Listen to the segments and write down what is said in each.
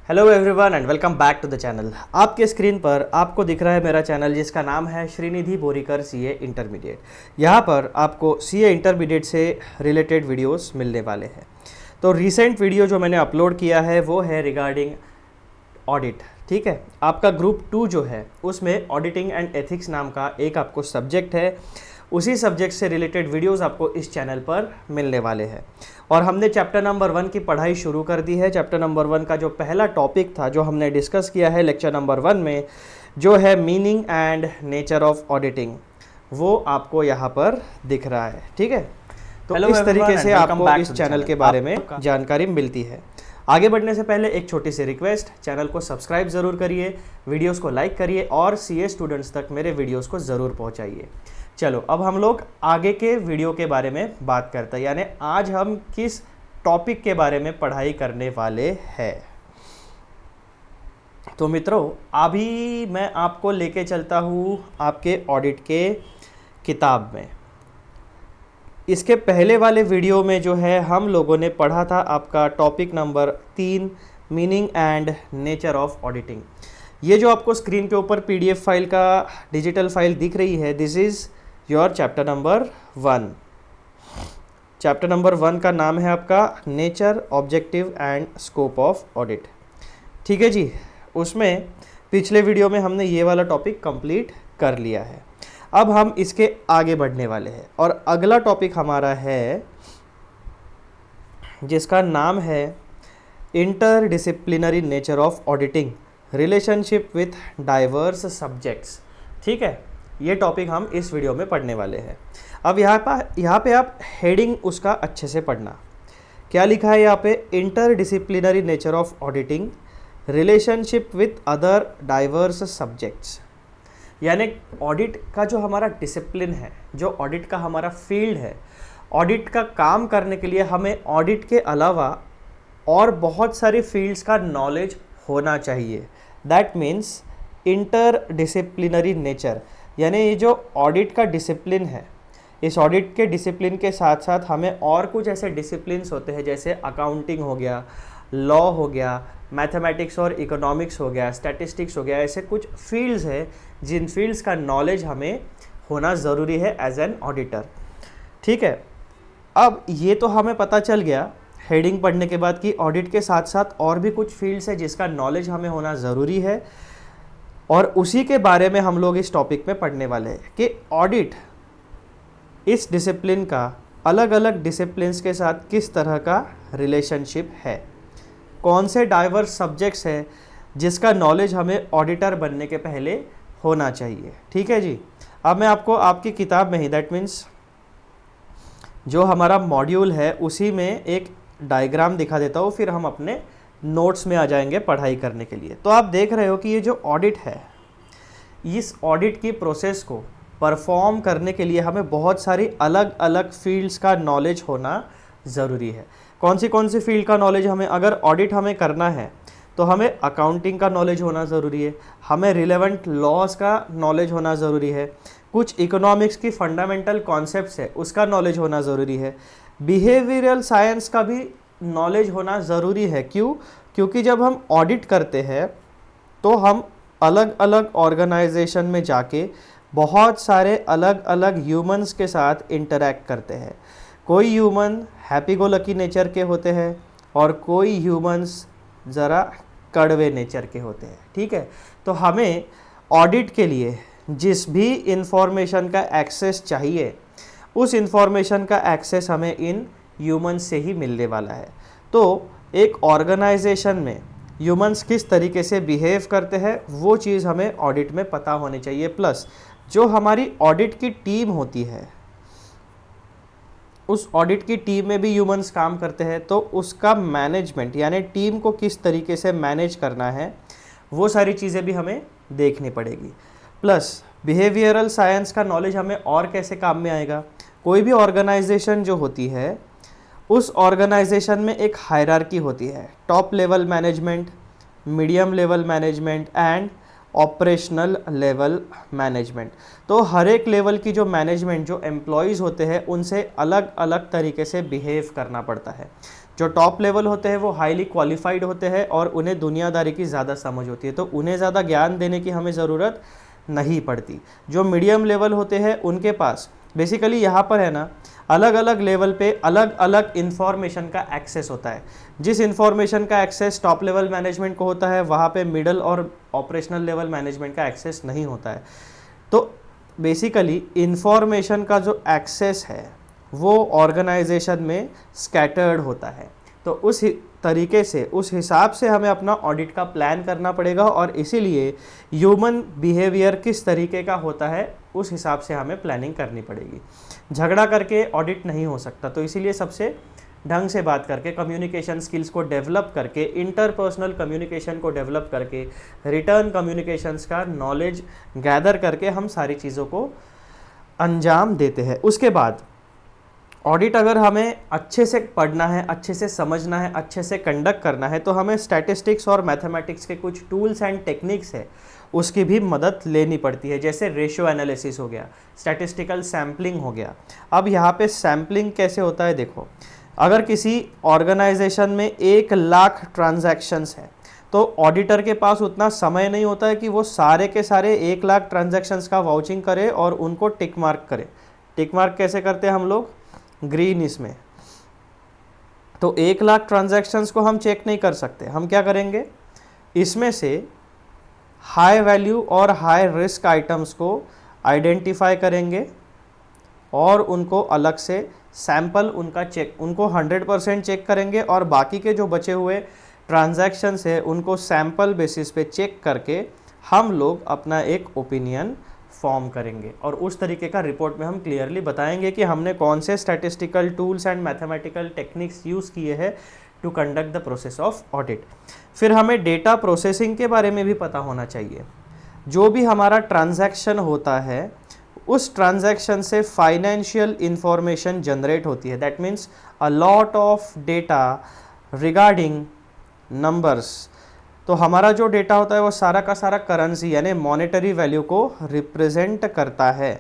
Hello everyone and welcome back to the channel. आपके screen पर आपको दिख रहा है मेरा चैनल जिसका नाम है श्रीनिधि बोरीकर सीए इंटरमीडिएट। यहाँ पर आपको सीए इंटरमीडिएट से रिलेटेड वीडियोस मिलने वाले हैं। तो रिसेंट वीडियो जो मैंने अपलोड किया है वो है रिगार्डिंग ऑडिट। ठीक है, आपका ग्रुप 2 जो है उसमें ऑडिटिंग एंड एथिक्स नाम का एक आपको सब्जेक्ट है। उसी सब्जेक्ट से रिलेटेड वीडियोस आपको इस चैनल पर मिलने वाले हैं और हमने चैप्टर नंबर 1 की पढ़ाई शुरू कर दी है। चैप्टर नंबर 1 का जो पहला टॉपिक था जो हमने डिस्कस किया है लेक्चर नंबर 1 में, जो है meaning and nature of auditing, वो आपको यहाँ पर दिख रहा है। ठीक है, तो इस तरीके से आपको इस चैनल के बारे में जानकारी मिलती है। आगे बढ़ने से पहले एक छोटी सी रिक्वेस्ट, चैनल को सब्सक्राइब ज़रूर करिए, वीडियोस को लाइक करिए और सीए स्टूडेंट्स तक मेरे वीडियोस को ज़रूर पहुंचाइए। चलो अब हम लोग आगे के वीडियो के बारे में बात करते हैं, यानी आज हम किस टॉपिक के बारे में पढ़ाई करने वाले हैं। तो मित्रों, अभी मैं आपको लेके चलता हूँ आपके ऑडिट के किताब में। इसके पहले वाले वीडियो में जो है हम लोगों ने पढ़ा था आपका topic number 3, meaning and nature of auditing. ये जो आपको स्क्रीन के ऊपर पीडीएफ फाइल का डिजिटल फाइल दिख रही है, this is your chapter number 1। Chapter number 1 का नाम है आपका nature, objective and scope of audit. ठीक है जी, उसमें पिछले वीडियो में हमने ये वाला टॉपिक कंप्लीट कर लिया है। अब हम इसके आगे बढ़ने वाले हैं और अगला टॉपिक हमारा है जिसका नाम है interdisciplinary nature of auditing, relationship with diverse subjects. ठीक है, ये टॉपिक हम इस वीडियो में पढ़ने वाले हैं। अब यहाँ पे आप हेडिंग उसका अच्छे से पढ़ना। क्या लिखा है यहाँ पे? Interdisciplinary nature of auditing, relationship with other diverse subjects. यानी ऑडिट का जो हमारा डिसिप्लिन है, जो ऑडिट का हमारा फील्ड है, ऑडिट का काम करने के लिए हमें ऑडिट के अलावा और बहुत सारी फील्ड्स का नॉलेज होना चाहिए। दैट मीन्स इंटरडिसिप्लिनरी नेचर, यानी ये जो ऑडिट का डिसिप्लिन है, इस ऑडिट के डिसिप्लिन के साथ साथ हमें और कुछ ऐसे डिसिप्लिन्स होते हैं जैसे अकाउंटिंग हो गया, लॉ हो गया, मैथमेटिक्स और इकोनॉमिक्स हो गया, स्टैटिस्टिक्स हो गया। ऐसे कुछ फील्ड्स हैं जिन फील्ड्स का नॉलेज हमें होना ज़रूरी है एज एन ऑडिटर। ठीक है, अब ये तो हमें पता चल गया हेडिंग पढ़ने के बाद कि ऑडिट के साथ साथ और भी कुछ फील्ड्स है जिसका नॉलेज हमें होना ज़रूरी है, और उसी के बारे में हम लोग इस टॉपिक में पढ़ने वाले हैं कि ऑडिट इस डिसिप्लिन का अलग अलग डिसिप्लिन्स के साथ किस तरह का रिलेशनशिप है, कौन से डाइवर्स सब्जेक्ट्स हैं जिसका नॉलेज हमें ऑडिटर बनने के पहले होना चाहिए। ठीक है जी, अब मैं आपको आपकी किताब में ही, दैट मीन्स जो हमारा मॉड्यूल है उसी में एक डायग्राम दिखा देता हूँ, फिर हम अपने नोट्स में आ जाएंगे पढ़ाई करने के लिए। तो आप देख रहे हो कि ये जो ऑडिट है, इस ऑडिट की प्रोसेस को परफॉर्म करने के लिए हमें बहुत सारी अलग अलग फील्ड्स का नॉलेज होना ज़रूरी है। कौन सी फील्ड का नॉलेज हमें, अगर ऑडिट हमें करना है तो हमें अकाउंटिंग का नॉलेज होना ज़रूरी है, हमें रिलेवेंट लॉज का नॉलेज होना ज़रूरी है, कुछ इकोनॉमिक्स की फंडामेंटल कॉन्सेप्ट्स है उसका नॉलेज होना ज़रूरी है, बिहेवियरल साइंस का भी नॉलेज होना ज़रूरी है। क्यों? क्योंकि जब हम ऑडिट करते हैं तो हम अलग अलग ऑर्गेनाइजेशन में जाके बहुत सारे अलग अलग ह्यूमंस के साथ इंटरैक्ट करते हैं। कोई human happy go lucky nature के होते हैं और कोई ह्यूमंस ज़रा कड़वे नेचर के होते हैं। ठीक है, तो हमें ऑडिट के लिए जिस भी इंफॉर्मेशन का एक्सेस चाहिए, उस इंफॉर्मेशन का एक्सेस हमें इन ह्यूमंस से ही मिलने वाला है। तो एक ऑर्गेनाइजेशन में ह्यूमंस किस तरीके से बिहेव करते हैं वो चीज़ हमें ऑडिट में पता होनी चाहिए। प्लस जो हमारी ऑडिट की टीम होती है, उस ऑडिट की टीम में भी ह्यूमंस काम करते हैं, तो उसका मैनेजमेंट यानी टीम को किस तरीके से मैनेज करना है वो सारी चीज़ें भी हमें देखनी पड़ेगी। प्लस बिहेवियरल साइंस का नॉलेज हमें और कैसे काम में आएगा। कोई भी ऑर्गेनाइजेशन जो होती है, उस ऑर्गेनाइजेशन में एक हायरार्की होती है, top level management, medium level management and operational level management. तो हर एक लेवल की जो मैनेजमेंट, जो एम्प्लॉयज़ होते हैं, उनसे अलग अलग तरीके से बिहेव करना पड़ता है। जो टॉप लेवल होते हैं वो हाईली क्वालिफाइड होते हैं और उन्हें दुनियादारी की ज़्यादा समझ होती है, तो उन्हें ज़्यादा ज्ञान देने की हमें ज़रूरत नहीं पड़ती। जो मीडियम लेवल होते हैं उनके पास बेसिकली यहाँ पर है ना, अलग अलग लेवल पे अलग अलग इन्फॉर्मेशन का एक्सेस होता है। जिस इन्फॉर्मेशन का एक्सेस टॉप लेवल मैनेजमेंट को होता है, वहाँ पे मिडल और ऑपरेशनल लेवल मैनेजमेंट का एक्सेस नहीं होता है। तो बेसिकली इन्फॉर्मेशन का जो एक्सेस है वो ऑर्गेनाइजेशन में स्कैटर्ड होता है। तो उस तरीके से, उस हिसाब से हमें अपना ऑडिट का प्लान करना पड़ेगा, और इसीलिए ह्यूमन बिहेवियर किस तरीके का होता है उस हिसाब से हमें प्लानिंग करनी पड़ेगी। झगड़ा करके ऑडिट नहीं हो सकता, तो इसीलिए सबसे ढंग से बात करके, कम्युनिकेशन स्किल्स को डेवलप करके, इंटरपर्सनल कम्युनिकेशन को डेवलप करके, रिटर्न कम्युनिकेशंस का नॉलेज गैदर करके हम सारी चीज़ों को अंजाम देते हैं। उसके बाद ऑडिट अगर हमें अच्छे से पढ़ना है, अच्छे से समझना है, अच्छे से कंडक्ट करना है, तो हमें स्टैटिस्टिक्स और मैथमेटिक्स के कुछ टूल्स एंड टेक्निक्स है उसकी भी मदद लेनी पड़ती है। जैसे रेशियो एनालिसिस हो गया, स्टैटिस्टिकल सैम्पलिंग हो गया। अब यहाँ पे सैम्पलिंग कैसे होता है देखो, अगर किसी ऑर्गेनाइजेशन में 1,00,000 ट्रांजैक्शंस है तो ऑडिटर के पास उतना समय नहीं होता है कि वो सारे के सारे 1,00,000 ट्रांजैक्शंस का वाउचिंग करे और उनको टिक मार्क करे। टिक मार्क कैसे करते हैं हम लोग, ग्रीन इसमें। तो 1,00,000 ट्रांजैक्शंस को हम चेक नहीं कर सकते, हम क्या करेंगे, इसमें से हाई वैल्यू और हाई रिस्क आइटम्स को आइडेंटिफाई करेंगे और उनको अलग से सैंपल उनका चेक, उनको 100% चेक करेंगे, और बाकी के जो बचे हुए ट्रांजैक्शंस है उनको सैंपल बेसिस पे चेक करके हम लोग अपना एक ओपिनियन फॉर्म करेंगे। और उस तरीके का रिपोर्ट में हम क्लियरली बताएंगे कि हमने कौन से statistical tools and mathematical techniques use किए हैं to conduct the process of audit. फिर हमें डेटा प्रोसेसिंग के बारे में भी पता होना चाहिए। जो भी हमारा ट्रांजैक्शन होता है उस ट्रांजैक्शन से फाइनेंशियल इंफॉर्मेशन जनरेट होती है। That means a lot of data regarding numbers. तो हमारा जो डेटा होता है वो सारा का सारा करेंसी यानी मॉनेटरी वैल्यू को रिप्रेजेंट करता है।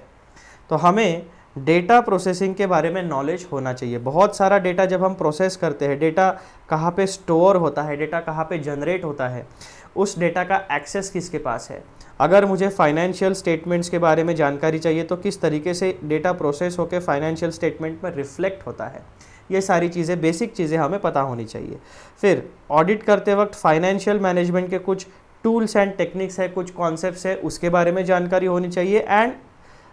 तो हमें डेटा प्रोसेसिंग के बारे में नॉलेज होना चाहिए। बहुत सारा डेटा जब हम प्रोसेस करते हैं, डेटा कहाँ पे स्टोर होता है, डेटा कहाँ पे जनरेट होता है, उस डेटा का एक्सेस किसके पास है। अगर मुझे फाइनेंशियल स्टेटमेंट्स के बारे में जानकारी चाहिए तो किस तरीके से डेटा प्रोसेस होकर फाइनेंशियल स्टेटमेंट में रिफ्लेक्ट होता है, ये सारी चीज़ें, बेसिक चीज़ें हमें पता होनी चाहिए। फिर ऑडिट करते वक्त फाइनेंशियल मैनेजमेंट के कुछ टूल्स एंड टेक्निक्स है, कुछ कॉन्सेप्ट्स है, उसके बारे में जानकारी होनी चाहिए। And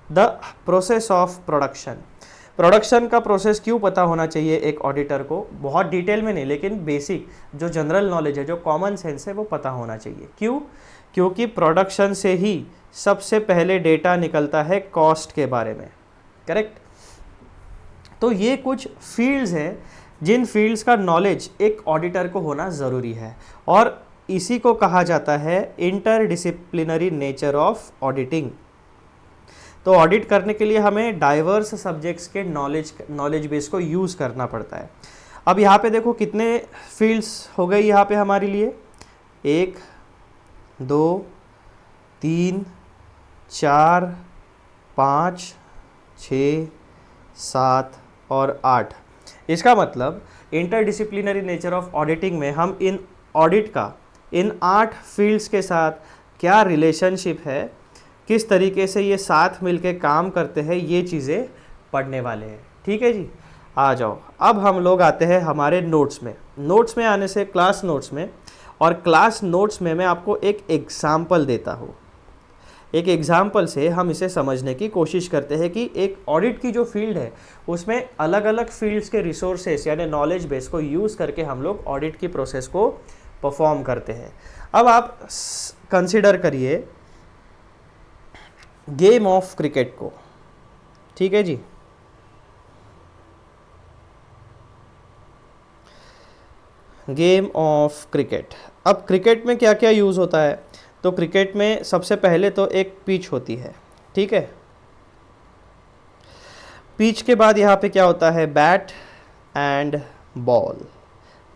the process of production का प्रोसेस क्यों पता होना चाहिए एक ऑडिटर को, बहुत डिटेल में नहीं लेकिन बेसिक जो जनरल नॉलेज है, जो कॉमन सेंस है वो पता होना चाहिए। क्यों? क्योंकि प्रोडक्शन से ही सबसे पहले डेटा निकलता है कॉस्ट के बारे में, करेक्ट। तो ये कुछ फील्ड्स हैं जिन फील्ड्स का नॉलेज एक ऑडिटर को होना ज़रूरी है, और इसी को कहा जाता है इंटरडिसिप्लिनरी नेचर ऑफ ऑडिटिंग। तो ऑडिट करने के लिए हमें डाइवर्स सब्जेक्ट्स के नॉलेज बेस को यूज़ करना पड़ता है। अब यहाँ पे देखो कितने फील्ड्स हो गई यहाँ पे हमारे लिए, 1 2 3 4 5 6 7 और 8। इसका मतलब इंटरडिसिप्लिनरी नेचर ऑफ ऑडिटिंग में हम इन ऑडिट का इन 8 फील्ड्स के साथ क्या रिलेशनशिप है, किस तरीके से ये साथ मिलके काम करते हैं, ये चीज़ें पढ़ने वाले हैं। ठीक है जी, आ जाओ। अब हम लोग आते हैं हमारे नोट्स में। नोट्स में आने से क्लास नोट्स में, और क्लास नोट्स में मैं आपको एक एग्जाम्पल देता हूँ। एक एग्जाम्पल से हम इसे समझने की कोशिश करते हैं कि एक ऑडिट की जो फील्ड है उसमें अलग अलग फील्ड्स के रिसोर्सेस यानी नॉलेज बेस को यूज़ करके हम लोग ऑडिट की प्रोसेस को परफॉर्म करते हैं। अब आप कंसिडर करिए गेम ऑफ क्रिकेट को, ठीक है जी। Game of cricket. अब क्रिकेट में क्या क्या यूज़ होता है, तो क्रिकेट में सबसे पहले तो एक पिच होती है, ठीक है। पिच के बाद यहाँ पे क्या होता है, bat and ball,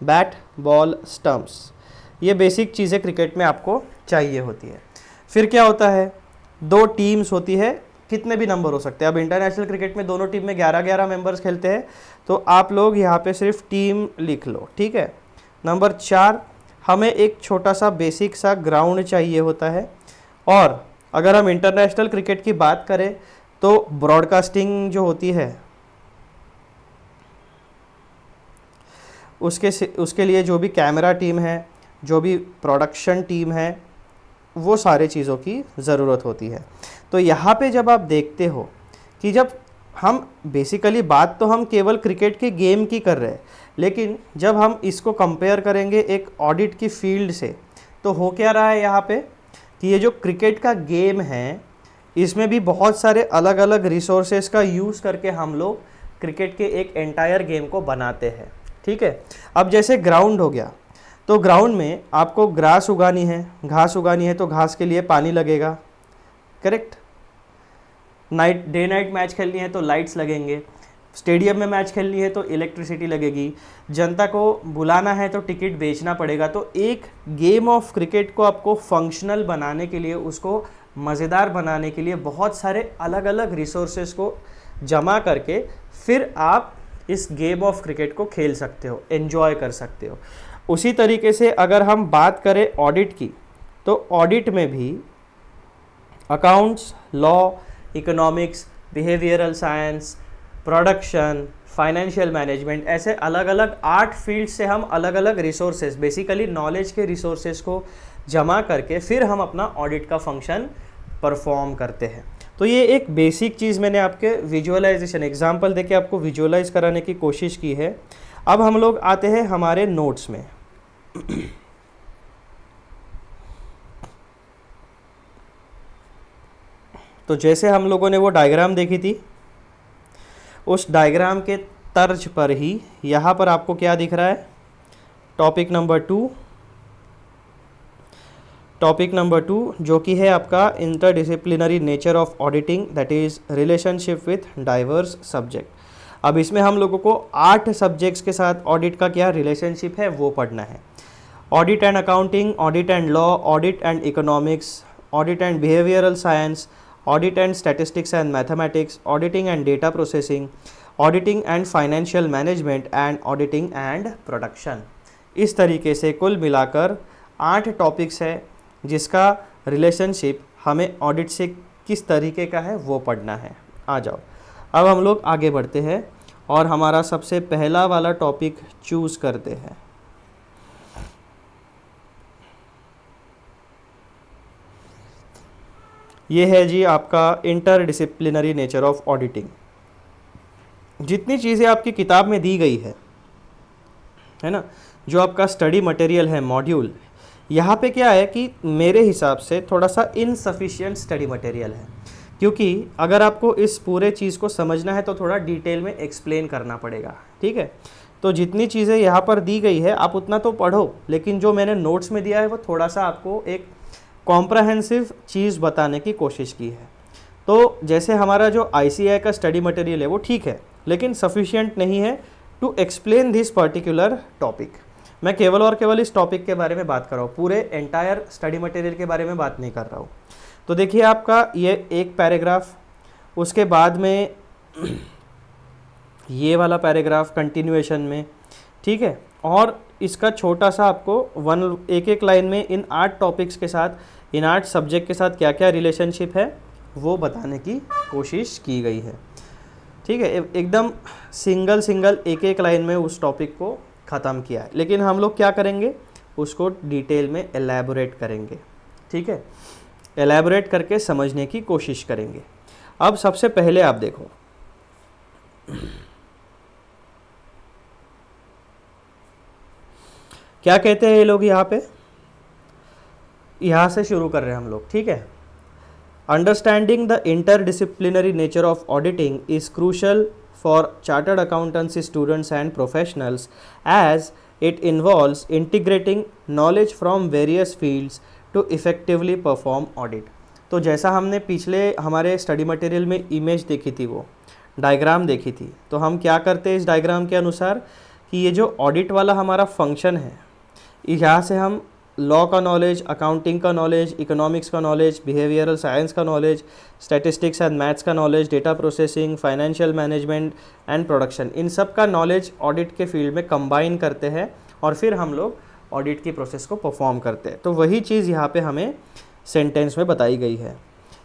bat ball stumps, ये बेसिक चीज़ें क्रिकेट में आपको चाहिए होती है। फिर क्या होता है, 2 टीम्स होती है कितने भी नंबर हो सकते हैं। अब इंटरनेशनल क्रिकेट में दोनों टीम में 11-11 मेंबर्स खेलते हैं, तो आप लोग यहाँ पे सिर्फ टीम लिख लो, ठीक है। नंबर 4, हमें एक छोटा सा बेसिक सा ग्राउंड चाहिए होता है। और अगर हम इंटरनेशनल क्रिकेट की बात करें तो ब्रॉडकास्टिंग जो होती है उसके लिए जो भी कैमरा टीम है, जो भी प्रोडक्शन टीम है, वो सारे चीज़ों की ज़रूरत होती है। तो यहाँ पे जब आप देखते हो कि जब हम बेसिकली बात तो हम केवल क्रिकेट के गेम की कर रहे हैं, लेकिन जब हम इसको कंपेयर करेंगे एक ऑडिट की फील्ड से, तो हो क्या रहा है यहाँ पे कि ये जो क्रिकेट का गेम है इसमें भी बहुत सारे अलग अलग रिसोर्सेज का यूज़ करके हम लोग क्रिकेट के एक एंटायर गेम को बनाते हैं, ठीक है। अब जैसे ग्राउंड हो गया, तो ग्राउंड में आपको घास उगानी है तो घास के लिए पानी लगेगा, करेक्ट। डे नाइट मैच खेलनी है तो लाइट्स लगेंगे, स्टेडियम में मैच खेलनी है तो इलेक्ट्रिसिटी लगेगी, जनता को बुलाना है तो टिकट बेचना पड़ेगा। तो एक गेम ऑफ क्रिकेट को आपको फंक्शनल बनाने के लिए, उसको मज़ेदार बनाने के लिए बहुत सारे अलग अलग रिसोर्सेज को जमा करके फिर आप इस गेम ऑफ क्रिकेट को खेल सकते हो, एंजॉय कर सकते हो। उसी तरीके से अगर हम बात करें ऑडिट की, तो ऑडिट में भी accounts, law, economics, behavioural science, production, financial management, ऐसे अलग अलग 8 फील्ड से हम अलग अलग रिसोर्सेज, बेसिकली नॉलेज के रिसोर्सेज को जमा करके फिर हम अपना ऑडिट का फंक्शन परफॉर्म करते हैं। तो ये एक बेसिक चीज़ मैंने आपके विजुअलाइजेशन एग्जांपल देके आपको विजुअलाइज कराने की कोशिश की है। अब हम लोग आते हैं हमारे नोट्स में। तो जैसे हम लोगों ने वो डायग्राम देखी थी, उस डायग्राम के तर्ज पर ही यहाँ पर आपको क्या दिख रहा है, टॉपिक नंबर 2 जो कि है आपका interdisciplinary nature of auditing, that is relationship with diverse subject. अब इसमें हम लोगों को 8 सब्जेक्ट्स के साथ ऑडिट का क्या रिलेशनशिप है वो पढ़ना है। Audit and accounting, audit and law, audit and economics, audit and behavioural science, audit and statistics and mathematics, auditing and data processing, auditing and financial management and auditing and production. इस तरीके से कुल मिलाकर 8 topics है जिसका relationship हमें audit से किस तरीके का है वो पढ़ना है। आ जाओ, अब हम लोग आगे बढ़ते हैं और हमारा सबसे पहला वाला टॉपिक चूज़ करते हैं। ये है जी आपका इंटरडिसिप्लिनरी नेचर ऑफ ऑडिटिंग। जितनी चीज़ें आपकी किताब में दी गई है ना, जो आपका स्टडी मटेरियल है, मॉड्यूल, यहाँ पे क्या है कि मेरे हिसाब से थोड़ा सा इनसफिशिएंट स्टडी मटेरियल है, क्योंकि अगर आपको इस पूरे चीज़ को समझना है तो थोड़ा डिटेल में एक्सप्लेन करना पड़ेगा, ठीक है। तो जितनी चीज़ें यहाँ पर दी गई है आप उतना तो पढ़ो, लेकिन जो मैंने नोट्स में दिया है वो थोड़ा सा आपको एक कॉम्प्रहेंसिव चीज़ बताने की कोशिश की है। तो जैसे हमारा जो ICAI का स्टडी मटेरियल है वो ठीक है, लेकिन सफिशिएंट नहीं है to explain this particular topic. मैं केवल और केवल इस टॉपिक के बारे में बात कर रहा हूँ, पूरे एंटायर स्टडी मटेरियल के बारे में बात नहीं कर रहा हूँ। तो देखिए आपका ये एक पैराग्राफ, उसके बाद में ये वाला पैराग्राफ कंटिन्यूएशन में, ठीक है। और इसका छोटा सा आपको एक लाइन में इन 8 टॉपिक्स के साथ, इन 8 सब्जेक्ट के साथ क्या क्या रिलेशनशिप है वो बताने की कोशिश की गई है, ठीक है। एकदम सिंगल एक लाइन में उस टॉपिक को ख़त्म किया है, लेकिन हम लोग क्या करेंगे, उसको डिटेल में एलैबोरेट करेंगे, ठीक है। एलैबोरेट करके समझने की कोशिश करेंगे। अब सबसे पहले आप देखो, क्या कहते हैं ये लोग यहाँ पे, यहाँ से शुरू कर रहे हैं हम लोग, ठीक है। Understanding the interdisciplinary nature of auditing is crucial for chartered accountancy students and professionals as it involves integrating knowledge from various fields to effectively perform audit। तो जैसा हमने पिछले हमारे स्टडी मटेरियल में इमेज देखी थी, वो डायग्राम देखी थी, तो हम क्या करते हैं इस डायग्राम के अनुसार कि ये जो ऑडिट वाला हमारा फंक्शन है, यहाँ से हम लॉ का नॉलेज, अकाउंटिंग का नॉलेज, इकोनॉमिक्स का नॉलेज, बिहेवियरल साइंस का नॉलेज, स्टैटिस्टिक्स एंड मैथ्स का knowledge, data processing, financial management and production, इन सब का नॉलेज ऑडिट के फील्ड में कंबाइन करते हैं और फिर हम लोग ऑडिट की प्रोसेस को परफॉर्म करते हैं। तो वही चीज़ यहाँ पे हमें सेंटेंस में बताई गई है।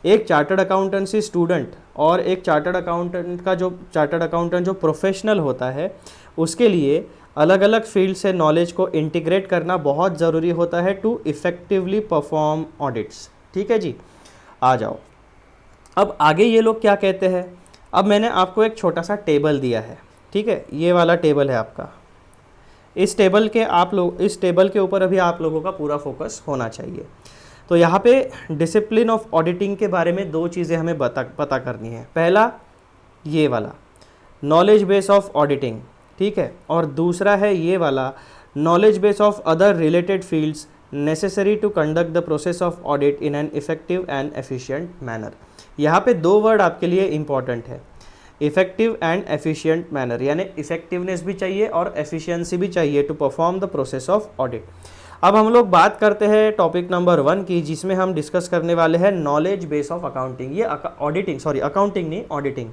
एक चार्टर्ड अकाउंटेंसी स्टूडेंट और एक चार्टर्ड अकाउंटेंट जो प्रोफेशनल होता है, उसके लिए अलग अलग फील्ड से नॉलेज को इंटीग्रेट करना बहुत ज़रूरी होता है टू इफ़ेक्टिवली परफॉर्म ऑडिट्स। ठीक है जी, आ जाओ। अब आगे ये लोग क्या कहते हैं। अब मैंने आपको एक छोटा सा टेबल दिया है, ठीक है, ये वाला टेबल है आपका। इस टेबल के ऊपर अभी आप लोगों का पूरा फोकस होना चाहिए। तो यहाँ पे डिसिप्लिन ऑफ ऑडिटिंग के बारे में दो चीज़ें हमें पता करनी है। पहला ये वाला नॉलेज बेस ऑफ ऑडिटिंग, ठीक है, और दूसरा है ये वाला knowledge base of other related fields necessary to conduct the process of audit in an effective and efficient manner. यहाँ पे दो वर्ड आपके लिए इंपॉर्टेंट है, इफेक्टिव एंड एफिशिएंट मैनर, यानी इफेक्टिवनेस भी चाहिए और एफिशिएंसी भी चाहिए to perform the process of audit. अब हम लोग बात करते हैं टॉपिक नंबर 1 की, जिसमें हम डिस्कस करने वाले हैं नॉलेज बेस ऑफ अकाउंटिंग। ये अकाउंटिंग नहीं, auditing.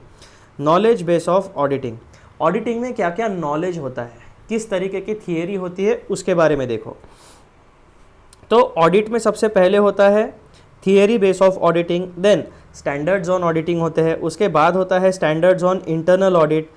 Knowledge base of auditing. Auditing में क्या क्या नॉलेज होता है, किस तरीके की थियरी होती है, उसके बारे में देखो। तो ऑडिट में सबसे पहले होता है theory base of auditing, then standards on auditing होते हैं, उसके बाद होता है standards on internal audit,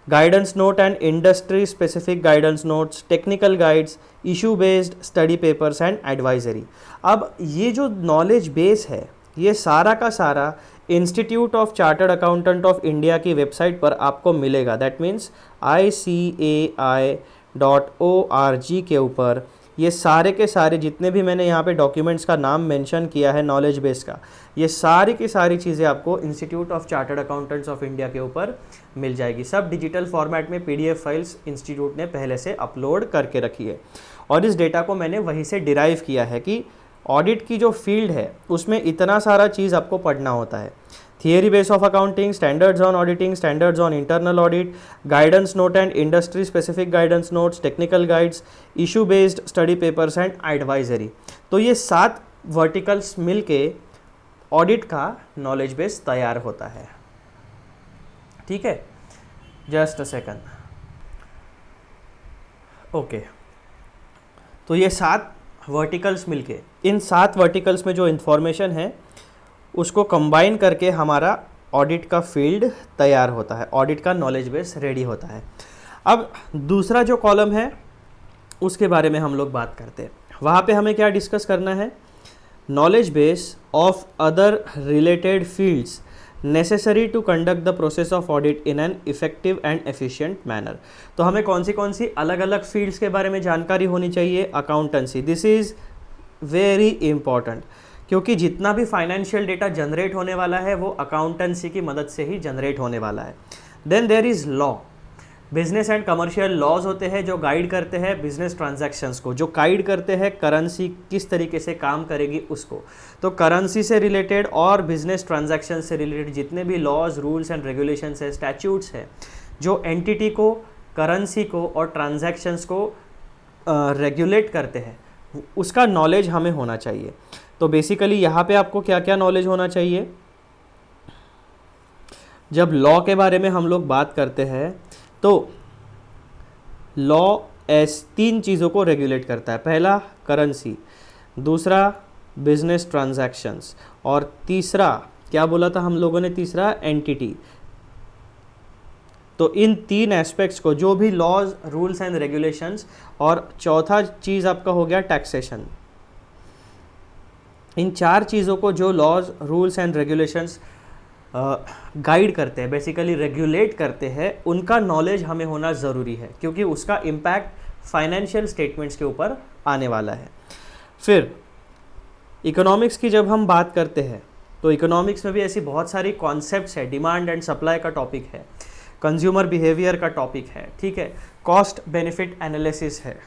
guidance note and industry specific guidance notes, technical guides, issue based study papers and advisory. अब ये जो नॉलेज बेस है, ये सारा का सारा institute of chartered accountant of India की वेबसाइट पर आपको मिलेगा। दैट मीन्स ICAI.org के ऊपर ये सारे के सारे जितने भी मैंने यहाँ पे डॉक्यूमेंट्स का नाम मेंशन किया है नॉलेज बेस का, ये सारी की सारी चीज़ें आपको institute of chartered accountants of India के ऊपर मिल जाएगी। सब डिजिटल फॉर्मेट में PDF फाइल्स इंस्टीट्यूट ने पहले से अपलोड करके रखी है और इस डेटा को मैंने वहीं से डिराइव किया है कि ऑडिट की जो फील्ड है उसमें इतना सारा चीज़ आपको पढ़ना होता है। Theory base of accounting, standards on auditing, standards on internal audit, guidance note and industry specific guidance notes, technical guides, issue based study papers and advisory. तो ये 7 वर्टिकल्स मिलके ऑडिट का नॉलेज बेस तैयार होता है। ठीक है, जस्ट अ सेकंड। ओके, तो ये 7 वर्टिकल्स मिलके, इन 7 वर्टिकल्स में जो इन्फॉर्मेशन है उसको कंबाइन करके हमारा ऑडिट का फील्ड तैयार होता है, ऑडिट का नॉलेज बेस रेडी होता है। अब दूसरा जो कॉलम है उसके बारे में हम लोग बात करते हैं। वहाँ पे हमें क्या डिस्कस करना है, knowledge base of other related fields necessary to conduct the process of audit in an effective and efficient manner. तो हमें कौन सी अलग अलग फील्ड्स के बारे में जानकारी होनी चाहिए। Accountancy, this is very important, क्योंकि जितना भी फाइनेंशियल डेटा जनरेट होने वाला है वो अकाउंटेंसी की मदद से ही जनरेट होने वाला है। Then there is law, business and commercial laws होते हैं जो गाइड करते हैं बिजनेस ट्रांजैक्शंस को, जो गाइड करते हैं करेंसी किस तरीके से काम करेगी उसको। तो करेंसी से रिलेटेड और बिजनेस ट्रांजैक्शन से रिलेटेड जितने भी लॉज, रूल्स एंड रेगुलेशंस है, स्टैट्यूट्स है, जो एंटिटी को, करेंसी को और ट्रांजैक्शंस को रेगुलेट करते हैं, उसका नॉलेज हमें होना चाहिए। तो बेसिकली यहाँ पे आपको क्या क्या नॉलेज होना चाहिए। जब लॉ के बारे में हम लोग बात करते हैं तो लॉ 3 चीज़ों को रेगुलेट करता है। पहला करेंसी, दूसरा बिजनेस ट्रांजैक्शंस और तीसरा क्या बोला था हम लोगों ने, तीसरा एंटिटी। तो इन 3 एस्पेक्ट्स को, जो भी लॉज, रूल्स एंड रेगुलेशंस, और चौथा चीज़ आपका हो गया टैक्सेशन। इन 4 चीज़ों को जो laws, rules and regulations guide करते हैं, बेसिकली रेगुलेट करते हैं, उनका नॉलेज हमें होना ज़रूरी है, क्योंकि उसका इम्पैक्ट फाइनेंशियल स्टेटमेंट्स के ऊपर आने वाला है। फिर इकोनॉमिक्स की जब हम बात करते हैं तो इकोनॉमिक्स में भी ऐसी बहुत सारी कॉन्सेप्ट्स है। डिमांड एंड सप्लाई का टॉपिक है, कंज्यूमर बिहेवियर का टॉपिक है, ठीक है, कॉस्ट बेनिफिट एनालिसिस है,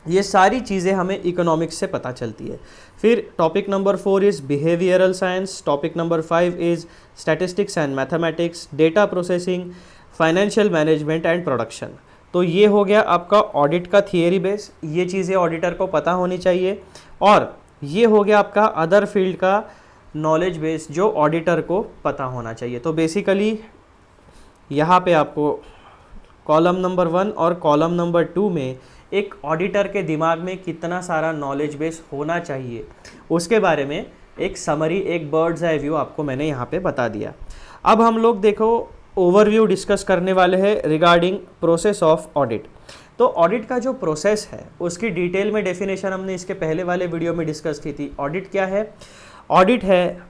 ये सारी चीज़ें हमें इकोनॉमिक्स से पता चलती है। फिर topic number 4 is behavioural science, topic number 5 is statistics and mathematics, data processing, financial management and production. तो ये हो गया आपका ऑडिट का थियरी बेस, ये चीज़ें ऑडिटर को पता होनी चाहिए। और ये हो गया आपका अदर फील्ड का नॉलेज बेस जो ऑडिटर को पता होना चाहिए। तो बेसिकली यहाँ पे आपको कॉलम नंबर 1 और कॉलम नंबर 2 में एक ऑडिटर के दिमाग में कितना सारा नॉलेज बेस होना चाहिए उसके बारे में एक समरी, एक बर्ड्स आई व्यू आपको मैंने यहाँ पे बता दिया। अब हम लोग देखो ओवरव्यू डिस्कस करने वाले हैं रिगार्डिंग प्रोसेस ऑफ ऑडिट। तो ऑडिट का जो प्रोसेस है उसकी डिटेल में डेफिनेशन हमने इसके पहले वाले वीडियो में डिस्कस की थी। ऑडिट क्या है? ऑडिट है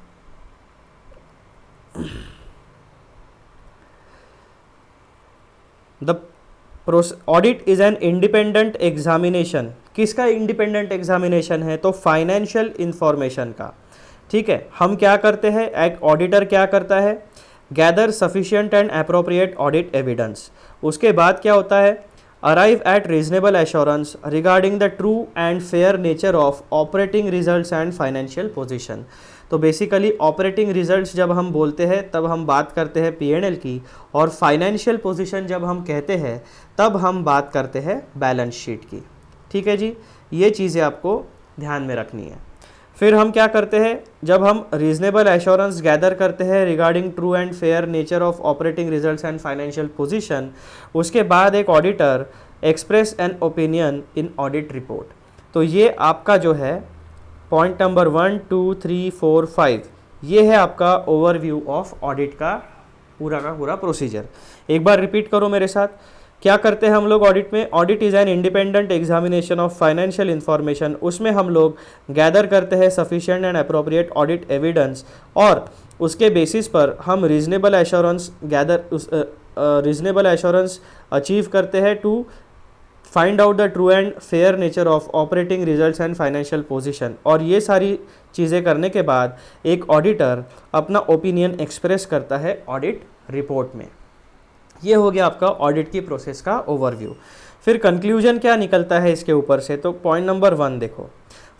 the audit is an independent examination. किसका इंडिपेंडेंट एग्जामिनेशन है? तो फाइनेंशियल इंफॉर्मेशन का। ठीक है, हम क्या करते हैं, एक ऑडिटर क्या करता है, gather sufficient and appropriate audit evidence. उसके बाद क्या होता है, arrive at reasonable assurance regarding the true and fair nature of operating results and financial position. तो बेसिकली ऑपरेटिंग रिजल्ट्स जब हम बोलते हैं तब हम बात करते हैं P&L की, और फाइनेंशियल पोजीशन जब हम कहते हैं तब हम बात करते हैं बैलेंस शीट की। ठीक है जी, ये चीज़ें आपको ध्यान में रखनी है। फिर हम क्या करते हैं, जब हम रीजनेबल एश्योरेंस गैदर करते हैं regarding true and fair nature of operating results and financial position, उसके बाद एक auditor express an opinion in audit report. तो ये आपका जो है पॉइंट नंबर 1, 2, 3, 4, 5, ये है आपका ओवरव्यू ऑफ ऑडिट का पूरा प्रोसीजर। एक बार रिपीट करो मेरे साथ, क्या करते हैं हम लोग ऑडिट में? Audit is an independent examination of financial information. उसमें हम लोग गैदर करते हैं sufficient and appropriate audit evidence, और उसके बेसिस पर हम रीजनेबल एश्योरेंस अचीव करते हैं to find out the true and fair nature of operating results and financial position. और ये सारी चीज़ें करने के बाद एक ऑडिटर अपना ओपिनियन एक्सप्रेस करता है ऑडिट रिपोर्ट में। ये हो गया आपका ऑडिट की प्रोसेस का ओवरव्यू। फिर कंक्लूजन क्या निकलता है इसके ऊपर से? तो पॉइंट नंबर 1 देखो,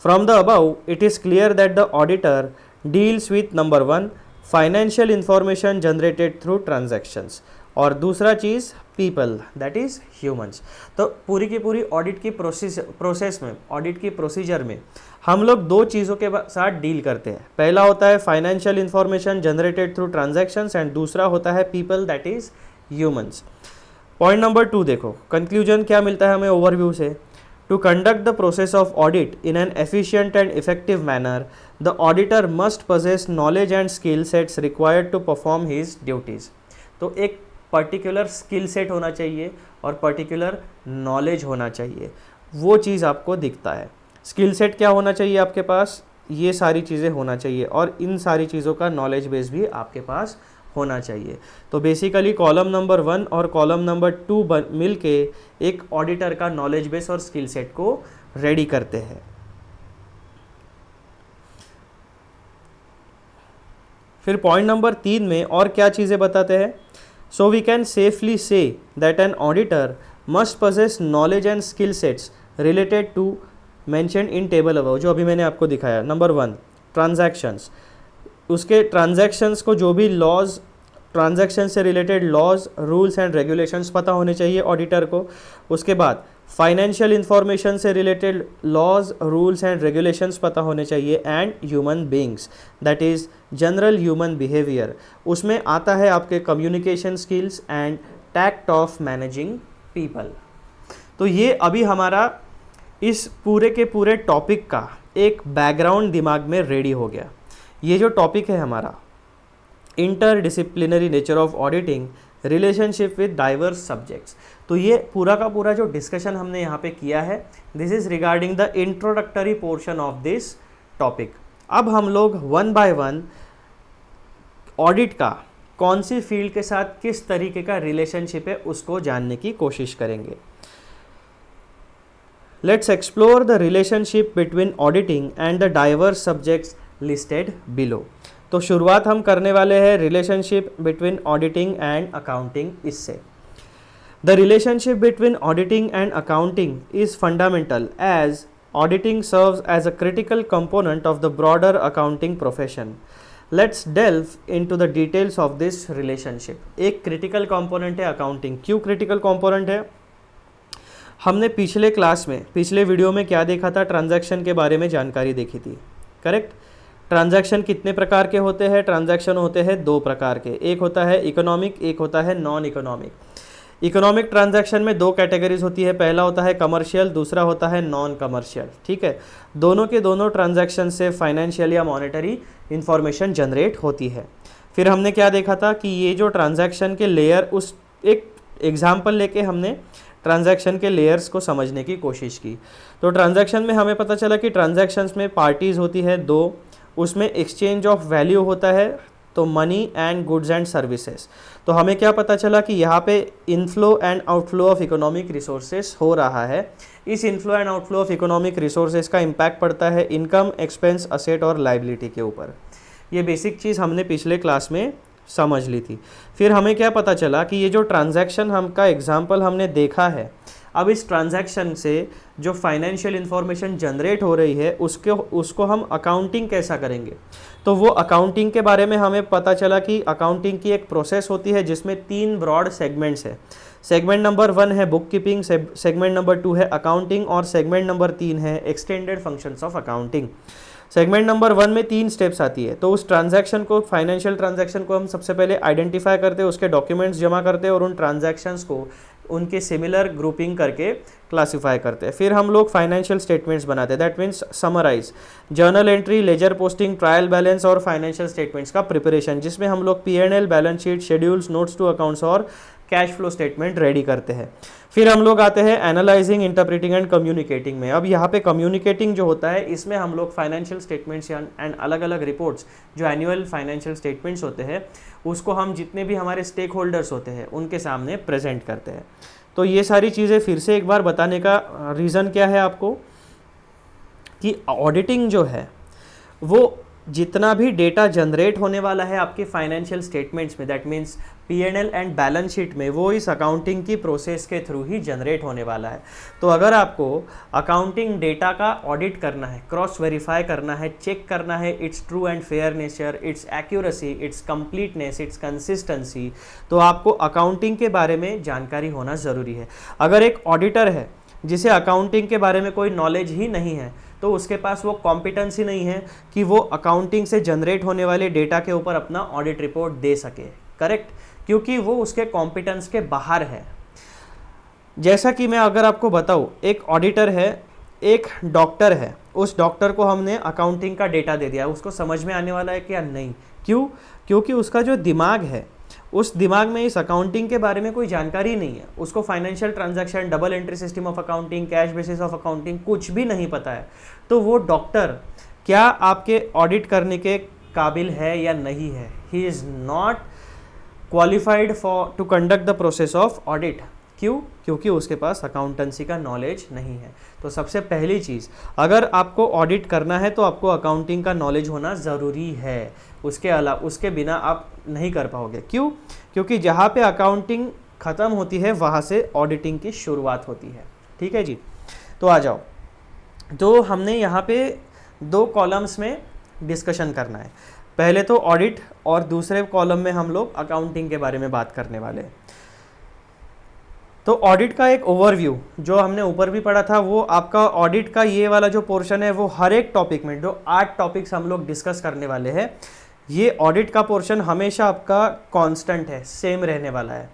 from the above it is clear that the auditor deals with number 1 financial information generated through transactions, और दूसरा चीज़ पीपल, दैट इज़ ह्यूमंस। तो पूरी की पूरी ऑडिट की प्रोसेस में, ऑडिट की प्रोसीजर में हम लोग दो चीज़ों के साथ डील करते हैं। पहला होता है financial information generated through transactions, and दूसरा होता है people, that is humans. Point number 2 देखो, कंक्लूजन क्या मिलता है हमें ओवरव्यू से? To conduct the process of audit in an efficient and effective manner the auditor must possess knowledge and skill sets required to perform his duties. तो एक particular skill set होना चाहिए और पर्टिकुलर नॉलेज होना चाहिए, वो चीज़ आपको दिखता है। स्किल सेट क्या होना चाहिए आपके पास? ये सारी चीज़ें होना चाहिए, और इन सारी चीज़ों का नॉलेज बेस भी आपके पास होना चाहिए। तो बेसिकली कॉलम नंबर 1 और कॉलम नंबर 2 मिल के एक ऑडिटर का नॉलेज बेस और स्किल सेट को रेडी करते हैं। फिर पॉइंट नंबर 3 में और क्या चीज़ें बताते हैं? So we can safely say that an auditor must possess knowledge and skill sets related to mention in table above, जो अभी मैंने आपको दिखाया। नंबर 1 ट्रांजैक्शंस, उसके ट्रांजैक्शंस को जो भी लॉज, ट्रांजैक्शन से related laws, rules and regulations पता होने चाहिए ऑडिटर को। उसके बाद फाइनेंशियल इंफॉर्मेशन से related laws, rules and regulations पता होने चाहिए, and human beings, that is general human behaviour. उसमें आता है आपके communication skills and tact of managing people. तो ये अभी हमारा इस पूरे के पूरे टॉपिक का एक बैकग्राउंड दिमाग में रेडी हो गया। ये जो टॉपिक है हमारा interdisciplinary nature of auditing, relationship with diverse subjects, तो ये पूरा का पूरा जो डिस्कशन हमने यहाँ पे किया है, this is regarding the introductory portion of this topic. अब हम लोग 1 बाय 1 ऑडिट का कौन सी फील्ड के साथ किस तरीके का रिलेशनशिप है उसको जानने की कोशिश करेंगे। Let's explore the relationship between auditing and the diverse subjects listed below. तो शुरुआत हम करने वाले हैं relationship between auditing and accounting इससे। The relationship between auditing and accounting is fundamental as auditing serves as a critical component of the broader accounting profession. Let's delve into the details of this relationship. एक critical component है accounting. क्यों critical component है? हमने पिछले class में, पिछले video में क्या देखा था, ट्रांजैक्शन के बारे में जानकारी देखी थी, करेक्ट। ट्रांजैक्शन कितने प्रकार के होते हैं? ट्रांजैक्शन होते हैं दो प्रकार के, एक होता है इकोनॉमिक, एक होता है नॉन इकोनॉमिक। इकोनॉमिक ट्रांजैक्शन में दो कैटेगरीज होती है, पहला होता है कमर्शियल, दूसरा होता है नॉन कमर्शियल, ठीक है। दोनों के दोनों ट्रांजैक्शन से फाइनेंशियल या मॉनेटरी इंफॉर्मेशन जनरेट होती है। फिर हमने क्या देखा था कि ये जो ट्रांजैक्शन के लेयर, उस एक एग्जाम्पल लेके हमने ट्रांजैक्शन के लेयर्स को समझने की कोशिश की। तो ट्रांजैक्शन में हमें पता चला कि ट्रांजैक्शंस में पार्टीज़ होती है दो, उसमें एक्सचेंज ऑफ वैल्यू होता है, तो money and goods and services. तो हमें क्या पता चला कि यहाँ पे inflow and outflow of economic resources हो रहा है। इस inflow and outflow of economic resources का इम्पैक्ट पड़ता है इनकम, एक्सपेंस, असेट और लाइबिलिटी के ऊपर। ये बेसिक चीज़ हमने पिछले क्लास में समझ ली थी। फिर हमें क्या पता चला कि ये जो ट्रांजैक्शन हमका एग्जाम्पल हमने देखा है, अब इस ट्रांजैक्शन से जो फाइनेंशियल इंफॉर्मेशन जनरेट हो रही है उसको हम अकाउंटिंग कैसा करेंगे। तो वो अकाउंटिंग के बारे में हमें पता चला कि अकाउंटिंग की एक प्रोसेस होती है जिसमें 3 ब्रॉड सेगमेंट्स है। सेगमेंट नंबर 1 है बुक कीपिंग, सेगमेंट नंबर 2 है अकाउंटिंग और सेगमेंट नंबर 3 है extended functions of accounting. Segment number 1 में 3 स्टेप्स आती है। तो उस ट्रांजैक्शन को, फाइनेंशियल ट्रांजैक्शन को हम सबसे पहले आइडेंटिफाई करते हैं, उसके डॉक्यूमेंट्स जमा करते हैं और उन ट्रांजैक्शंस को उनके सिमिलर ग्रुपिंग करके क्लासिफाई करते हैं। फिर हम लोग फाइनेंशियल स्टेटमेंट्स बनाते हैं, that means summarise, journal entry, ledger posting, trial balance और फाइनेंशियल स्टेटमेंट्स का प्रिपरेशन, जिसमें हम लोग P&L, balance sheet, schedules, notes to accounts और कैश फ्लो स्टेटमेंट रेडी करते हैं। फिर हम लोग आते हैं एनालाइजिंग, इंटरप्रेटिंग एंड कम्युनिकेटिंग में। अब यहाँ पे कम्युनिकेटिंग जो होता है, इसमें हम लोग फाइनेंशियल स्टेटमेंट्स एंड अलग अलग रिपोर्ट्स, जो एनुअल फाइनेंशियल स्टेटमेंट्स होते हैं, उसको हम जितने भी हमारे स्टेक होल्डर्स होते हैं उनके सामने प्रेजेंट करते हैं। तो ये सारी चीज़ें फिर से एक बार बताने का रीज़न क्या है आपको, कि ऑडिटिंग जो है वो जितना भी डेटा जनरेट होने वाला है आपके फाइनेंशियल स्टेटमेंट्स में, that means P&L and balance sheet में, वो इस अकाउंटिंग की प्रोसेस के थ्रू ही जनरेट होने वाला है। तो अगर आपको अकाउंटिंग डेटा का ऑडिट करना है, क्रॉस वेरीफाई करना है, चेक करना है it's true and fair nature, it's accuracy, it's completeness, it's consistency, तो आपको अकाउंटिंग के बारे में जानकारी होना ज़रूरी है। अगर एक ऑडिटर है जिसे अकाउंटिंग के बारे में कोई नॉलेज ही नहीं है, तो उसके पास वो कॉम्पिटेंस ही नहीं है कि वो अकाउंटिंग से जनरेट होने वाले डेटा के ऊपर अपना ऑडिट रिपोर्ट दे सके, करेक्ट, क्योंकि वो उसके कॉम्पिटेंस के बाहर है। जैसा कि मैं अगर आपको बताऊँ, एक ऑडिटर है, एक डॉक्टर है, उस डॉक्टर को हमने अकाउंटिंग का डेटा दे दिया, उसको समझ में आने वाला है क्या? नहीं। क्यों? क्योंकि उसका जो दिमाग है, उस दिमाग में इस अकाउंटिंग के बारे में कोई जानकारी नहीं है। उसको financial transaction, double entry system of accounting, cash basis of accounting कुछ भी नहीं पता है। तो वो डॉक्टर क्या आपके ऑडिट करने के काबिल है या नहीं है? He is not qualified for to conduct the process of audit. क्यों? क्योंकि उसके पास अकाउंटेंसी का नॉलेज नहीं है। तो सबसे पहली चीज़, अगर आपको ऑडिट करना है तो आपको अकाउंटिंग का नॉलेज होना ज़रूरी है। उसके बिना आप नहीं कर पाओगे। क्यों? क्योंकि जहाँ पे अकाउंटिंग ख़त्म होती है वहाँ से ऑडिटिंग की शुरुआत होती है। ठीक है जी, तो आ जाओ। तो हमने यहाँ पे 2 कॉलम्स में डिस्कशन करना है। पहले तो ऑडिट और दूसरे कॉलम में हम लोग अकाउंटिंग के बारे में बात करने वाले हैं। तो ऑडिट का एक ओवरव्यू जो हमने ऊपर भी पढ़ा था, वो आपका ऑडिट का ये वाला जो पोर्शन है वो हर एक टॉपिक में, जो 8 टॉपिक्स हम लोग डिस्कस करने वाले हैं, ये ऑडिट का पोर्शन हमेशा आपका कांस्टेंट है, सेम रहने वाला है।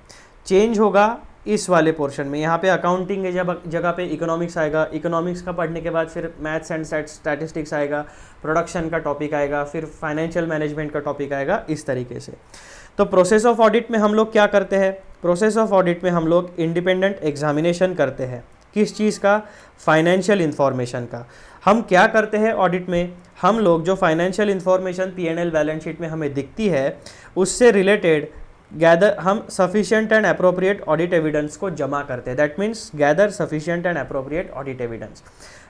चेंज होगा इस वाले पोर्शन में। यहाँ पे अकाउंटिंग के जगह पे इकोनॉमिक्स आएगा, इकोनॉमिक्स का पढ़ने के बाद फिर मैथ्स एंड स्टैटिस्टिक्स आएगा, प्रोडक्शन का टॉपिक आएगा, फिर फाइनेंशियल मैनेजमेंट का टॉपिक आएगा, इस तरीके से। तो प्रोसेस ऑफ ऑडिट में हम लोग क्या करते हैं? प्रोसेस ऑफ ऑडिट में हम लोग इंडिपेंडेंट एग्जामिनेशन करते हैं। किस चीज़ का? फाइनेंशियल इंफॉर्मेशन का। हम क्या करते हैं ऑडिट में? हम लोग जो financial information P&L balance sheet में हमें दिखती है, उससे रिलेटेड हम sufficient and appropriate audit evidence को जमा करते हैं। That means gather sufficient and appropriate audit evidence.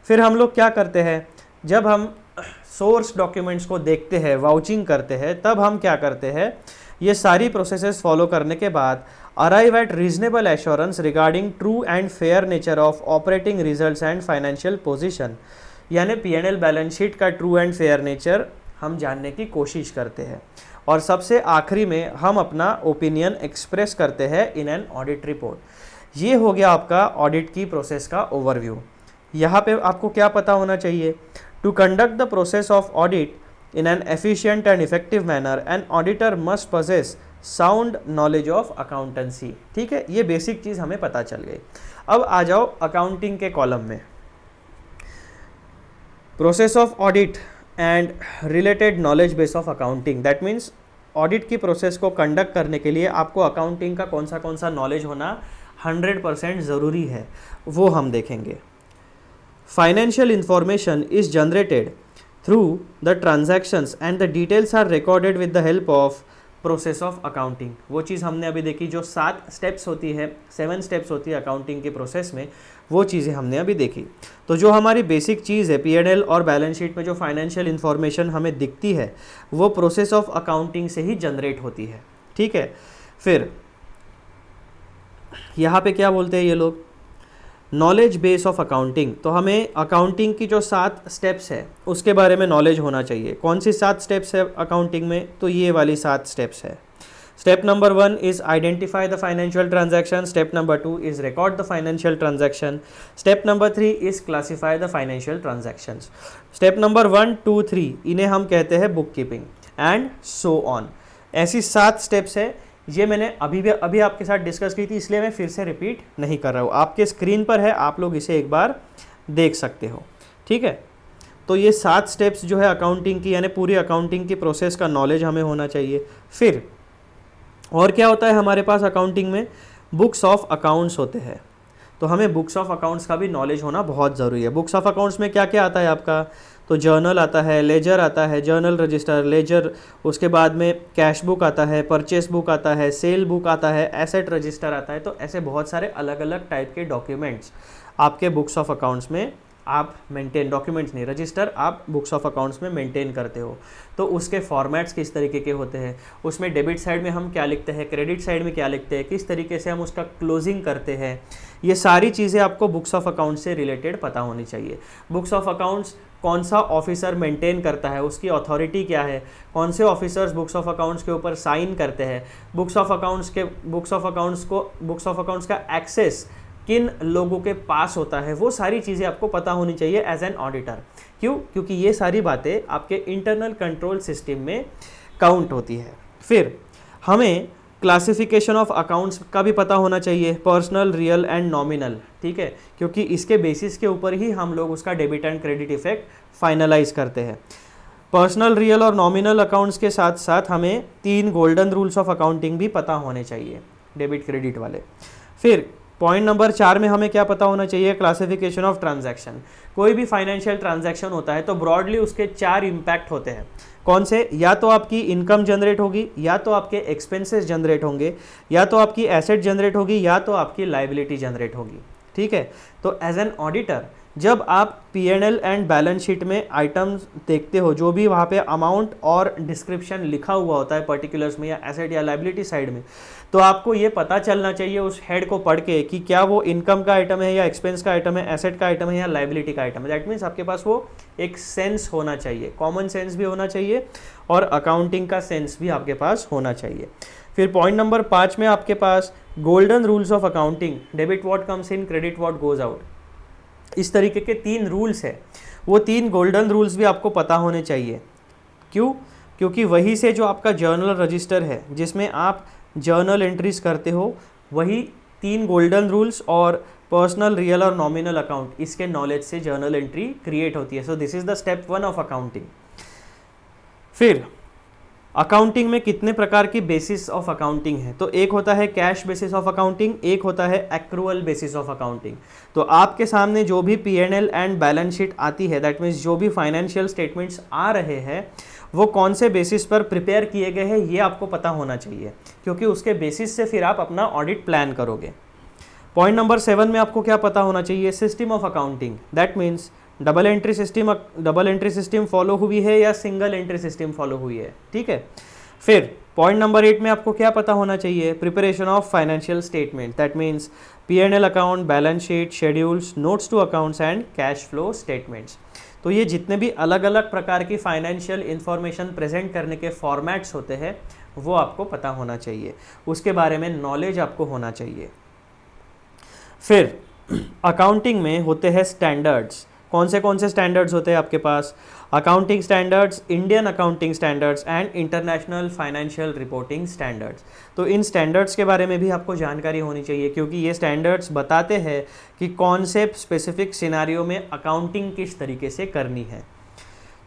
फिर हम लोग क्या करते हैं? जब हम सोर्स डॉक्यूमेंट्स को देखते हैं, वाउचिंग करते हैं, तब हम क्या करते हैं? ये सारी प्रोसेसेस फॉलो करने के बाद arrive at reasonable assurance regarding true and fair nature of operating results and financial position, यानी P&L बैलेंस शीट का ट्रू एंड फेयर नेचर हम जानने की कोशिश करते हैं। और सबसे आखिरी में हम अपना ओपिनियन एक्सप्रेस करते हैं इन एन ऑडिट रिपोर्ट। ये हो गया आपका ऑडिट की प्रोसेस का ओवरव्यू। यहाँ पे आपको क्या पता होना चाहिए? To conduct the process of audit in an efficient and effective manner an auditor must possess sound knowledge of accountancy. ठीक है, ये बेसिक चीज़ हमें पता चल गई। अब आ जाओ अकाउंटिंग के कॉलम में। Process of audit and related knowledge base of accounting, that means audit की प्रोसेस को कंडक्ट करने के लिए आपको अकाउंटिंग का कौन सा नॉलेज होना 100% ज़रूरी है, वो हम देखेंगे। Financial information is generated through the transactions and the details are recorded with the help of process of accounting. वो चीज़ हमने अभी देखी, जो 7 स्टेप्स होती है, 7 स्टेप्स होती है अकाउंटिंग के प्रोसेस में, वो चीज़ें हमने अभी देखी। तो जो हमारी बेसिक चीज़ है P&L और बैलेंस शीट में जो फाइनेंशियल इन्फॉर्मेशन हमें दिखती है, वो प्रोसेस ऑफ अकाउंटिंग से ही जनरेट होती है। ठीक है, फिर यहाँ पे क्या बोलते हैं ये लोग? Knowledge base of accounting. तो हमें अकाउंटिंग की जो 7 स्टेप्स है उसके बारे में नॉलेज होना चाहिए। कौन सी 7 स्टेप्स है अकाउंटिंग में? तो ये वाली 7 स्टेप्स है। Step number 1 is identify the financial transaction. Step number 2 is record the financial transaction. Step number 3 is classify the financial transactions. Step number 1, 2, 3 इन्हें हम कहते हैं book keeping and so on. ऐसी 7 स्टेप्स है। ये मैंने अभी आपके साथ डिस्कस की थी, इसलिए मैं फिर से रिपीट नहीं कर रहा हूँ। आपके स्क्रीन पर है, आप लोग इसे एक बार देख सकते हो। ठीक है, तो ये 7 स्टेप्स जो है अकाउंटिंग की, यानी पूरी अकाउंटिंग की प्रोसेस का नॉलेज हमें होना चाहिए। फिर और क्या होता है हमारे पास अकाउंटिंग में? बुक्स ऑफ अकाउंट्स होते हैं। तो हमें बुक्स ऑफ अकाउंट्स का भी नॉलेज होना बहुत ज़रूरी है। बुक्स ऑफ अकाउंट्स में क्या क्या आता है आपका? तो जर्नल आता है, लेजर आता है, जर्नल रजिस्टर, लेजर, उसके बाद में कैश बुक आता है, परचेस बुक आता है, सेल बुक आता है, एसेट रजिस्टर आता है। तो ऐसे बहुत सारे अलग अलग टाइप के डॉक्यूमेंट्स आपके बुक्स ऑफ अकाउंट्स में आप मेंटेन, डॉक्यूमेंट्स नहीं, रजिस्टर आप बुक्स ऑफ अकाउंट्स में मेंटेन करते हो। तो उसके फॉर्मेट्स किस तरीके के होते हैं, उसमें डेबिट साइड में हम क्या लिखते हैं, क्रेडिट साइड में क्या लिखते हैं, किस तरीके से हम उसका क्लोजिंग करते हैं, ये सारी चीज़ें आपको बुक्स ऑफ अकाउंट्स से रिलेटेड पता होनी चाहिए। बुक्स ऑफ अकाउंट्स कौन सा ऑफिसर मेंटेन करता है, उसकी अथॉरिटी क्या है, कौन से ऑफिसर्स बुक्स ऑफ अकाउंट्स के ऊपर साइन करते हैं, बुक्स ऑफ अकाउंट्स का एक्सेस किन लोगों के पास होता है, वो सारी चीज़ें आपको पता होनी चाहिए एज एन ऑडिटर। क्यों? क्योंकि ये सारी बातें आपके इंटरनल कंट्रोल सिस्टम में काउंट होती है। फिर हमें क्लासिफिकेशन ऑफ अकाउंट्स का भी पता होना चाहिए, पर्सनल, रियल एंड नॉमिनल। ठीक है, क्योंकि इसके बेसिस के ऊपर ही हम लोग उसका debit and credit effect finalise करते हैं। पर्सनल, रियल और नॉमिनल अकाउंट्स के साथ साथ हमें 3 गोल्डन रूल्स ऑफ अकाउंटिंग भी पता होने चाहिए, डेबिट क्रेडिट वाले। फिर पॉइंट नंबर 4 में हमें क्या पता होना चाहिए? Classification of transaction. कोई भी फाइनेंशियल ट्रांजैक्शन होता है तो ब्रॉडली उसके 4 इम्पैक्ट होते हैं। कौन से? या तो आपकी इनकम जनरेट होगी, या तो आपके एक्सपेंसेस जनरेट होंगे, या तो आपकी एसेट जनरेट होगी, या तो आपकी लाइबिलिटी जनरेट होगी। ठीक है, तो एज एन ऑडिटर जब आप P&L एंड बैलेंस शीट में आइटम्स देखते हो, जो भी वहाँ पे अमाउंट और डिस्क्रिप्शन लिखा हुआ होता है पर्टिकुलर्स में, या एसेट या लाइबिलिटी साइड में, तो आपको ये पता चलना चाहिए उस हेड को पढ़ के कि क्या वो इनकम का आइटम है, या एक्सपेंस का आइटम है, एसेट का आइटम है, या लाइबिलिटी का आइटम है। दैट मीन्स आपके पास वो एक सेंस होना चाहिए, कॉमन सेंस भी होना चाहिए और अकाउंटिंग का सेंस भी आपके पास होना चाहिए। फिर पॉइंट नंबर 5 में आपके पास golden rules of accounting, debit what comes in, credit what goes out, इस तरीके के 3 रूल्स है। वो 3 गोल्डन रूल्स भी आपको पता होने चाहिए। क्यों? क्योंकि वही से जो आपका जर्नल रजिस्टर है, जिसमें आप जर्नल एंट्रीज करते हो, वही 3 गोल्डन रूल्स और पर्सनल, रियल और नॉमिनल अकाउंट, इसके नॉलेज से जर्नल एंट्री क्रिएट होती है। So this is the step 1 of accounting. फिर अकाउंटिंग में कितने प्रकार की बेसिस ऑफ अकाउंटिंग है? तो एक होता है कैश बेसिस ऑफ अकाउंटिंग, एक होता है एक्रूअल बेसिस ऑफ अकाउंटिंग। तो आपके सामने जो भी P&L एंड बैलेंस शीट आती है, दैट मीन्स जो भी फाइनेंशियल स्टेटमेंट्स आ रहे हैं, वो कौन से बेसिस पर प्रिपेयर किए गए हैं, ये आपको पता होना चाहिए, क्योंकि उसके बेसिस से फिर आप अपना ऑडिट प्लान करोगे। पॉइंट नंबर 7 में आपको क्या पता होना चाहिए? System of accounting. That means double entry system follow हुई है या सिंगल एंट्री सिस्टम फॉलो हुई है। ठीक है, फिर पॉइंट नंबर 8 में आपको क्या पता होना चाहिए? Preparation of financial statement. That means P&L account, balance sheet, schedules, notes to accounts and cash flow statements. तो ये जितने भी अलग अलग प्रकार की फाइनेंशियल इंफॉर्मेशन प्रेजेंट करने के फॉर्मेट्स होते हैं, वो आपको पता होना चाहिए, उसके बारे में नॉलेज आपको होना चाहिए। फिर अकाउंटिंग में होते हैं स्टैंडर्ड्स। कौन से स्टैंडर्ड्स होते हैं आपके पास? Accounting standards, Indian accounting standards and international financial reporting standards. तो इन स्टैंडर्ड्स के बारे में भी आपको जानकारी होनी चाहिए, क्योंकि ये स्टैंडर्ड्स बताते हैं कि कौन से स्पेसिफिक सिनारियो में अकाउंटिंग किस तरीके से करनी है।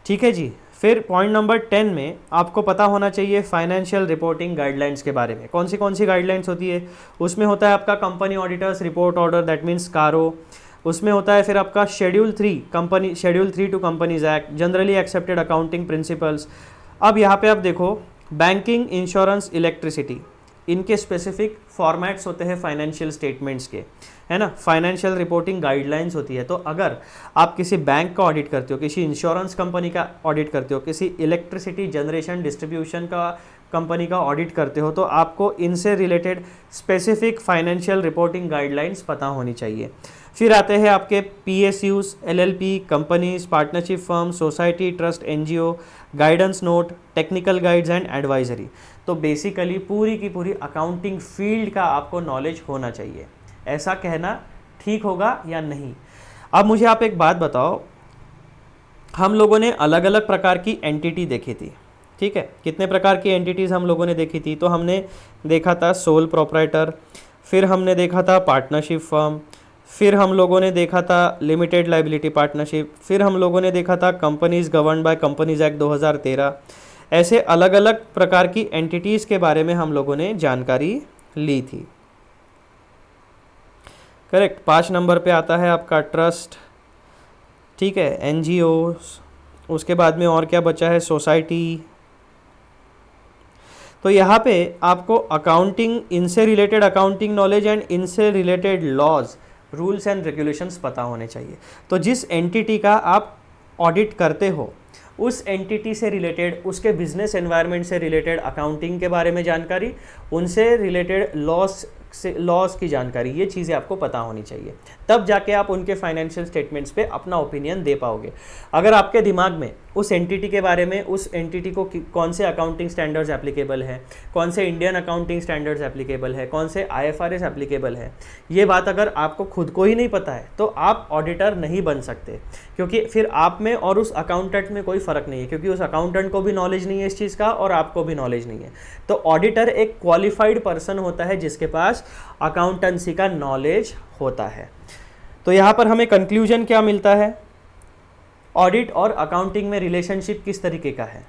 ठीक है जी। फिर पॉइंट नंबर 10 में आपको पता होना चाहिए फाइनेंशियल रिपोर्टिंग गाइडलाइंस के बारे में। कौन सी गाइडलाइंस होती है? उसमें होता है आपका company auditors report order, that means CARO. उसमें होता है फिर आपका schedule 3 to companies act, generally accepted accounting principles. अब यहाँ पे आप देखो, बैंकिंग, इंश्योरेंस, इलेक्ट्रिसिटी, इनके स्पेसिफिक फॉर्मेट्स होते हैं फाइनेंशियल स्टेटमेंट्स के, है ना। फाइनेंशियल रिपोर्टिंग गाइडलाइंस होती है। तो अगर आप किसी बैंक का ऑडिट करते हो, किसी इंश्योरेंस कंपनी का ऑडिट करते हो, किसी इलेक्ट्रिसिटी जनरेशन डिस्ट्रीब्यूशन का कंपनी का ऑडिट करते हो, तो आपको इनसे related specific financial reporting guidelines पता होनी चाहिए। फिर आते हैं आपके PSUs, LLP, companies, partnership firm, society, trust, NGO, guidance note, technical guides and advisory. तो बेसिकली पूरी की पूरी अकाउंटिंग फील्ड का आपको नॉलेज होना चाहिए। ऐसा कहना ठीक होगा या नहीं? अब मुझे आप एक बात बताओ, हम लोगों ने अलग अलग प्रकार की एंटिटी देखी थी, ठीक है। कितने प्रकार की एंटिटीज़ हम लोगों ने देखी थी? तो हमने देखा था सोल प्रोप्राइटर, फिर हमने देखा था पार्टनरशिप फर्म, फिर हम लोगों ने देखा था लिमिटेड लाइबिलिटी पार्टनरशिप, फिर हम लोगों ने देखा था companies govern by companies act 2013। ऐसे अलग अलग प्रकार की एंटिटीज़ के बारे में हम लोगों ने जानकारी ली थी। करेक्ट। 5 नंबर पे आता है आपका ट्रस्ट, ठीक है, NGOs। उसके बाद में और क्या बचा है? सोसाइटी। तो यहाँ पे आपको अकाउंटिंग, इनसे रिलेटेड अकाउंटिंग नॉलेज एंड इनसे related laws, rules and regulations पता होने चाहिए। तो जिस एंटिटी का आप ऑडिट करते हो, उस एंटिटी से रिलेटेड, उसके बिजनेस एनवायरनमेंट से रिलेटेड अकाउंटिंग के बारे में जानकारी, उनसे रिलेटेड लॉस की जानकारी, ये चीज़ें आपको पता होनी चाहिए। तब जाके आप उनके फाइनेंशियल स्टेटमेंट्स पे अपना ओपिनियन दे पाओगे। अगर आपके दिमाग में उस एंटिटी के बारे में, उस एंटिटी को कौन से अकाउंटिंग स्टैंडर्ड्स एप्लीकेबल है, कौन से इंडियन अकाउंटिंग स्टैंडर्ड्स एप्लीकेबल है, कौन से IFRS एप्लीकेबल है, ये बात अगर आपको खुद को ही नहीं पता है, तो आप ऑडिटर नहीं बन सकते। क्योंकि फिर आप में और उस अकाउंटेंट में कोई फ़र्क नहीं है, क्योंकि उस अकाउंटेंट को भी नॉलेज नहीं है इस चीज़ का और आपको भी नॉलेज नहीं है। तो ऑडिटर एक क्वालिफाइड पर्सन होता है जिसके पास अकाउंटेंसी का नॉलेज होता है। तो यहाँ पर हमें कंक्लूजन क्या मिलता है? ऑडिट और अकाउंटिंग में रिलेशनशिप किस तरीके का है?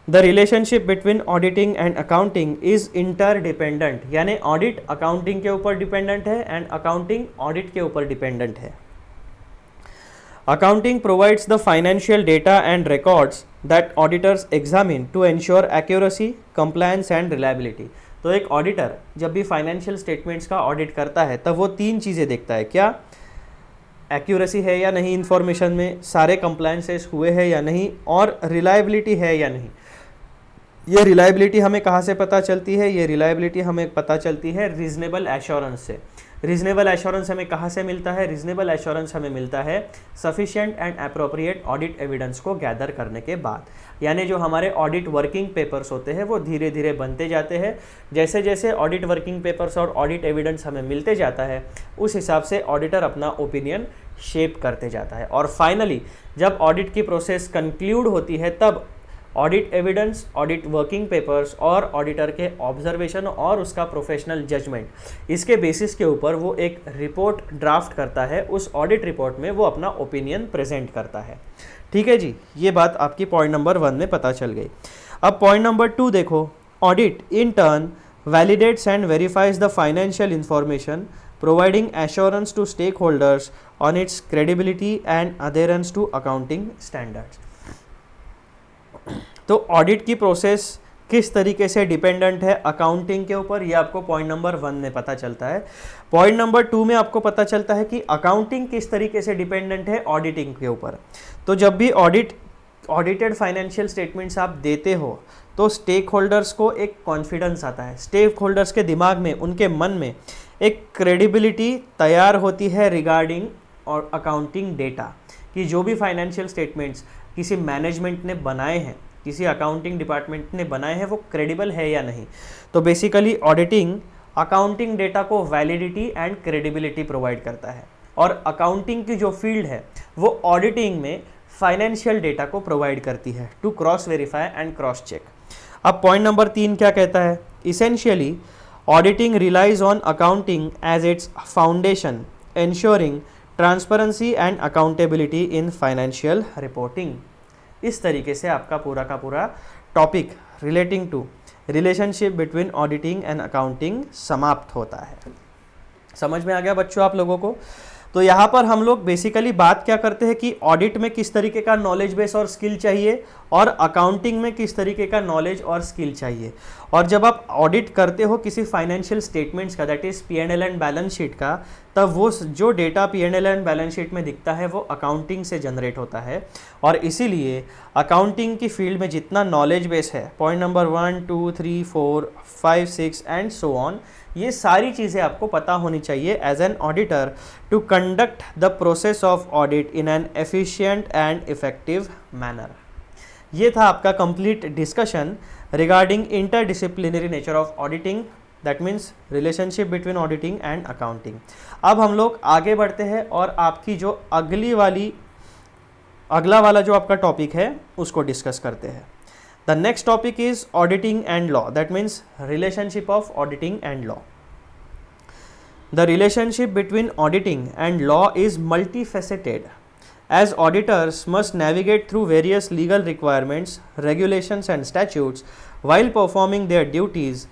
The relationship between auditing and accounting is interdependent, यानी ऑडिट अकाउंटिंग के ऊपर डिपेंडेंट है एंड अकाउंटिंग ऑडिट के ऊपर डिपेंडेंट है। Accounting provides the financial data and records that auditors examine to ensure accuracy, compliance and reliability. तो एक auditor जब भी फाइनेंशियल स्टेटमेंट्स का ऑडिट करता है तब वो 3 चीज़ें देखता है। क्या एक्यूरेसी है या नहीं इन्फॉर्मेशन में, सारे कंप्लायंसेस हुए हैं या नहीं, और रिलायबिलिटी है या नहीं। ये रिलायबिलिटी हमें कहाँ से पता चलती है? ये रिलायबिलिटी हमें पता चलती है रीजनेबल एश्योरेंस से। रीजनेबल एश्योरेंस हमें कहाँ से मिलता है? रीजनेबल एश्योरेंस हमें मिलता है sufficient and appropriate audit evidence को गैदर करने के बाद। यानी जो हमारे ऑडिट वर्किंग पेपर्स होते हैं वो धीरे धीरे बनते जाते हैं। जैसे जैसे ऑडिट वर्किंग पेपर्स और ऑडिट एविडेंस हमें मिलते जाता है, उस हिसाब से ऑडिटर अपना ओपिनियन शेप करते जाता है। और फाइनली जब ऑडिट की प्रोसेस कंक्लूड होती है, तब audit evidence, audit working papers और ऑडिटर के ऑब्जर्वेशन और उसका प्रोफेशनल जजमेंट, इसके बेसिस के ऊपर वो एक रिपोर्ट ड्राफ्ट करता है। उस ऑडिट रिपोर्ट में वो अपना ओपिनियन प्रेजेंट करता है। ठीक है जी, ये बात आपकी पॉइंट नंबर 1 में पता चल गई। अब पॉइंट नंबर 2 देखो। Audit in turn validates and verifies the financial information, providing assurance to stakeholders on its credibility and adherence to accounting standards. तो ऑडिट की प्रोसेस किस तरीके से डिपेंडेंट है अकाउंटिंग के ऊपर, ये आपको पॉइंट नंबर 1 में पता चलता है। पॉइंट नंबर 2 में आपको पता चलता है कि अकाउंटिंग किस तरीके से डिपेंडेंट है ऑडिटिंग के ऊपर। तो जब भी ऑडिटेड फाइनेंशियल स्टेटमेंट्स आप देते हो तो स्टेक होल्डर्स को एक कॉन्फिडेंस आता है, स्टेक होल्डर्स के दिमाग में, उनके मन में एक क्रेडिबिलिटी तैयार होती है रिगार्डिंग और अकाउंटिंग डेटा, कि जो भी फाइनेंशियल स्टेटमेंट्स किसी मैनेजमेंट ने बनाए हैं, किसी अकाउंटिंग डिपार्टमेंट ने बनाए हैं, वो क्रेडिबल है या नहीं। तो बेसिकली ऑडिटिंग अकाउंटिंग डेटा को वैलिडिटी एंड क्रेडिबिलिटी प्रोवाइड करता है, और अकाउंटिंग की जो फील्ड है वो ऑडिटिंग में फाइनेंशियल डेटा को प्रोवाइड करती है to cross verify and cross check. अब पॉइंट नंबर 3 क्या कहता है? Essentially auditing relies on accounting as its foundation ensuring transparency and accountability in financial reporting. इस तरीके से आपका पूरा का पूरा topic relating to relationship between auditing and accounting समाप्त होता है। समझ में आ गया बच्चों आप लोगों को? तो यहाँ पर हम लोग बेसिकली बात क्या करते हैं कि ऑडिट में किस तरीके का नॉलेज बेस और स्किल चाहिए और अकाउंटिंग में किस तरीके का नॉलेज और स्किल चाहिए। और जब आप ऑडिट करते हो किसी फाइनेंशियल स्टेटमेंट्स का, that is P&L and balance sheet का, तब वो जो data P&L and balance sheet में दिखता है वो अकाउंटिंग से जनरेट होता है। और इसीलिए अकाउंटिंग की फील्ड में जितना नॉलेज बेस है, point number 1, 2, 3, 4, 5, 6 and so on, ये सारी चीज़ें आपको पता होनी चाहिए as an auditor to conduct the process of audit in an efficient and effective manner. ये था आपका complete discussion regarding interdisciplinary nature of auditing, that means relationship between auditing and accounting. अब हम लोग आगे बढ़ते हैं और आपकी जो अगला वाला जो आपका टॉपिक है उसको डिस्कस करते हैं। The next topic is auditing and law, that means relationship of auditing and law. The relationship between auditing and law is multifaceted, as auditors must navigate through various legal requirements, regulations and statutes while performing their duties.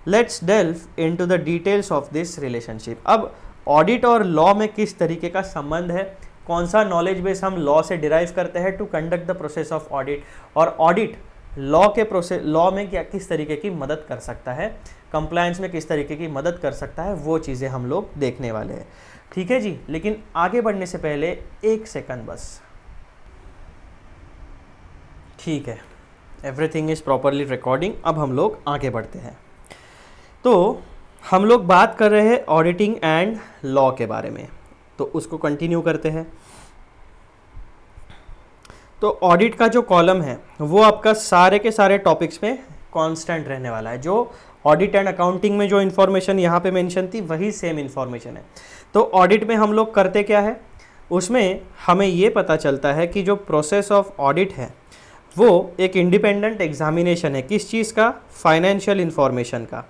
Let's delve into the details of this relationship. अब audit और law में किस तरीके का संबंध है, कौन सा नॉलेज बेस हम लॉ से डिराइव करते हैं to conduct the process of audit, और ऑडिट लॉ में क्या किस तरीके की मदद कर सकता है, कंप्लायंस में किस तरीके की मदद कर सकता है, वो चीज़ें हम लोग देखने वाले हैं। ठीक है जी, लेकिन आगे बढ़ने से पहले एक सेकंड बस। ठीक है, एवरीथिंग इज प्रॉपरली रिकॉर्डिंग। अब हम लोग आगे बढ़ते हैं। तो हम लोग बात कर रहे हैं ऑडिटिंग एंड लॉ के बारे में, तो उसको कंटिन्यू करते हैं। तो ऑडिट का जो कॉलम है वो आपका सारे के सारे टॉपिक्स में कांस्टेंट रहने वाला है। जो ऑडिट एंड अकाउंटिंग में जो इन्फॉर्मेशन यहाँ पे मेंशन थी वही सेम इन्फॉर्मेशन है। तो ऑडिट में हम लोग करते क्या है, उसमें हमें ये पता चलता है कि जो प्रोसेस ऑफ ऑडिट है वो एक इंडिपेंडेंट एग्जामिनेशन है। किस चीज़ का? फाइनेंशियल इन्फॉर्मेशन का।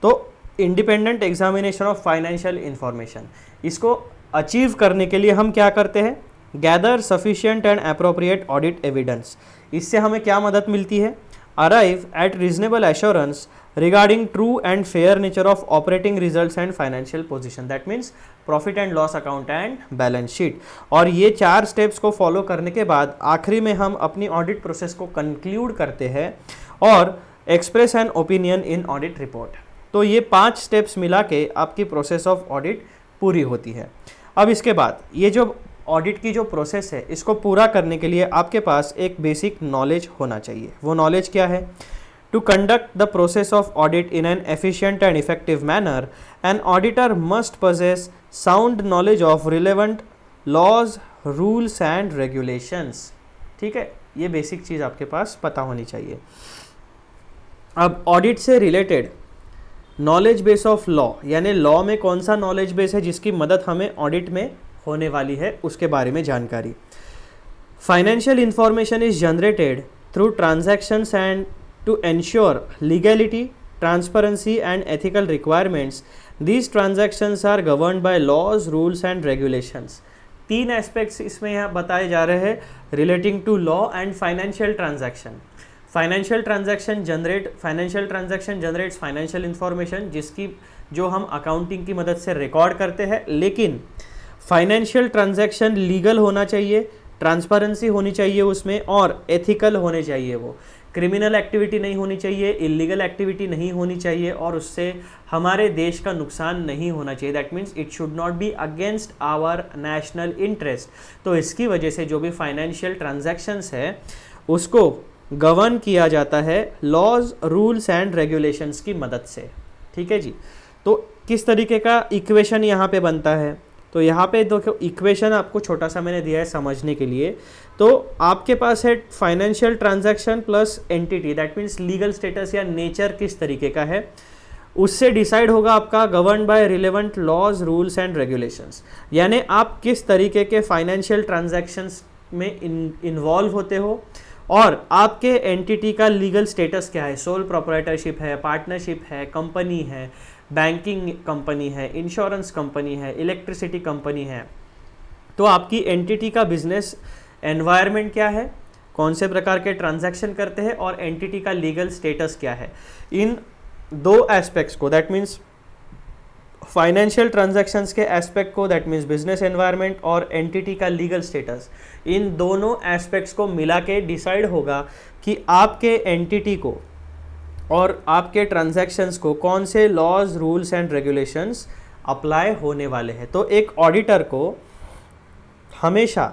तो independent examination of financial information, इसको अचीव करने के लिए हम क्या करते हैं? Gather sufficient and appropriate audit evidence. इससे हमें क्या मदद मिलती है? Arrive at reasonable assurance regarding true and fair nature of operating results and financial position, that means profit and loss account and balance sheet. और ये 4 स्टेप्स को follow करने के बाद आखिरी में हम अपनी ऑडिट प्रोसेस को कंक्लूड करते हैं और express an opinion in audit report. तो ये 5 स्टेप्स मिला के आपकी प्रोसेस ऑफ ऑडिट पूरी होती है। अब इसके बाद ये जो ऑडिट की जो प्रोसेस है इसको पूरा करने के लिए आपके पास एक बेसिक नॉलेज होना चाहिए। वो नॉलेज क्या है? To conduct the process of audit in an efficient and effective manner, an auditor must possess sound knowledge of relevant laws, rules and regulations. ठीक है, ये बेसिक चीज़ आपके पास पता होनी चाहिए। अब ऑडिट से related knowledge base of law, यानी लॉ में कौन सा नॉलेज बेस है जिसकी मदद हमें ऑडिट में होने वाली है, उसके बारे में जानकारी। Financial information is generated through transactions and to ensure legality, transparency and ethical requirements, these transactions are governed by laws, rules and regulations. 3 aspects इसमें यहाँ बताए जा रहे हैं relating to law and financial transaction. Financial transaction generates financial information, जिसकी जो हम accounting की मदद से रिकॉर्ड करते हैं, लेकिन फाइनेंशियल ट्रांजैक्शन लीगल होना चाहिए, ट्रांसपेरेंसी होनी चाहिए उसमें, और एथिकल होने चाहिए। वो क्रिमिनल एक्टिविटी नहीं होनी चाहिए, इलीगल एक्टिविटी नहीं होनी चाहिए, और उससे हमारे देश का नुकसान नहीं होना चाहिए। That means it should not be against our national interest. तो इसकी वजह से जो भी फाइनेंशियल ट्रांजैक्शंस है उसको गवर्न किया जाता है लॉज, रूल्स एंड रेगुलेशंस की मदद से। ठीक है जी, तो किस तरीके का इक्वेशन यहाँ पे बनता है? तो यहाँ पे देखो इक्वेशन आपको छोटा सा मैंने दिया है समझने के लिए। तो आपके पास है financial transaction plus entity, that means legal status या नेचर किस तरीके का है, उससे डिसाइड होगा आपका govern by relevant laws rules and regulations, यानी आप किस तरीके के फाइनेंशियल ट्रांजैक्शंस में इन्वॉल्व होते हो और आपके एंटिटी का लीगल स्टेटस क्या है, सोल प्रोप्राइटरशिप है, पार्टनरशिप है, कंपनी है, बैंकिंग कंपनी है, इंश्योरेंस कंपनी है, इलेक्ट्रिसिटी कंपनी है। तो आपकी एंटिटी का बिजनेस एनवायरनमेंट क्या है, कौन से प्रकार के ट्रांजैक्शन करते हैं और एंटिटी का लीगल स्टेटस क्या है। इन दो एस्पेक्ट्स को, दैट मीन्स फाइनेंशियल ट्रांजैक्शंस के एस्पेक्ट को, दैट मीन्स बिजनेस एनवायरनमेंट और एंटिटी का लीगल स्टेटस, इन दोनों एस्पेक्ट्स को मिला के डिसाइड होगा कि आपके एंटिटी को और आपके ट्रांजैक्शंस को कौन से laws rules and regulations apply होने वाले हैं। तो एक ऑडिटर को हमेशा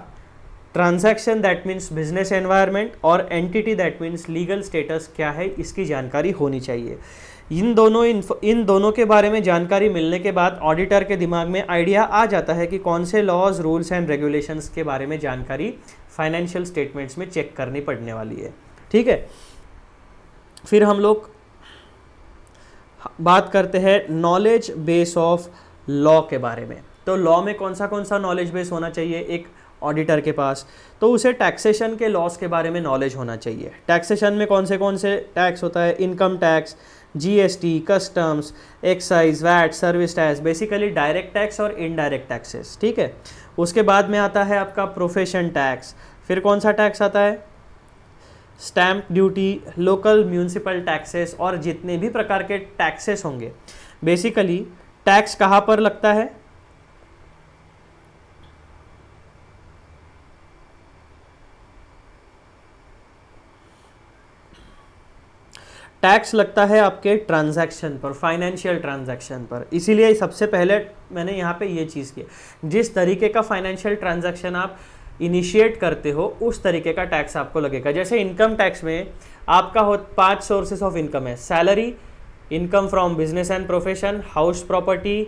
transaction that means business environment और entity that means legal status क्या है इसकी जानकारी होनी चाहिए। इन दोनों के बारे में जानकारी मिलने के बाद ऑडिटर के दिमाग में आइडिया आ जाता है कि कौन से लॉज रूल्स एंड रेगुलेशंस के बारे में जानकारी फाइनेंशियल स्टेटमेंट्स में चेक करनी पड़ने वाली है। ठीक है, फिर हम लोग बात करते हैं नॉलेज बेस ऑफ लॉ के बारे में। तो लॉ में कौन सा नॉलेज बेस होना चाहिए एक ऑडिटर के पास, तो उसे टैक्सेशन के लॉस के बारे में नॉलेज होना चाहिए। टैक्सेशन में कौन से टैक्स होता है, income tax, GST, customs, excise, VAT, service tax, basically direct tax और इनडायरेक्ट टैक्सेस। ठीक है, उसके बाद में आता है आपका प्रोफेशन टैक्स। फिर कौन सा टैक्स आता है, stamp duty, local municipal taxes और जितने भी प्रकार के टैक्सेस होंगे। बेसिकली टैक्स कहाँ पर लगता है, टैक्स लगता है आपके ट्रांजैक्शन पर, फाइनेंशियल ट्रांजैक्शन पर। इसीलिए सबसे पहले मैंने यहाँ पे ये चीज़ की, जिस तरीके का फाइनेंशियल ट्रांजैक्शन आप इनिशिएट करते हो उस तरीके का टैक्स आपको लगेगा। जैसे इनकम टैक्स में आपका 5 सोर्सेस ऑफ इनकम है, salary, income from business and profession, house property,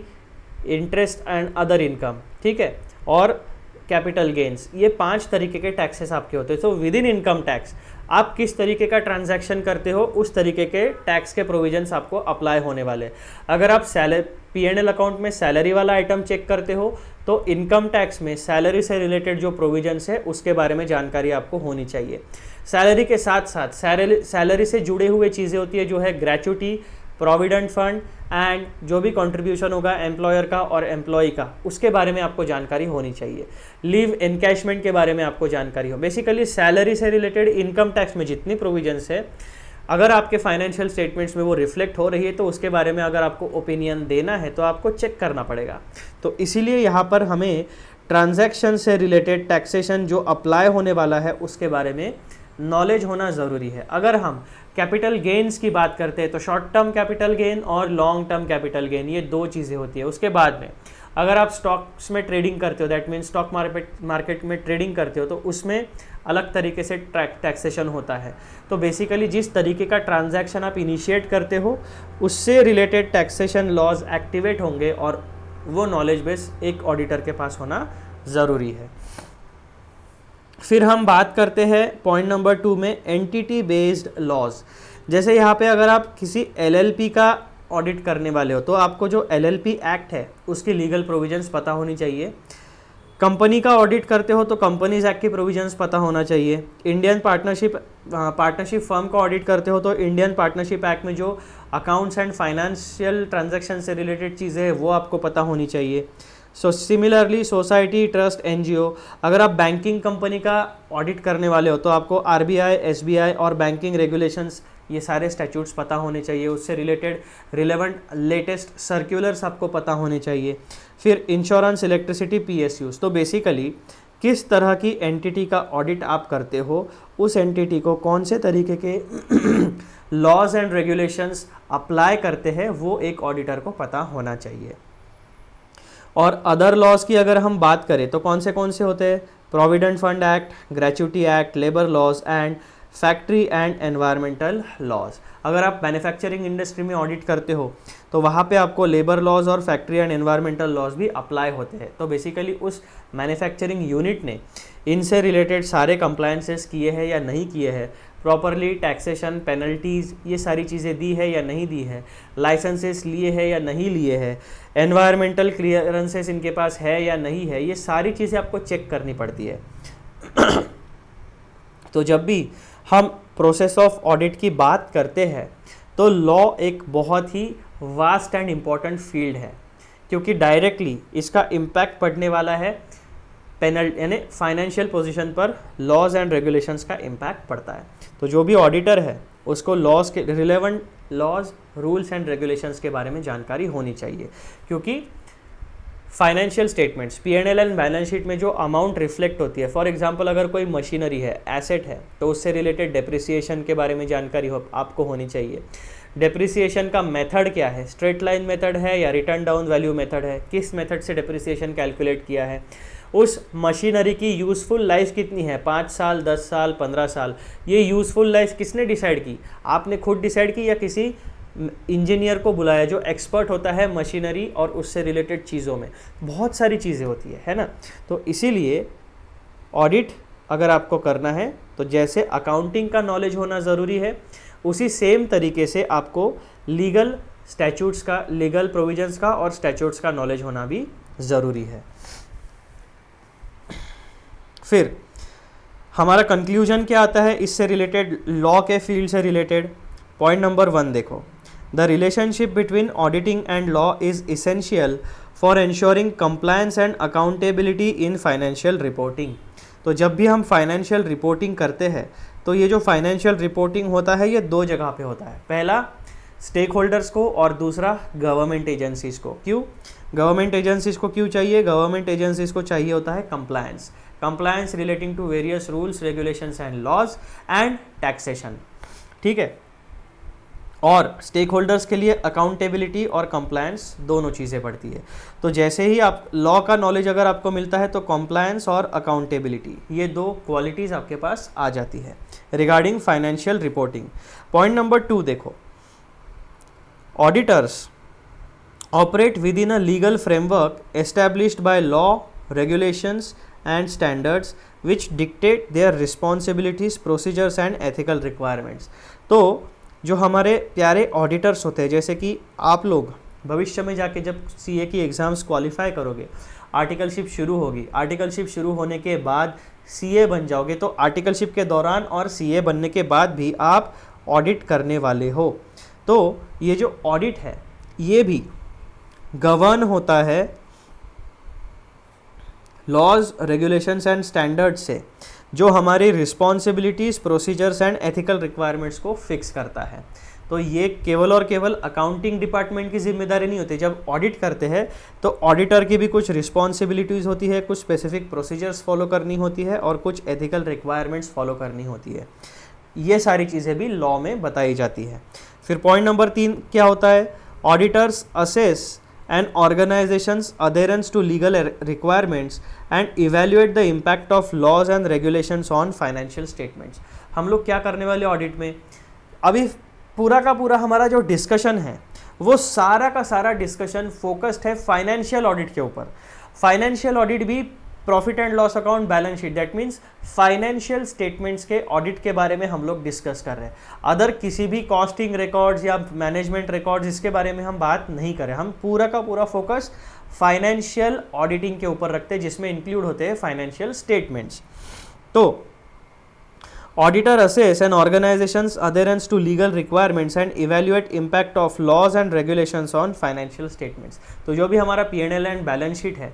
interest and other income. ठीक है, और कैपिटल गेन्स, ये 5 तरीके के टैक्सेस आपके होते हैं। तो विद इन इनकम टैक्स आप किस तरीके का ट्रांजैक्शन करते हो उस तरीके के टैक्स के प्रोविजंस आपको अप्लाई होने वाले। अगर आप P&L अकाउंट में सैलरी वाला आइटम चेक करते हो तो इनकम टैक्स में सैलरी से रिलेटेड जो प्रोविजंस है उसके बारे में जानकारी आपको होनी चाहिए। सैलरी के साथ साथ सैलरी से जुड़े हुए चीज़ें होती है जो है ग्रेच्युटी, प्रोविडेंट फंड एंड जो भी कंट्रीब्यूशन होगा एम्प्लॉयर का और एम्प्लॉय का, उसके बारे में आपको जानकारी होनी चाहिए। लीव एनकैशमेंट के बारे में आपको जानकारी हो। बेसिकली सैलरी से रिलेटेड इनकम टैक्स में जितनी प्रोविजंस है अगर आपके फाइनेंशियल स्टेटमेंट्स में वो रिफ्लेक्ट हो रही है तो उसके बारे में अगर आपको ओपिनियन देना है तो आपको चेक करना पड़ेगा। तो इसीलिए यहाँ पर हमें ट्रांजैक्शन से रिलेटेड टैक्सेशन जो अप्लाई होने वाला है उसके बारे में नॉलेज होना ज़रूरी है। अगर हम कैपिटल गेन्स की बात करते हैं तो शॉर्ट टर्म कैपिटल गेन और लॉन्ग टर्म कैपिटल गेन, ये 2 चीज़ें होती है। उसके बाद में अगर आप स्टॉक्स में ट्रेडिंग करते हो, दैट मीन्स स्टॉक मार्केट में ट्रेडिंग करते हो, तो उसमें अलग तरीके से टैक्सेशन होता है। तो बेसिकली जिस तरीके का ट्रांजैक्शन आप इनिशिएट करते हो उससे रिलेटेड टैक्सेशन लॉज एक्टिवेट होंगे और वो नॉलेज बेस एक ऑडिटर के पास होना ज़रूरी है। फिर हम बात करते हैं पॉइंट नंबर 2 में एंटिटी बेस्ड लॉज। जैसे यहाँ पे अगर आप किसी LLP का ऑडिट करने वाले हो तो आपको जो LLP एक्ट है उसकी लीगल प्रोविजंस पता होनी चाहिए। कंपनी का ऑडिट करते हो तो कंपनीज एक्ट की प्रोविजंस पता होना चाहिए। इंडियन पार्टनरशिप फर्म का ऑडिट करते हो तो इंडियन पार्टनरशिप एक्ट में जो अकाउंट्स एंड फाइनेंशियल ट्रांजैक्शन से रिलेटेड चीज़ें हैं वो आपको पता होनी चाहिए। So similarly society, trust, NGO, अगर आप बैंकिंग कंपनी का ऑडिट करने वाले हो तो आपको RBI, SBI और बैंकिंग रेगुलेशंस ये सारे स्टैट्यूट्स पता होने चाहिए। उससे रिलेटेड रिलेवेंट लेटेस्ट सर्कुलर्स आपको पता होने चाहिए। फिर इंश्योरेंस, इलेक्ट्रिसिटी, PSUs। तो बेसिकली किस तरह की एंटिटी का ऑडिट आप करते हो, उस एंटिटी को कौन से तरीके के लॉज एंड रेगुलेशंस अप्लाई करते हैं वो एक ऑडिटर को पता होना चाहिए। और अदर लॉज की अगर हम बात करें तो कौन से होते हैं, provident fund act, gratuity act, labour laws and factory and environmental laws. अगर आप मैन्युफैक्चरिंग इंडस्ट्री में ऑडिट करते हो तो वहाँ पे आपको लेबर लॉज और फैक्ट्री एंड एनवायरमेंटल लॉज भी अप्लाई होते हैं। तो बेसिकली उस मैन्युफैक्चरिंग यूनिट ने इनसे रिलेटेड सारे कंप्लायंसेस किए हैं या नहीं किए हैं, प्रॉपरली टैक्सेशन पेनल्टीज़ ये सारी चीज़ें दी है या नहीं दी है, लाइसेंसेस लिए हैं या नहीं लिए हैं, एनवायरमेंटल क्लियरेंसेस इनके पास है या नहीं है, ये सारी चीज़ें आपको चेक करनी पड़ती है। तो जब भी हम प्रोसेस ऑफ ऑडिट की बात करते हैं तो लॉ एक बहुत ही वास्ट एंड इम्पॉर्टेंट फील्ड है, क्योंकि डायरेक्टली इसका इम्पैक्ट पड़ने वाला है पेनल्टी यानी फाइनेंशियल पोजीशन पर लॉज एंड रेगुलेशंस का इम्पैक्ट पड़ता है। तो जो भी ऑडिटर है उसको लॉज के relevant laws rules and regulations के बारे में जानकारी होनी चाहिए, क्योंकि financial statements P&L and balance sheet में जो अमाउंट रिफ्लेक्ट होती है, फॉर एग्जांपल अगर कोई मशीनरी है, एसेट है, तो उससे रिलेटेड डेप्रिसिएशन के बारे में जानकारी आपको होनी चाहिए। डेप्रिसिएशन का मेथड क्या है, स्ट्रेट लाइन मेथड है या रिटर्न डाउन वैल्यू मेथड है, किस मेथड से डेप्रिसिएशन कैलकुलेट किया है, उस मशीनरी की यूज़फुल लाइफ कितनी है, 5 साल 10 साल 15 साल, ये यूज़फुल लाइफ किसने डिसाइड की, आपने खुद डिसाइड की या किसी इंजीनियर को बुलाया जो एक्सपर्ट होता है मशीनरी और उससे रिलेटेड चीज़ों में। बहुत सारी चीज़ें होती है ना। तो इसीलिए ऑडिट अगर आपको करना है तो जैसे अकाउंटिंग का नॉलेज होना ज़रूरी है, उसी सेम तरीके से आपको लीगल स्टैट्यूट्स का, लीगल प्रोविजंस का और स्टैट्यूट्स का नॉलेज होना भी ज़रूरी है। फिर हमारा कंक्लूजन क्या आता है इससे रिलेटेड, लॉ के फील्ड से रिलेटेड। पॉइंट नंबर 1 देखो, the relationship between auditing and law is essential for ensuring compliance and accountability in financial reporting. तो जब भी हम फाइनेंशियल रिपोर्टिंग करते हैं तो ये जो फाइनेंशियल रिपोर्टिंग होता है ये 2 जगह पे होता है, पहला स्टेक होल्डर्स को और दूसरा गवर्नमेंट एजेंसीज को। क्यों गवर्नमेंट एजेंसीज को क्यों चाहिए, गवर्नमेंट एजेंसीज को चाहिए होता है compliance relating to various rules regulations and laws and taxation, ठीक है। और स्टेक होल्डर्स के लिए अकाउंटेबिलिटी और कंप्लायंस दोनों चीज़ें पड़ती है। तो जैसे ही आप लॉ का नॉलेज अगर आपको मिलता है तो कंप्लायंस और अकाउंटेबिलिटी ये 2 क्वालिटीज़ आपके पास आ जाती है regarding financial reporting. Point number 2 देखो, auditors operate with in a legal framework established by law, regulations and standards which dictate there responsibilities, procedures and ethical requirements. तो जो हमारे प्यारे ऑडिटर्स होते हैं, जैसे कि आप लोग भविष्य में जाके जब सीए की एग्ज़ाम्स क्वालिफाई करोगे, आर्टिकलशिप शुरू होगी, आर्टिकलशिप शुरू होने के बाद सीए बन जाओगे, तो आर्टिकलशिप के दौरान और सीए बनने के बाद भी आप ऑडिट करने वाले हो। तो ये जो ऑडिट है ये भी गवर्न होता है लॉज, रेगुलेशंस एंड स्टैंडर्ड्स से, जो हमारी responsibilities, procedures and ethical requirements को फिक्स करता है। तो ये केवल और केवल अकाउंटिंग डिपार्टमेंट की जिम्मेदारी नहीं होती। जब ऑडिट करते हैं तो ऑडिटर की भी कुछ रिस्पॉन्सिबिलिटीज़ होती है, कुछ स्पेसिफिक प्रोसीजर्स फॉलो करनी होती है और कुछ एथिकल रिक्वायरमेंट्स फॉलो करनी होती है। ये सारी चीज़ें भी लॉ में बताई जाती है। फिर पॉइंट नंबर 3 क्या होता है, auditors assess and organizations adherence to legal requirements and evaluate the impact of laws and regulations on financial statements। हम लोग क्या करने वाले ऑडिट में, अभी पूरा का पूरा हमारा जो डिस्कशन है वो सारा का सारा डिस्कशन फोकस्ड है फाइनेंशियल ऑडिट के ऊपर। फाइनेंशियल ऑडिट भी profit and loss account, balance sheet, that means financial statements के ऑडिट के बारे में हम लोग डिस्कस कर रहे हैं। अदर किसी भी कॉस्टिंग रिकॉर्ड्स या मैनेजमेंट रिकॉर्ड्स इसके बारे में हम बात नहीं करें। हम पूरा का पूरा फोकस फाइनेंशियल ऑडिटिंग के ऊपर रखते हैं, जिसमें इंक्लूड होते हैं फाइनेंशियल स्टेटमेंट्स। तो auditor assess an organisation's adherence to legal requirements and evaluate impact of laws and regulations on financial statements. तो जो भी हमारा P&L एंड बैलेंस शीट है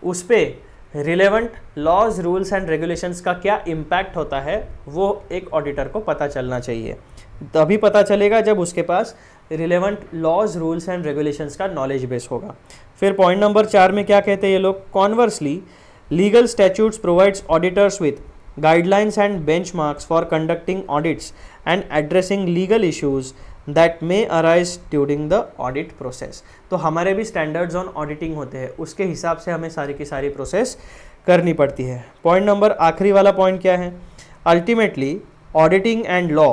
उस पर relevant laws, rules and regulations का क्या इम्पैक्ट होता है वो एक ऑडिटर को पता चलना चाहिए। तभी पता चलेगा जब उसके पास relevant laws, rules and regulations का नॉलेज बेस होगा। फिर पॉइंट नंबर 4 में क्या कहते हैं ये लोग, conversely legal statutes provides auditors with guidelines and benchmarks for conducting audits and addressing legal issues that may arise during the audit process। तो हमारे भी स्टैंडर्ड्स ऑन ऑडिटिंग होते हैं, उसके हिसाब से हमें सारी की सारी प्रोसेस करनी पड़ती है। पॉइंट नंबर आखिरी वाला पॉइंट क्या है, ultimately auditing and law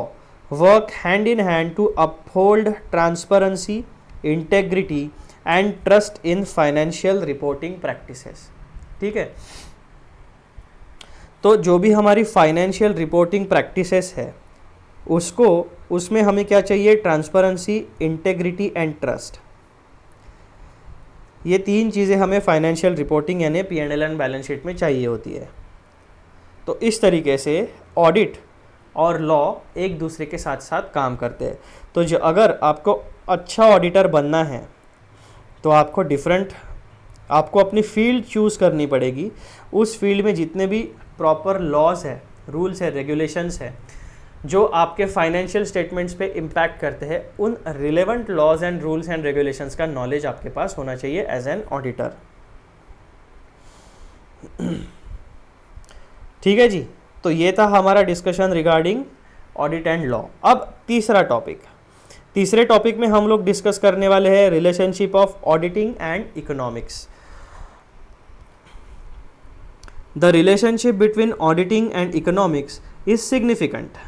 work hand in hand to uphold transparency, integrity and trust in financial reporting practices. ठीक है, तो जो भी हमारी फाइनेंशियल रिपोर्टिंग प्रैक्टिसेस है उसमें हमें क्या चाहिए, ट्रांसपेरेंसी, इंटेग्रिटी एंड ट्रस्ट। ये 3 चीज़ें हमें फाइनेंशियल रिपोर्टिंग यानी P&L एंड बैलेंस शीट में चाहिए होती है। तो इस तरीके से ऑडिट और लॉ एक दूसरे के साथ साथ काम करते हैं। तो जो अगर आपको अच्छा ऑडिटर बनना है तो आपको अपनी फील्ड चूज़ करनी पड़ेगी। उस फील्ड में जितने भी प्रॉपर लॉज है, रूल्स है, रेगुलेशंस है जो आपके फाइनेंशियल स्टेटमेंट्स पे इम्पैक्ट करते हैं, उन relevant laws and rules and regulations का नॉलेज आपके पास होना चाहिए एज एन ऑडिटर। ठीक है जी, तो ये था हमारा discussion regarding audit and law. अब तीसरे टॉपिक में हम लोग डिस्कस करने वाले हैं relationship of auditing and economics. The relationship between auditing and economics is significant.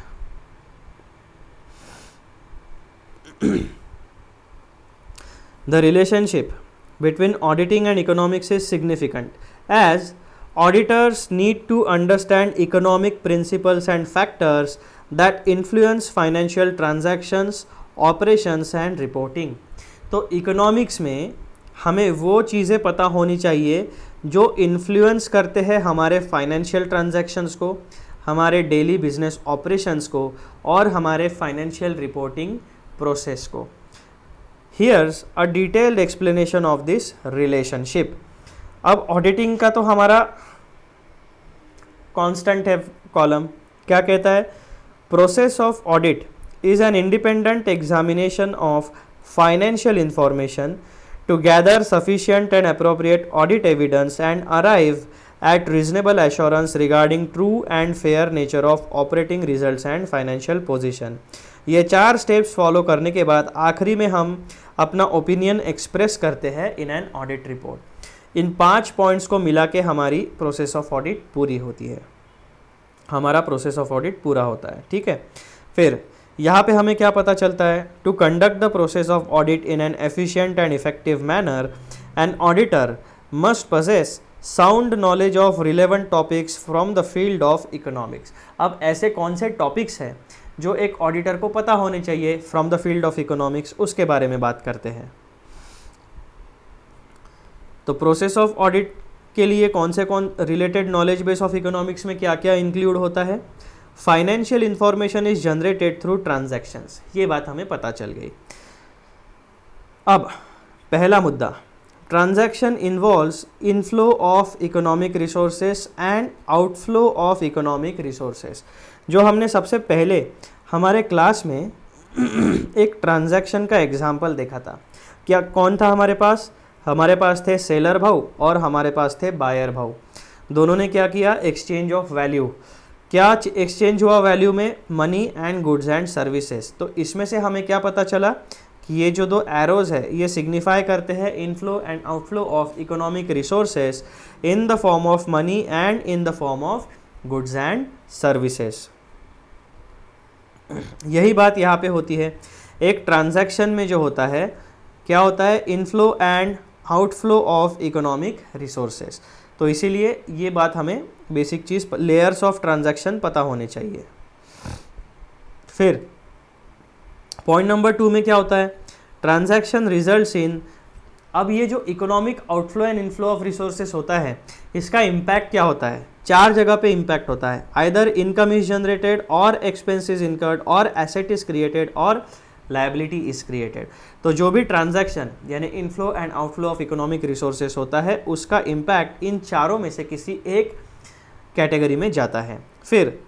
The relationship between auditing and economics is significant as auditors need to understand economic principles and factors that influence financial transactions, operations and reporting। तो economics में हमें वो चीज़ें पता होनी चाहिए जो influence करते हैं हमारे फाइनेंशियल ट्रांजैक्शंस को, हमारे डेली बिजनेस ऑपरेशंस को और हमारे फाइनेंशियल रिपोर्टिंग प्रोसेस को। Here's a detailed explanation of this relationship. अब ऑडिटिंग का तो हमारा कांस्टेंट है कॉलम, क्या कहता है, process of audit is an independent examination of financial information to gather sufficient and appropriate audit evidence and arrive at reasonable assurance regarding true and fair nature of operating results and financial position। ये 4 steps follow करने के बाद आखिरी में हम अपना opinion express करते हैं in an audit report. In 5 points को मिला के हमारी प्रोसेस ऑफ ऑडिट पूरी होती है, हमारा प्रोसेस ऑफ ऑडिट पूरा होता है। ठीक है, फिर यहाँ पे हमें क्या पता चलता है, to conduct the process of audit in an efficient and effective manner an auditor must possess sound knowledge of relevant topics from the field of economics. अब ऐसे कौन से टॉपिक्स हैं जो एक ऑडिटर को पता होने चाहिए from the field of economics, उसके बारे में बात करते हैं। तो प्रोसेस ऑफ ऑडिट के लिए कौन related knowledge base of economics में क्या क्या इंक्लूड होता है। Financial information is generated through transactions, ये बात हमें पता चल गई। अब पहला मुद्दा, transaction involves inflow of economic resources and outflow of economic resources. जो हमने सबसे पहले हमारे क्लास में एक ट्रांजैक्शन का एग्जाम्पल देखा था, क्या कौन था हमारे पास थे सेलर भाव और हमारे पास थे बायर भाव। दोनों ने क्या किया, एक्सचेंज ऑफ वैल्यू। क्या एक्सचेंज हुआ वैल्यू में, money and goods and services. तो इसमें से हमें क्या पता चला कि ये जो 2 एरोज है ये सिग्निफाई करते हैं inflow and outflow of economic resources in the form of money and in the form of goods and services. यही बात यहाँ पे होती है, एक ट्रांजैक्शन में जो होता है क्या होता है, inflow and outflow of economic resources. तो इसीलिए ये बात हमें basic cheese, layers of transaction पता होने चाहिए। फिर पॉइंट नंबर 2 में क्या होता है, ट्रांजैक्शन रिजल्ट्स इन। अब ये जो economic outflow and inflow of resources होता है, इसका इम्पैक्ट क्या होता है, 4 जगह पे इम्पैक्ट होता है। आइदर इनकम इज जनरेटेड और एक्सपेंसेस इनकर्ड और एसेट इज क्रिएटेड और लायबिलिटी इज क्रिएटेड। तो जो भी ट्रांजैक्शन यानी inflow and outflow of economic resources होता है, उसका इम्पैक्ट इन चारों में से किसी एक कैटेगरी में जाता है। फिर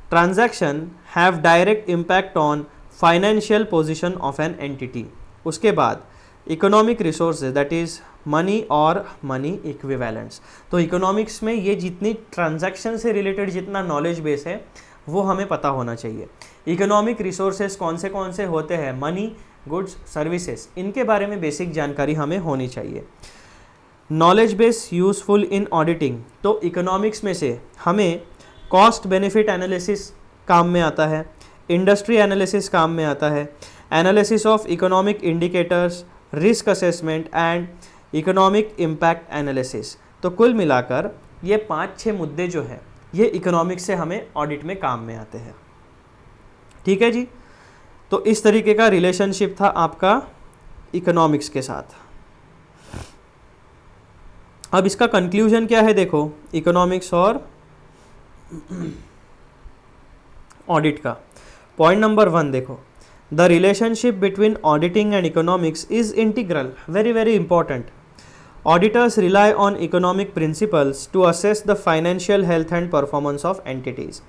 transaction have direct impact on financial position of an entity. उसके बाद economic resources that is money और मनी इक्विवेलेंट्स। तो इकोनॉमिक्स में ये जितनी ट्रांजैक्शन से रिलेटेड जितना नॉलेज बेस है वो हमें पता होना चाहिए। इकोनॉमिक रिसोर्सेज कौन से होते हैं, मनी, गुड्स, सर्विसेज, इनके बारे में बेसिक जानकारी हमें होनी चाहिए। Knowledge base useful in auditing. तो इकोनॉमिक्स में से हमें कॉस्ट बेनिफिट एनालिसिस काम में आता है, इंडस्ट्री एनालिसिस काम में आता है, analysis of economic indicators, risk assessment and economic impact analysis. तो कुल मिलाकर ये 5-6 मुद्दे जो है ये इकोनॉमिक्स से हमें ऑडिट में काम में आते हैं। ठीक है जी, तो इस तरीके का रिलेशनशिप था आपका इकोनॉमिक्स के साथ। अब इसका कंक्लूजन क्या है, देखो इकोनॉमिक्स और ऑडिट का। पॉइंट नंबर 1 देखो, the relationship between auditing and economics is integral, very very important. Auditors rely on economic principles to assess the financial health and performance of entities.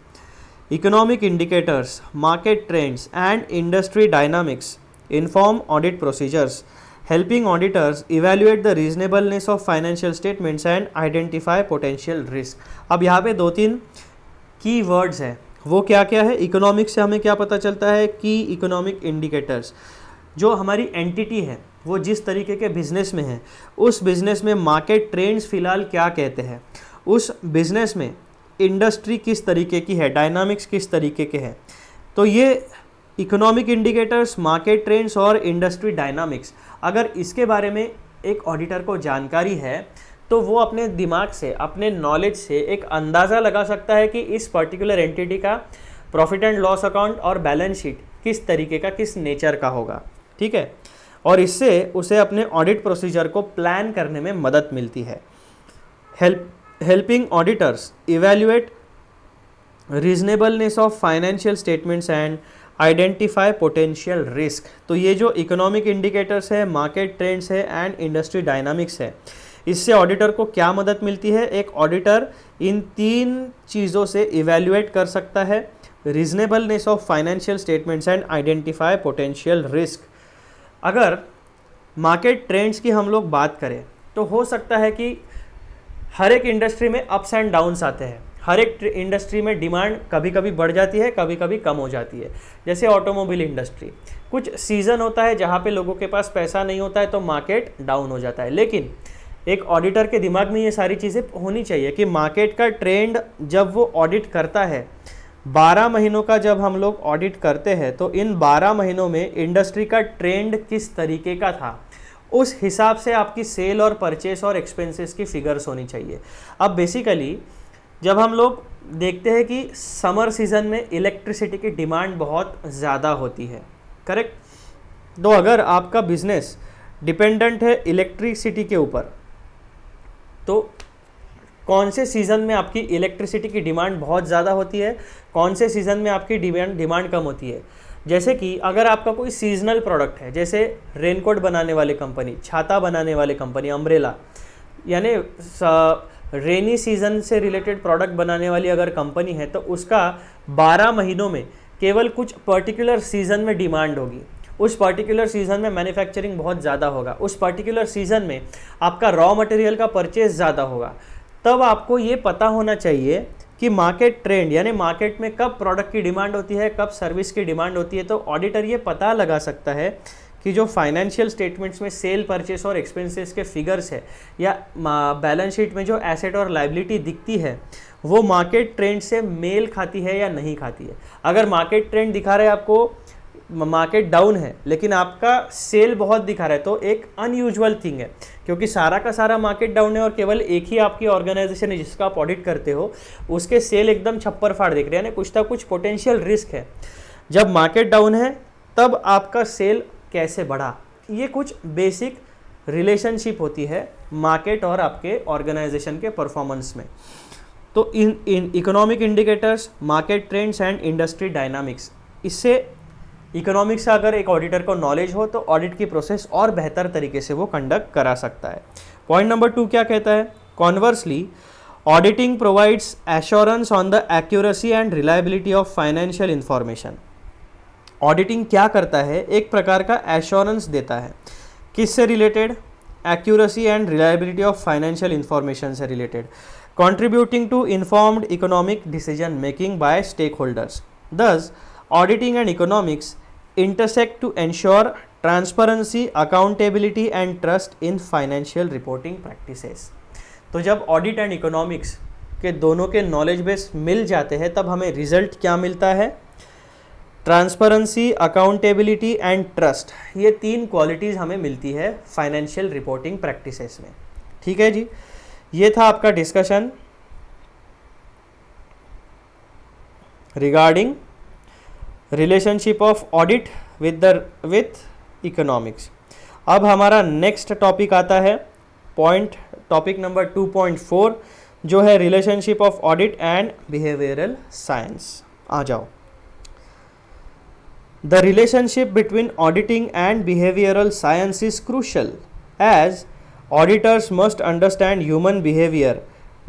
Economic indicators, market trends, and industry dynamics inform audit procedures, helping auditors evaluate the reasonableness of financial statements and identify potential risk. अब यहाँ पे 2-3 की words हैं, वो क्या क्या है। Economics से हमें क्या पता चलता है कि इकोनॉमिक इंडिकेटर्स, जो हमारी एंटिटी है वो जिस तरीके के बिजनेस में है, उस बिजनेस में मार्केट ट्रेंड्स फिलहाल क्या कहते हैं, उस बिजनेस में इंडस्ट्री किस तरीके की है, डायनामिक्स किस तरीके के हैं। तो ये इकोनॉमिक इंडिकेटर्स, मार्केट ट्रेंड्स और इंडस्ट्री डायनामिक्स, अगर इसके बारे में एक ऑडिटर को जानकारी है तो वो अपने दिमाग से, अपने नॉलेज से एक अंदाज़ा लगा सकता है कि इस पर्टिकुलर एंटिटी का प्रॉफिट एंड लॉस अकाउंट और बैलेंस शीट किस तरीके का, किस नेचर का होगा। ठीक है, और इससे उसे अपने ऑडिट प्रोसीजर को प्लान करने में मदद मिलती है। Helping auditors evaluate reasonableness of financial statements and identify potential risk. तो ये जो इकोनॉमिक इंडिकेटर्स है, मार्केट ट्रेंड्स है एंड इंडस्ट्री डायनामिक्स है, इससे ऑडिटर को क्या मदद मिलती है। एक ऑडिटर इन 3 चीज़ों से इवैल्यूएट कर सकता है, reasonableness of financial statements and identify potential risk. अगर मार्केट ट्रेंड्स की हम लोग बात करें तो हो सकता है कि हर एक इंडस्ट्री में अप्स एंड डाउन्स आते हैं, हर एक इंडस्ट्री में डिमांड कभी कभी बढ़ जाती है, कभी कभी कम हो जाती है। जैसे ऑटोमोबाइल इंडस्ट्री, कुछ सीज़न होता है जहाँ पे लोगों के पास पैसा नहीं होता है तो मार्केट डाउन हो जाता है। लेकिन एक ऑडिटर के दिमाग में ये सारी चीज़ें होनी चाहिए कि मार्केट का ट्रेंड जब वो ऑडिट करता है, 12 महीनों का जब हम लोग ऑडिट करते हैं तो इन 12 महीनों में इंडस्ट्री का ट्रेंड किस तरीके का था, उस हिसाब से आपकी सेल और परचेस और एक्सपेंसेस की फिगर्स होनी चाहिए। अब बेसिकली जब हम लोग देखते हैं कि समर सीज़न में इलेक्ट्रिसिटी की डिमांड बहुत ज़्यादा होती है, करेक्ट। तो अगर आपका बिजनेस डिपेंडेंट है इलेक्ट्रिसिटी के ऊपर, तो कौन से सीज़न में आपकी इलेक्ट्रिसिटी की डिमांड बहुत ज़्यादा होती है, कौन से सीज़न में आपकी डिमांड कम होती है। जैसे कि अगर आपका कोई सीजनल प्रोडक्ट है, जैसे रेनकोट बनाने वाले कंपनी, छाता बनाने वाले कंपनी, अम्ब्रेला, यानी रेनी सीज़न से रिलेटेड प्रोडक्ट बनाने वाली अगर कंपनी है तो उसका 12 महीनों में केवल कुछ पर्टिकुलर सीज़न में डिमांड होगी, उस पर्टिकुलर सीज़न में मैन्युफैक्चरिंग बहुत ज़्यादा होगा, उस पर्टिकुलर सीज़न में आपका रॉ मटेरियल का परचेज ज़्यादा होगा। तब आपको ये पता होना चाहिए कि मार्केट ट्रेंड, यानी मार्केट में कब प्रोडक्ट की डिमांड होती है, कब सर्विस की डिमांड होती है। तो ऑडिटर ये पता लगा सकता है कि जो फाइनेंशियल स्टेटमेंट्स में सेल, परचेस और एक्सपेंसेस के फिगर्स है या बैलेंस शीट में जो एसेट और लायबिलिटी दिखती है वो मार्केट ट्रेंड से मेल खाती है या नहीं खाती है। अगर मार्केट ट्रेंड दिखा रहा है आपको मार्केट डाउन है लेकिन आपका सेल बहुत दिखा रहा है तो एक अनयूजुअल थिंग है, क्योंकि सारा का सारा मार्केट डाउन है और केवल एक ही आपकी ऑर्गेनाइजेशन है जिसका आप ऑडिट करते हो, उसके सेल एकदम छप्पर फाड़ दिख रहे हैं, कुछ ना कुछ पोटेंशियल रिस्क है। जब मार्केट डाउन है तब आपका सेल कैसे बढ़ा, ये कुछ बेसिक रिलेशनशिप होती है मार्केट और आपके ऑर्गेनाइजेशन के परफॉर्मेंस में। तो in economic indicators, market trends and industry dynamics, इससे इकोनॉमिक्स का अगर एक ऑडिटर को नॉलेज हो तो ऑडिट की प्रोसेस और बेहतर तरीके से वो कंडक्ट करा सकता है। पॉइंट नंबर 2 क्या कहता है, conversely auditing provides assurance on the accuracy and reliability of financial information. Auditing क्या करता है, एक प्रकार का एश्योरेंस देता है, किससे related, accuracy and reliability of financial information से related, contributing to informed economic decision making by stakeholders. Thus, auditing and economics intersect to ensure transparency, accountability and trust in financial reporting practices. तो जब audit and economics के दोनों के knowledge base मिल जाते हैं तब हमें रिजल्ट क्या मिलता है, ट्रांसपेरेंसी, अकाउंटेबिलिटी एंड ट्रस्ट। ये 3 क्वालिटीज़ हमें मिलती है फाइनेंशियल रिपोर्टिंग प्रैक्टिसेस में। ठीक है जी, ये था आपका discussion regarding relationship of audit with economics. अब हमारा नेक्स्ट टॉपिक आता है टॉपिक नंबर 2.4 जो है relationship of audit and behavioural science. आ जाओ। The relationship between auditing and behavioral science is crucial as auditors must understand human behavior,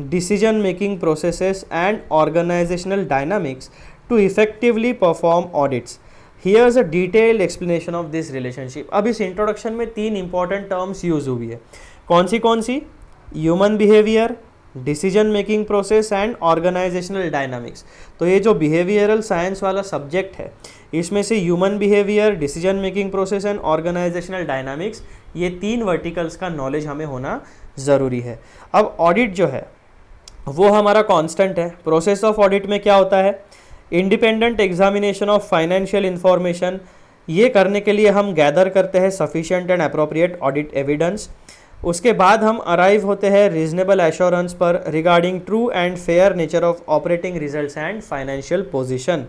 decision making processes and organizational dynamics to effectively perform audits. Here's a detailed explanation of this relationship. अब इस introduction में 3 important terms use हुई है। कौन सी? Human behaviour, decision making process and organisational dynamics. तो ये जो बिहेवियरल साइंस वाला सब्जेक्ट है इसमें से human behaviour, decision making process and organisational dynamics, ये 3 वर्टिकल्स का नॉलेज हमें होना ज़रूरी है। अब ऑडिट जो है वो हमारा कांस्टेंट है। प्रोसेस ऑफ ऑडिट में क्या होता है? Independent examination of financial information. ये करने के लिए हम गैदर करते हैं sufficient and appropriate audit evidence. उसके बाद हम अराइव होते हैं रीजनेबल एश्योरेंस पर regarding true and fair nature of operating results and financial position.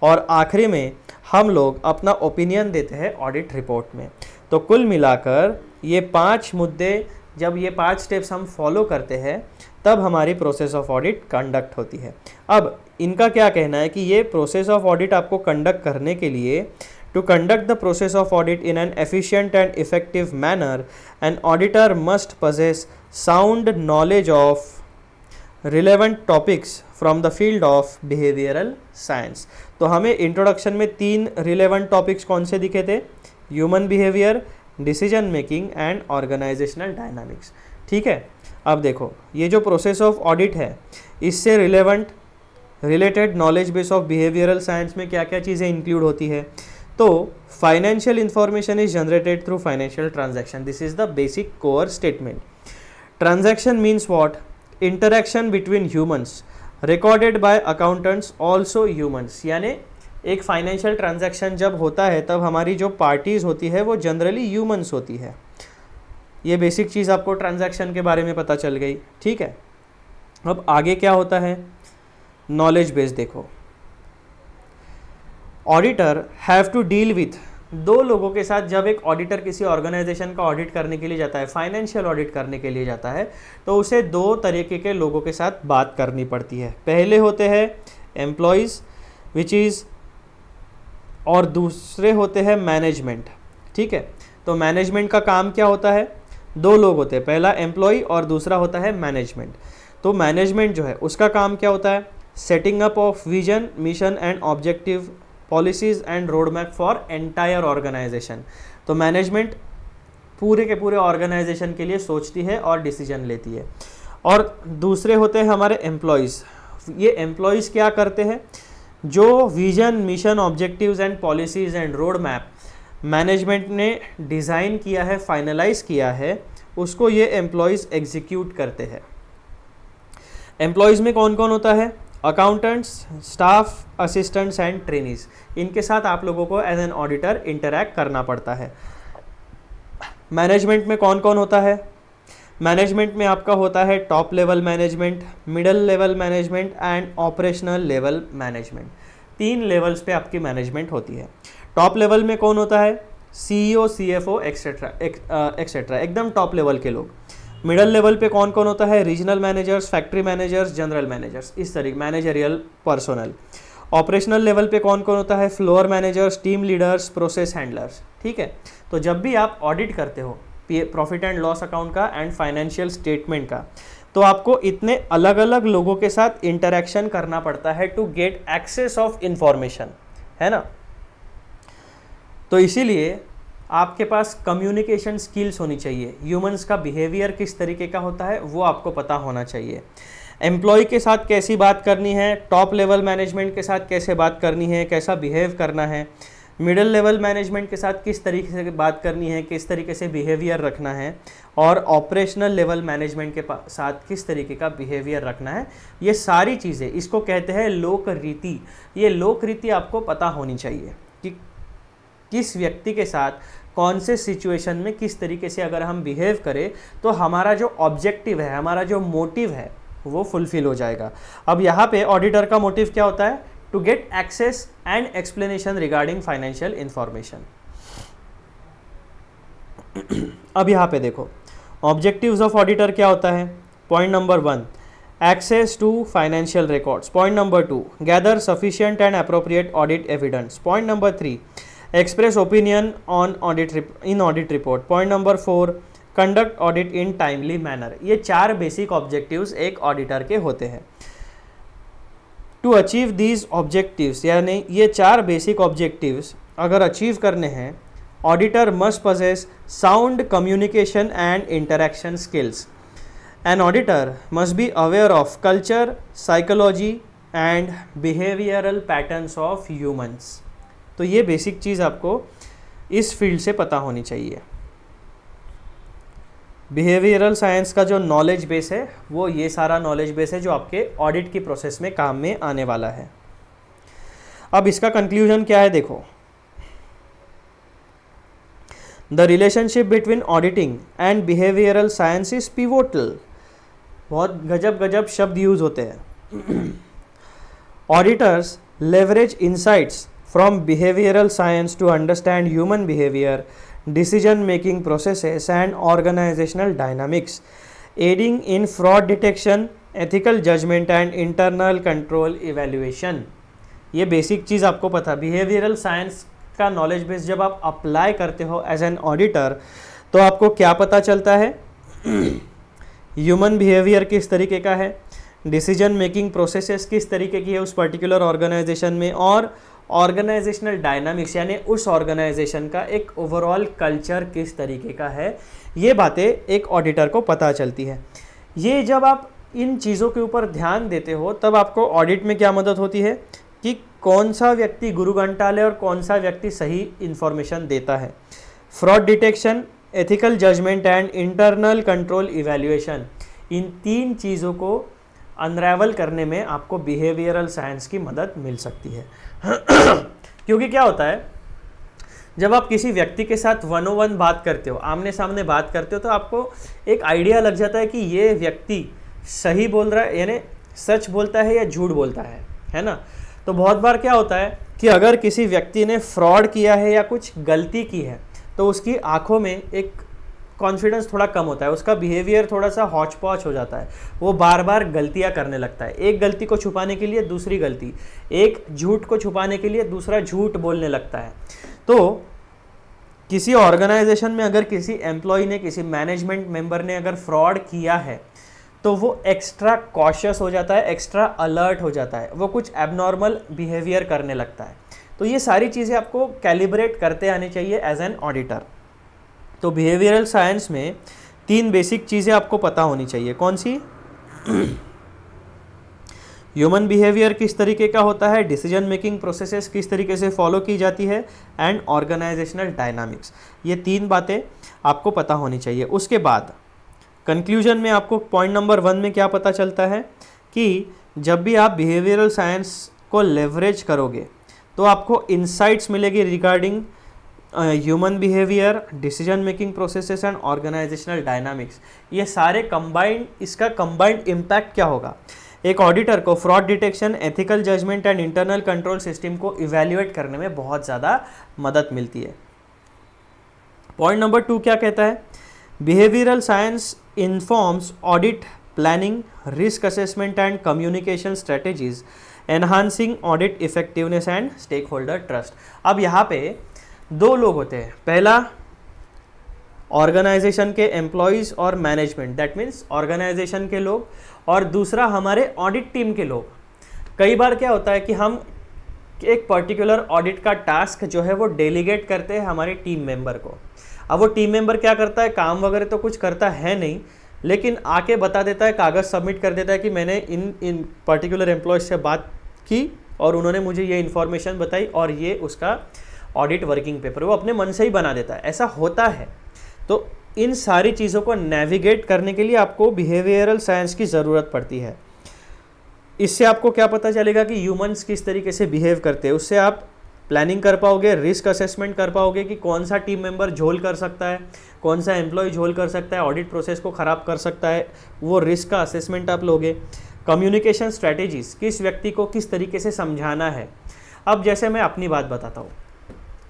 और आखिरी में हम लोग अपना ओपिनियन देते हैं ऑडिट रिपोर्ट में। तो कुल मिलाकर ये 5 मुद्दे, जब ये 5 स्टेप्स हम फॉलो करते हैं तब हमारी प्रोसेस ऑफ ऑडिट कंडक्ट होती है। अब इनका क्या कहना है कि ये प्रोसेस ऑफ ऑडिट आपको कंडक्ट करने के लिए To conduct the process of audit in an efficient and effective manner, an auditor must possess sound knowledge of relevant topics from the field of behavioral science. तो हमें introduction में 3 relevant topics कौन से दिखे थे? Human behaviour, decision making and organisational dynamics. ठीक है, अब देखो ये जो प्रोसेस ऑफ ऑडिट है इससे related knowledge base of behavioural science में क्या क्या चीज़ें इंक्लूड होती है? तो financial information is generated through financial transaction. This is the basic core statement. Transaction means what? Interaction between humans recorded by accountants also humans. यानी एक financial transaction जब होता है तब हमारी जो पार्टीज होती है वो जनरली ह्यूमंस होती है। ये बेसिक चीज़ आपको ट्रांजैक्शन के बारे में पता चल गई। ठीक है, अब आगे क्या होता है? नॉलेज बेस देखो। Auditor have to deal with 2 लोगों के साथ। जब एक ऑडिटर किसी ऑर्गेनाइजेशन का ऑडिट करने के लिए जाता है, फाइनेंशियल ऑडिट करने के लिए जाता है, तो उसे 2 तरीके के लोगों के साथ बात करनी पड़ती है। पहले होते हैं एम्प्लॉयज़ विच इज़, और दूसरे होते हैं मैनेजमेंट। ठीक है, तो मैनेजमेंट का काम क्या होता है? 2 लोग होते हैं, पहला एम्प्लॉय और दूसरा होता है मैनेजमेंट। तो मैनेजमेंट जो है उसका काम क्या होता है? Setting up of vision, mission and objective, policies and road map for entire organisation. तो मैनेजमेंट पूरे के पूरे ऑर्गेनाइजेशन के लिए सोचती है और डिसीजन लेती है। और दूसरे होते हैं हमारे एम्प्लॉयज़। ये एम्प्लॉयज़ क्या करते हैं? जो vision, mission, objectives and policies and road map management ने डिज़ाइन किया है, फाइनलाइज किया है, उसको ये एम्प्लॉयज़ एग्जीक्यूट करते हैं। एम्प्लॉयज़ में कौन कौन होता है? Accountants, staff, assistants and trainees. इनके साथ आप लोगों को एज एन ऑडिटर इंटरैक्ट करना पड़ता है। मैनेजमेंट में कौन कौन होता है? मैनेजमेंट में आपका होता है top level management, middle level management and operational level management. 3 levels पे आपकी मैनेजमेंट होती है। टॉप लेवल में कौन होता है? CEO, CFO एक्सेट्रा, एकदम टॉप लेवल के लोग। मिडल लेवल पे कौन कौन होता है? Regional managers, factory managers, general managers, इस तरीके मैनेजरियल पर्सोनल। ऑपरेशनल लेवल पे कौन कौन होता है? Floor managers, team leaders, process handlers. ठीक है, तो जब भी आप ऑडिट करते हो प्रॉफिट एंड लॉस अकाउंट का एंड फाइनेंशियल स्टेटमेंट का, तो आपको इतने अलग अलग लोगों के साथ इंटरेक्शन करना पड़ता है to get access of information, है ना। तो इसीलिए आपके पास कम्युनिकेशन स्किल्स होनी चाहिए। ह्यूमंस का बिहेवियर किस तरीके का होता है वो आपको पता होना चाहिए। एम्प्लॉय के साथ कैसी बात करनी है, टॉप लेवल मैनेजमेंट के साथ कैसे बात करनी है, कैसा बिहेव करना है, मिडिल लेवल मैनेजमेंट के साथ किस तरीके से बात करनी है, किस तरीके से बिहेवियर रखना है, और ऑपरेशनल लेवल मैनेजमेंट के साथ किस तरीके का बिहेवियर रखना है। ये सारी चीज़ें, इसको कहते हैं लोक रीति। ये लोक रीति आपको पता होनी चाहिए कि किस व्यक्ति के साथ कौन से सिचुएशन में किस तरीके से अगर हम बिहेव करें तो हमारा जो ऑब्जेक्टिव है, हमारा जो मोटिव है वो फुलफिल हो जाएगा। अब यहाँ पे ऑडिटर का मोटिव क्या होता है? to get access and explanation regarding financial information. अब यहाँ पे देखो ऑब्जेक्टिव्स ऑफ ऑडिटर क्या होता है. Point number 1, access to financial records. Point number 2, gather sufficient and appropriate audit evidence. Point number 3, express opinion on audit report. Point number 4, conduct audit in timely manner. ये 4 basic objectives एक auditor के होते हैं. To achieve these objectives, यानी ये 4 basic objectives अगर achieve करने हैं, auditor must possess sound communication and interaction skills. An auditor must be aware of culture, psychology and behavioral patterns of humans. तो ये बेसिक चीज़ आपको इस फील्ड से पता होनी चाहिए. बिहेवियरल साइंस का जो नॉलेज बेस है वो ये सारा नॉलेज बेस है जो आपके ऑडिट की प्रोसेस में काम में आने वाला है. अब इसका कंक्लूजन क्या है देखो. The relationship between auditing and behavioural science is pivotal. बहुत गजब शब्द यूज होते हैं. Auditors leverage insights from behavioural science to understand human behaviour, decision making processes and organizational dynamics, aiding in fraud detection, ethical judgment and internal control evaluation. ये basic चीज़ आपको पता. Behavioural science का knowledge base जब आप apply करते हो as an auditor तो आपको क्या पता चलता है. ह्यूमन बिहेवियर किस तरीके का है, डिसीजन मेकिंग प्रोसेसेस किस तरीके की है उस पर्टिकुलर ऑर्गेनाइजेशन में, और ऑर्गेनाइजेशनल डायनामिक्स यानी उस ऑर्गेनाइजेशन का एक ओवरऑल कल्चर किस तरीके का है. ये बातें एक ऑडिटर को पता चलती है. ये जब आप इन चीज़ों के ऊपर ध्यान देते हो तब आपको ऑडिट में क्या मदद होती है कि कौन सा व्यक्ति गुरु घंटाल है और कौन सा व्यक्ति सही इन्फॉर्मेशन देता है. Fraud detection, ethical judgement and internal control evaluation, इन 3 चीज़ों को अनरेवल करने में आपको बिहेवियरल साइंस की मदद मिल सकती है. क्योंकि क्या होता है, जब आप किसी व्यक्ति के साथ 1-on-1 बात करते हो, आमने सामने बात करते हो, तो आपको एक आइडिया लग जाता है कि ये व्यक्ति सही बोल रहा है, यानी सच बोलता है या झूठ बोलता है ना. तो बहुत बार क्या होता है कि अगर किसी व्यक्ति ने फ्रॉड किया है या कुछ गलती की है तो उसकी आंखों में एक कॉन्फिडेंस थोड़ा कम होता है, उसका बिहेवियर थोड़ा सा हौच पौच हो जाता है, वो बार बार गलतियां करने लगता है. एक गलती को छुपाने के लिए दूसरी गलती, एक झूठ को छुपाने के लिए दूसरा झूठ बोलने लगता है. तो किसी ऑर्गेनाइजेशन में अगर किसी एम्प्लॉय ने, किसी मैनेजमेंट मेंबर ने अगर फ्रॉड किया है तो वो एक्स्ट्रा कॉशियस हो जाता है, एक्स्ट्रा अलर्ट हो जाता है, वो कुछ एबनॉर्मल बिहेवियर करने लगता है. तो ये सारी चीज़ें आपको कैलिब्रेट करते आनी चाहिए एज एन ऑडिटर. तो बिहेवियरल साइंस में 3 बेसिक चीज़ें आपको पता होनी चाहिए. कौन सी? ह्यूमन बिहेवियर किस तरीके का होता है, डिसीजन मेकिंग प्रोसेसेस किस तरीके से फॉलो की जाती है, एंड ऑर्गेनाइजेशनल डायनामिक्स. ये 3 बातें आपको पता होनी चाहिए. उसके बाद कंक्लूजन में आपको पॉइंट नंबर 1 में क्या पता चलता है कि जब भी आप बिहेवियरल साइंस को लेवरेज करोगे तो आपको इंसाइट्स मिलेगी regarding human behaviour, decision making processes and organisational dynamics. ये सारे कंबाइंड, इसका कंबाइंड इम्पैक्ट क्या होगा, एक ऑडिटर को fraud detection, ethical judgement and internal control system को इवैल्यूएट करने में बहुत ज़्यादा मदद मिलती है. पॉइंट नंबर 2 क्या कहता है, behavioural science informs audit planning, risk assessment and communication strategies, enhancing audit effectiveness and stakeholder trust. अब यहाँ पे 2 लोग होते हैं. पहला ऑर्गेनाइजेशन के एम्प्लॉयज़ और मैनेजमेंट, दैट मीन्स ऑर्गेनाइजेशन के लोग, और दूसरा हमारे ऑडिट टीम के लोग. कई बार क्या होता है कि हम एक पर्टिकुलर ऑडिट का टास्क जो है वो डेलीगेट करते हैं हमारे टीम मेंबर को. अब वो टीम मेंबर क्या करता है, काम वगैरह तो कुछ करता है नहीं, लेकिन आके बता देता है, कागज़ सबमिट कर देता है कि मैंने इन पर्टिकुलर एम्प्लॉयज़ से बात की और उन्होंने मुझे ये इन्फॉर्मेशन बताई और ये उसका ऑडिट वर्किंग पेपर, वो अपने मन से ही बना देता है. ऐसा होता है. तो इन सारी चीज़ों को नेविगेट करने के लिए आपको बिहेवियरल साइंस की ज़रूरत पड़ती है. इससे आपको क्या पता चलेगा कि ह्यूमंस किस तरीके से बिहेव करते हैं. उससे आप प्लानिंग कर पाओगे, रिस्क असेसमेंट कर पाओगे कि कौन सा टीम मेंबर झोल कर सकता है, कौन सा एम्प्लॉय झोल कर सकता है, ऑडिट प्रोसेस को ख़राब कर सकता है, वो रिस्क का असेसमेंट आप लोगे. कम्युनिकेशन स्ट्रैटेजीज, किस व्यक्ति को किस तरीके से समझाना है। अब जैसे मैं अपनी बात बताता हूँ,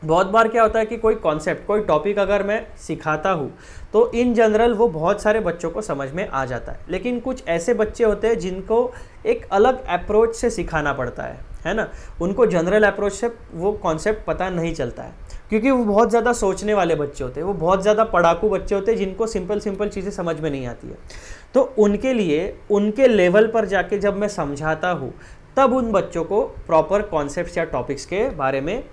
बहुत बार क्या होता है कि कोई कॉन्सेप्ट, कोई टॉपिक अगर मैं सिखाता हूँ तो इन जनरल वो बहुत सारे बच्चों को समझ में आ जाता है, लेकिन कुछ ऐसे बच्चे होते हैं जिनको एक अलग अप्रोच से सिखाना पड़ता है ना। उनको जनरल अप्रोच से वो कॉन्सेप्ट पता नहीं चलता है, क्योंकि वो बहुत ज़्यादा सोचने वाले बच्चे होते हैं, वो बहुत ज़्यादा पढ़ाकू बच्चे होते हैं जिनको सिंपल चीज़ें समझ में नहीं आती है। तो उनके लिए उनके लेवल पर जाके जब मैं समझाता हूँ तब उन बच्चों को प्रॉपर कॉन्सेप्ट्स या टॉपिक्स के बारे में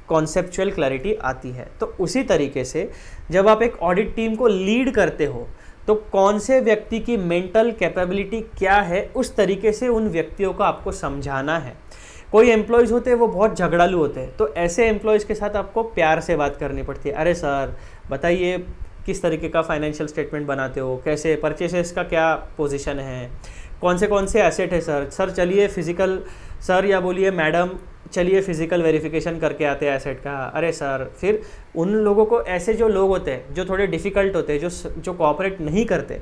कॉन्सेप्चुअल क्लैरिटी आती है। तो उसी तरीके से जब आप एक ऑडिट टीम को लीड करते हो तो कौन से व्यक्ति की मेंटल कैपेबिलिटी क्या है, उस तरीके से उन व्यक्तियों को आपको समझाना है। कोई एम्प्लॉयज़ होते हैं वो बहुत झगड़ालू होते हैं, तो ऐसे एम्प्लॉयज़ के साथ आपको प्यार से बात करनी पड़ती है। अरे सर बताइए किस तरीके का फाइनेंशियल स्टेटमेंट बनाते हो, कैसे परचेसेस का क्या पोजीशन है, कौन से एसेट है सर चलिए फिजिकल, सर या बोलिए मैडम चलिए फिजिकल वेरिफिकेशन करके आते हैं एसेट का। अरे सर, फिर उन लोगों को, ऐसे जो लोग होते हैं जो थोड़े डिफ़िकल्ट होते हैं, जो कोऑपरेट नहीं करते,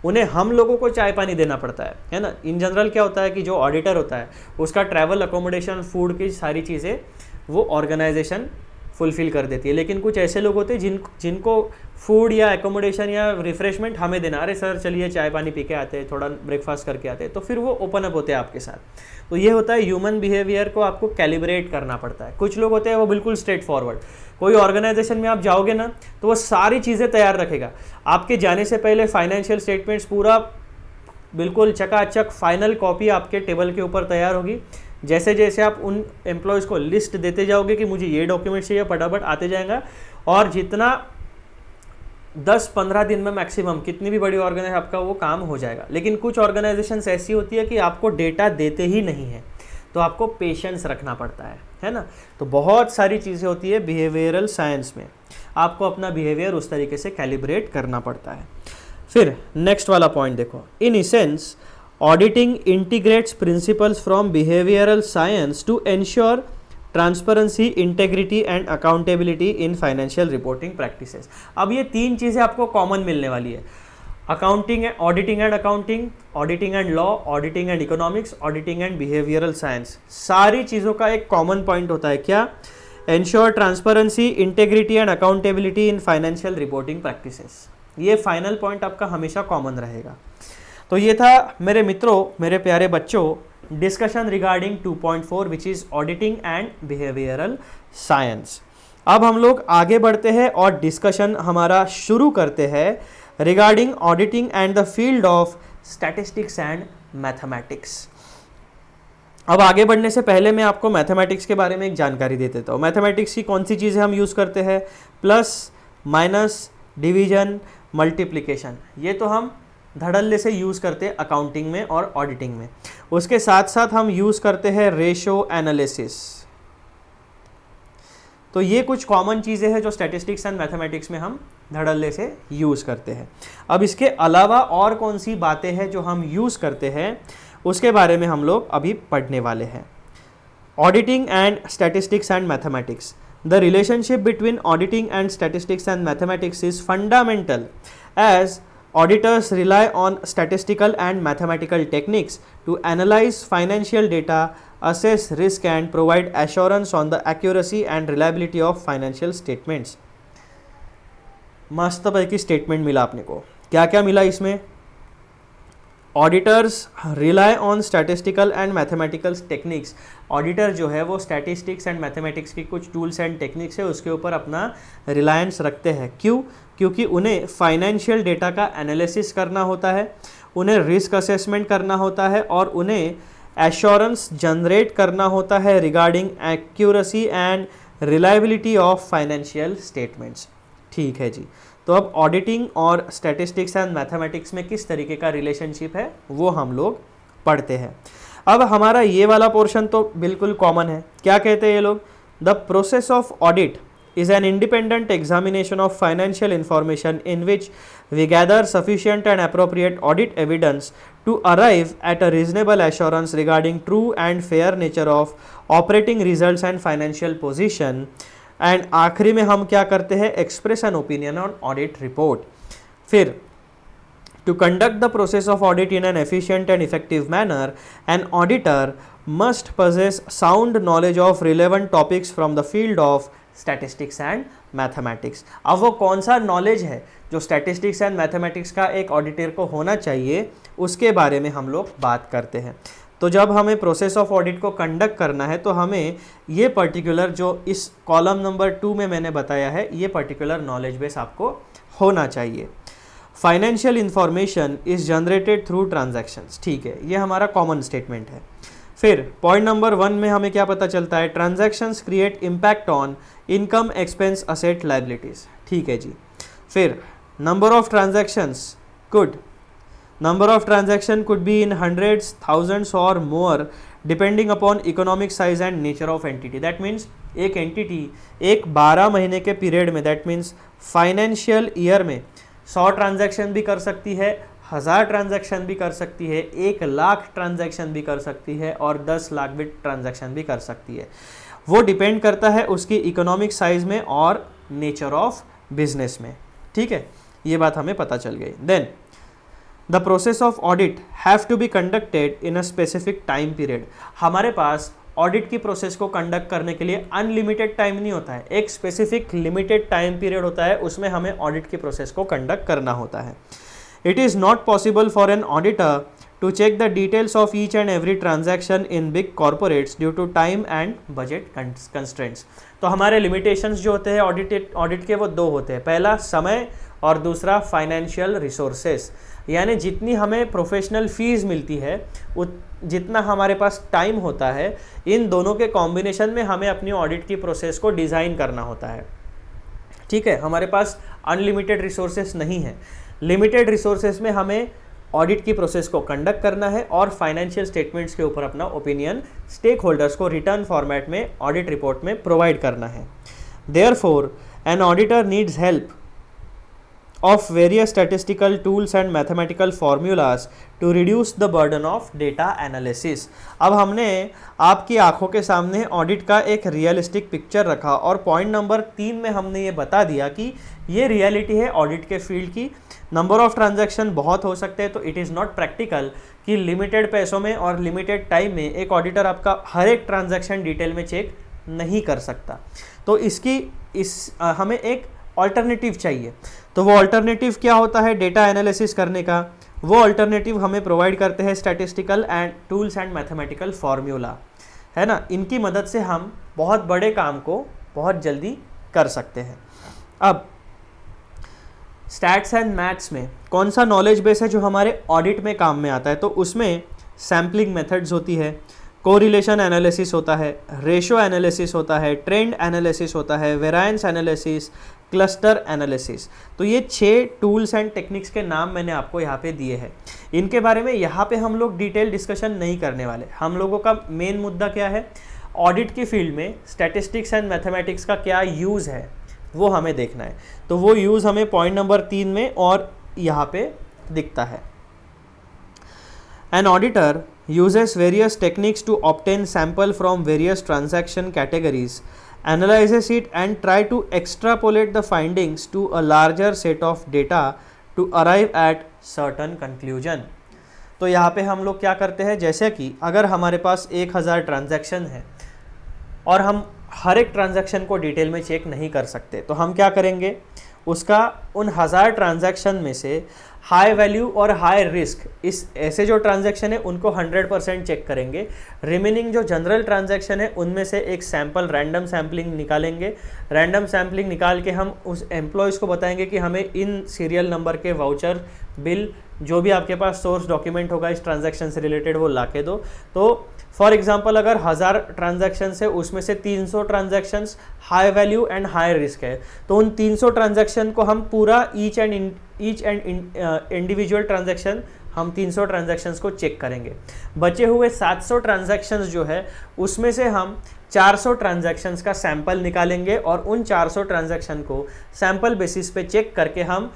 उन्हें हम लोगों को चाय पानी देना पड़ता है ना। इन जनरल क्या होता है कि जो ऑडिटर होता है उसका ट्रैवल, अकोमोडेशन, फूड की सारी चीज़ें वो ऑर्गेनाइजेशन फुलफ़िल कर देती है, लेकिन कुछ ऐसे लोग होते हैं जिनको फूड या एकोमोडेशन या रिफ्रेशमेंट हमें देना। अरे सर चलिए चाय पानी पी के आते हैं, थोड़ा ब्रेकफास्ट करके आते हैं, तो फिर वो ओपन अप होते हैं आपके साथ। तो ये होता है ह्यूमन बिहेवियर को आपको कैलिब्रेट करना पड़ता है। कुछ लोग होते हैं वो बिल्कुल स्ट्रेट फॉरवर्ड, कोई ऑर्गेनाइजेशन में आप जाओगे ना तो वो सारी चीज़ें तैयार रखेगा। आपके जाने से पहले फाइनेंशियल स्टेटमेंट्स पूरा बिल्कुल चकाचक फाइनल कॉपी आपके टेबल के ऊपर तैयार होगी। जैसे जैसे आप उन एम्प्लॉयज़ को लिस्ट देते जाओगे कि मुझे ये डॉक्यूमेंट चाहिए, फटाफट आते जाएगा। और जितना 10-15 दिन में मैक्सिमम, कितनी भी बड़ी ऑर्गेनाइजेशन आपका वो काम हो जाएगा। लेकिन कुछ ऑर्गेनाइजेशंस ऐसी होती है कि आपको डेटा देते ही नहीं है, तो आपको पेशेंस रखना पड़ता है ना। तो बहुत सारी चीज़ें होती है बिहेवियरल साइंस में, आपको अपना बिहेवियर उस तरीके से कैलिब्रेट करना पड़ता है। फिर नेक्स्ट वाला पॉइंट देखो, in essence auditing integrates principles from behavioural science to ensure transparency, integrity and accountability in financial reporting practices. अब ये तीन चीज़ें आपको कॉमन मिलने वाली है, accounting, auditing and accounting, auditing and law, auditing and economics, auditing and behavioural science. सारी चीज़ों का एक कॉमन पॉइंट होता है क्या? Ensure transparency, integrity and accountability in financial reporting practices. ये फाइनल पॉइंट आपका हमेशा कॉमन रहेगा। तो ये था मेरे मित्रों, मेरे प्यारे बच्चों, discussion regarding 2.4 which is auditing and behavioural science. अब हम लोग आगे बढ़ते हैं और डिस्कशन हमारा शुरू करते हैं regarding auditing and the field of statistics and mathematics. अब आगे बढ़ने से पहले मैं आपको मैथमेटिक्स के बारे में एक जानकारी दे देता हूँ। मैथमेटिक्स की कौन सी चीज़ें हम यूज़ करते हैं? प्लस, माइनस, डिवीजन, मल्टीप्लिकेशन, ये तो हम धड़ल्ले से यूज़ करते हैं अकाउंटिंग में और ऑडिटिंग में। उसके साथ साथ हम यूज़ करते हैं रेशो एनालिसिस। तो ये कुछ कॉमन चीज़ें हैं जो स्टैटिस्टिक्स एंड मैथमेटिक्स में हम धड़ल्ले से यूज़ करते हैं। अब इसके अलावा और कौन सी बातें हैं जो हम यूज़ करते हैं, उसके बारे में हम लोग अभी पढ़ने वाले हैं। Auditing and statistics and mathematics. The relationship between auditing and statistics and mathematics is fundamental as auditors rely on statistical and mathematical techniques to analyze financial data, assess risk and provide assurance on the accuracy and reliability of financial statements। मस्त पैकी statement मिला आपने को। क्या क्या मिला इसमें? Auditors rely on statistical and mathematical techniques. Auditor जो है वो स्टैटिस्टिक्स एंड मैथमेटिक्स की कुछ टूल्स एंड टेक्निक्स है उसके ऊपर अपना रिलायंस रखते हैं। क्यों? क्योंकि उन्हें फाइनेंशियल डेटा का एनालिसिस करना होता है, उन्हें रिस्क असेसमेंट करना होता है और उन्हें एश्योरेंस जनरेट करना होता है regarding accuracy and reliability of financial statements. ठीक है जी। तो अब ऑडिटिंग और स्टैटिस्टिक्स एंड मैथमेटिक्स में किस तरीके का रिलेशनशिप है वो हम लोग पढ़ते हैं। अब हमारा ये वाला पोर्शन तो बिल्कुल कॉमन है। क्या कहते हैं ये लोग? The process of audit is an independent examination of financial information in which we gather sufficient and appropriate audit evidence to arrive at a reasonable assurance regarding true and fair nature of operating results and financial position। And आखिरी में हम क्या करते हैं? Express an opinion on audit report. फिर To conduct the process of audit in an efficient and effective manner, an auditor must possess sound knowledge of relevant topics from the field of statistics and mathematics. अब वो कौन सा knowledge है जो statistics and mathematics का एक auditor को होना चाहिए, उसके बारे में हम लोग बात करते हैं। तो जब हमें प्रोसेस ऑफ ऑडिट को कंडक्ट करना है तो हमें ये पर्टिकुलर जो इस कॉलम नंबर 2 में मैंने बताया है, ये पर्टिकुलर नॉलेज बेस आपको होना चाहिए। Financial information is generated through transactions, ठीक है, ये हमारा कॉमन स्टेटमेंट है। फिर पॉइंट नंबर 1 में हमें क्या पता चलता है, transactions create impact on income, expense, asset, liabilities, ठीक है जी। फिर number of transactions number of transaction could be in hundreds, thousands or more depending upon economic size and nature of entity. That means एक entity एक 12 महीने के period में, that means financial year में 100 transaction भी कर सकती है, 1000 ट्रांजैक्शन भी कर सकती है, 1 लाख ट्रांजैक्शन भी कर सकती है और 10 लाख भी ट्रांजैक्शन भी कर सकती है। वो डिपेंड करता है उसकी इकोनॉमिक साइज में और नेचर ऑफ बिजनेस में, ठीक है, ये बात हमें पता चल गई। Then the process of audit have to be conducted in a specific time period. हमारे पास ऑडिट की प्रोसेस को कंडक्ट करने के लिए अनलिमिटेड टाइम नहीं होता है, एक स्पेसिफिक लिमिटेड टाइम पीरियड होता है, उसमें हमें ऑडिट की प्रोसेस को कंडक्ट करना होता है। It is not possible for an auditor to check the details of each and every transaction in big corporates due to time and budget constraints. तो हमारे limitations जो होते हैं ऑडिट के वो 2 होते हैं, पहला समय और दूसरा फाइनेंशियल रिसोर्सेस, यानी जितनी हमें प्रोफेशनल फीस मिलती है जितना हमारे पास टाइम होता है, इन दोनों के कॉम्बिनेशन में हमें अपनी ऑडिट की प्रोसेस को डिज़ाइन करना होता है, ठीक है। हमारे पास अनलिमिटेड रिसोर्सेस नहीं है, लिमिटेड रिसोर्सेस में हमें ऑडिट की प्रोसेस को कंडक्ट करना है और फाइनेंशियल स्टेटमेंट्स के ऊपर अपना ओपिनियन स्टेक होल्डर्स को रिटर्न फॉर्मेट में ऑडिट रिपोर्ट में प्रोवाइड करना है। Therefore an auditor needs help of various statistical tools and mathematical formulas to reduce the burden of data analysis. अब हमने आपकी आंखों के सामने ऑडिट का एक रियलिस्टिक पिक्चर रखा और पॉइंट नंबर 3 में हमने ये बता दिया कि ये रियलिटी है ऑडिट के फील्ड की। नंबर ऑफ ट्रांजैक्शन बहुत हो सकते हैं, तो इट इज़ नॉट प्रैक्टिकल कि लिमिटेड पैसों में और लिमिटेड टाइम में एक ऑडिटर आपका हर एक ट्रांजैक्शन डिटेल में चेक नहीं कर सकता। तो हमें एक ऑल्टरनेटिव चाहिए। तो वो ऑल्टरनेटिव क्या होता है डेटा एनालिसिस करने का? वो ऑल्टरनेटिव हमें प्रोवाइड करते हैं statistical and tools and mathematical formula, है ना। इनकी मदद से हम बहुत बड़े काम को बहुत जल्दी कर सकते हैं। अब स्टैट्स एंड मैथ्स में कौन सा नॉलेज बेस है जो हमारे ऑडिट में काम में आता है? तो उसमें सैम्पलिंग मेथड्स होती है, कोरिलेशन एनालिसिस होता है, रेशो एनालिसिस होता है, ट्रेंड एनालिसिस होता है, वेरिएंस एनालिसिस, क्लस्टर एनालिसिस। तो ये 6 टूल्स एंड टेक्निक्स के नाम मैंने आपको यहाँ पे दिए हैं। इनके बारे में यहाँ पे हम लोग डिटेल डिस्कशन नहीं करने वाले। हम लोगों का मेन मुद्दा क्या है, ऑडिट की फील्ड में स्टैटिस्टिक्स एंड मैथमेटिक्स का क्या यूज़ है वो हमें देखना है। तो वो यूज़ हमें पॉइंट नंबर 3 में और यहाँ पे दिखता है। An auditor uses various techniques to obtain sample from various transaction categories, analyzes it and try to extrapolate the findings to a larger set of data to arrive at certain conclusion. तो यहाँ पे हम लोग क्या करते हैं, जैसे कि अगर हमारे पास 1000 ट्रांजैक्शन है और हम हर एक ट्रांजैक्शन को डिटेल में चेक नहीं कर सकते, तो हम क्या करेंगे, उसका उन 1000 ट्रांजैक्शन में से हाई वैल्यू और हाई रिस्क इस ऐसे जो ट्रांजैक्शन है उनको 100% चेक करेंगे। रिमेनिंग जो जनरल ट्रांजैक्शन है उनमें से एक सैंपल रैंडम सैम्पलिंग निकालेंगे। रैंडम सैम्पलिंग निकाल के हम उस एम्प्लॉयज़ को बताएंगे कि हमें इन सीरियल नंबर के वाउचर, बिल, जो भी आपके पास सोर्स डॉक्यूमेंट होगा इस ट्रांजैक्शन से रिलेटेड वो ला के दो। तो फॉर एग्जांपल अगर 1000 ट्रांजैक्शन है उसमें से 300 transactions high value and high risk है, तो उन 300 ट्रांजैक्शन को हम पूरा ईच एंड इंडिविजुअल ट्रांजैक्शन हम 300 ट्रांजैक्शंस को चेक करेंगे। बचे हुए 700 ट्रांजैक्शंस जो है उसमें से हम 400 ट्रांजैक्शंस का सैंपल निकालेंगे और उन 400 ट्रांजैक्शन को सैंपल बेसिस पे चेक करके हम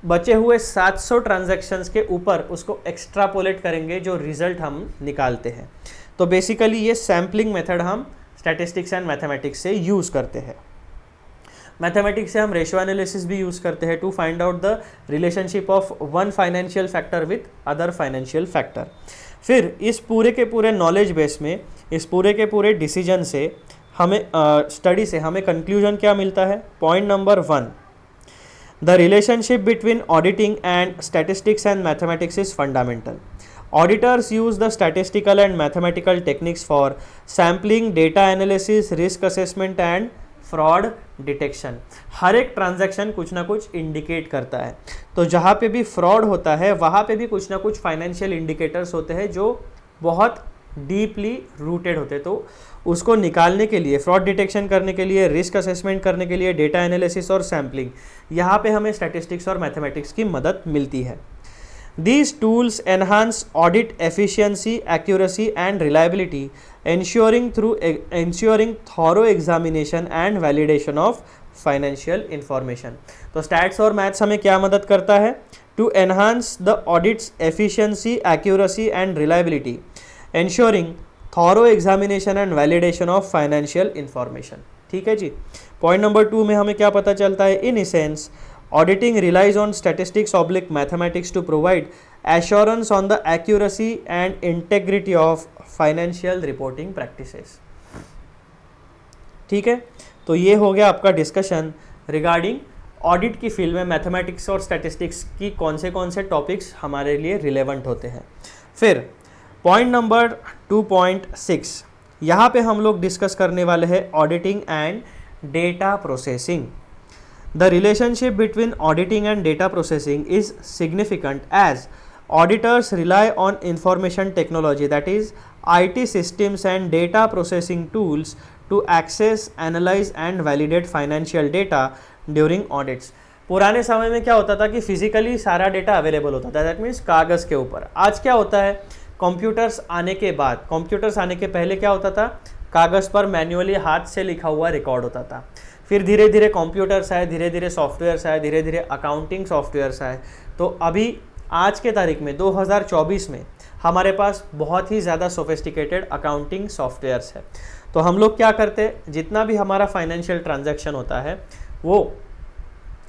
बचे हुए 700 ट्रांजैक्शंस के ऊपर उसको एक्स्ट्रापोलेट करेंगे जो रिजल्ट हम निकालते हैं। तो बेसिकली ये सैम्पलिंग मेथड हम स्टैटिस्टिक्स एंड मैथमेटिक्स से यूज़ करते हैं। मैथमेटिक्स से हम रेशियो एनालिसिस भी यूज़ करते हैं to find out the relationship of one financial factor with other financial factor. फिर इस पूरे के पूरे नॉलेज बेस में, इस पूरे के पूरे डिसीजन से हमें स्टडी से हमें कंक्लूजन क्या मिलता है? Point number 1, the relationship between auditing and statistics and mathematics is fundamental. Auditors use the statistical and mathematical techniques for sampling, data analysis, risk assessment and fraud detection। हर एक transaction कुछ ना कुछ indicate करता है, तो जहाँ पे भी फ्रॉड होता है वहाँ पे भी कुछ ना कुछ फाइनेंशियल इंडिकेटर्स होते हैं जो बहुत डीपली रूटेड होते हैं। तो उसको निकालने के लिए, फ्रॉड डिटेक्शन करने के लिए, रिस्क असेसमेंट करने के लिए, डेटा एनालिसिस और सैम्पलिंग, यहाँ पे हमें स्टैटिस्टिक्स और मैथमेटिक्स की मदद मिलती है। These tools enhance audit efficiency, accuracy and reliability, ensuring thorough examination and validation of financial information। तो स्टैट्स और मैथ्स हमें क्या मदद करता है? To enhance the audit's efficiency, accuracy and reliability, ensuring thorough examination and validation of financial information। ठीक है जी। Point number 2 में हमें क्या पता चलता है? In essence auditing relies on statistics/mathematics to provide assurance on the accuracy and integrity of financial reporting practices। ठीक है, तो ये हो गया आपका डिस्कशन रिगार्डिंग ऑडिट की फील्ड में मैथमेटिक्स और स्टैटिस्टिक्स की कौन से टॉपिक्स हमारे लिए रिलेवेंट होते हैं। फिर पॉइंट नंबर 2.6, यहाँ पे हम लोग डिस्कस करने वाले हैं auditing and data processing. The relationship between auditing and data processing is significant as auditors rely on information technology, that is IT systems and data processing tools to access, analyze and validate financial data during audits। पुराने समय में क्या होता था कि physically सारा data available होता था, दैट मीन्स कागज़ के ऊपर। आज क्या होता है, कंप्यूटर्स आने के बाद, कंप्यूटर्स आने के पहले क्या होता था, कागज़ पर मैन्युअली हाथ से लिखा हुआ रिकॉर्ड होता था। फिर धीरे धीरे कंप्यूटर्स आए, धीरे धीरे सॉफ्टवेयर्स आए, धीरे धीरे अकाउंटिंग सॉफ्टवेयर्स आए। तो अभी आज के तारीख में 2024 में हमारे पास बहुत ही ज़्यादा सोफिस्टिकेटेड अकाउंटिंग सॉफ्टवेयर्स है। तो हम लोग क्या करते हैं, जितना भी हमारा फाइनेंशियल ट्रांजैक्शन होता है वो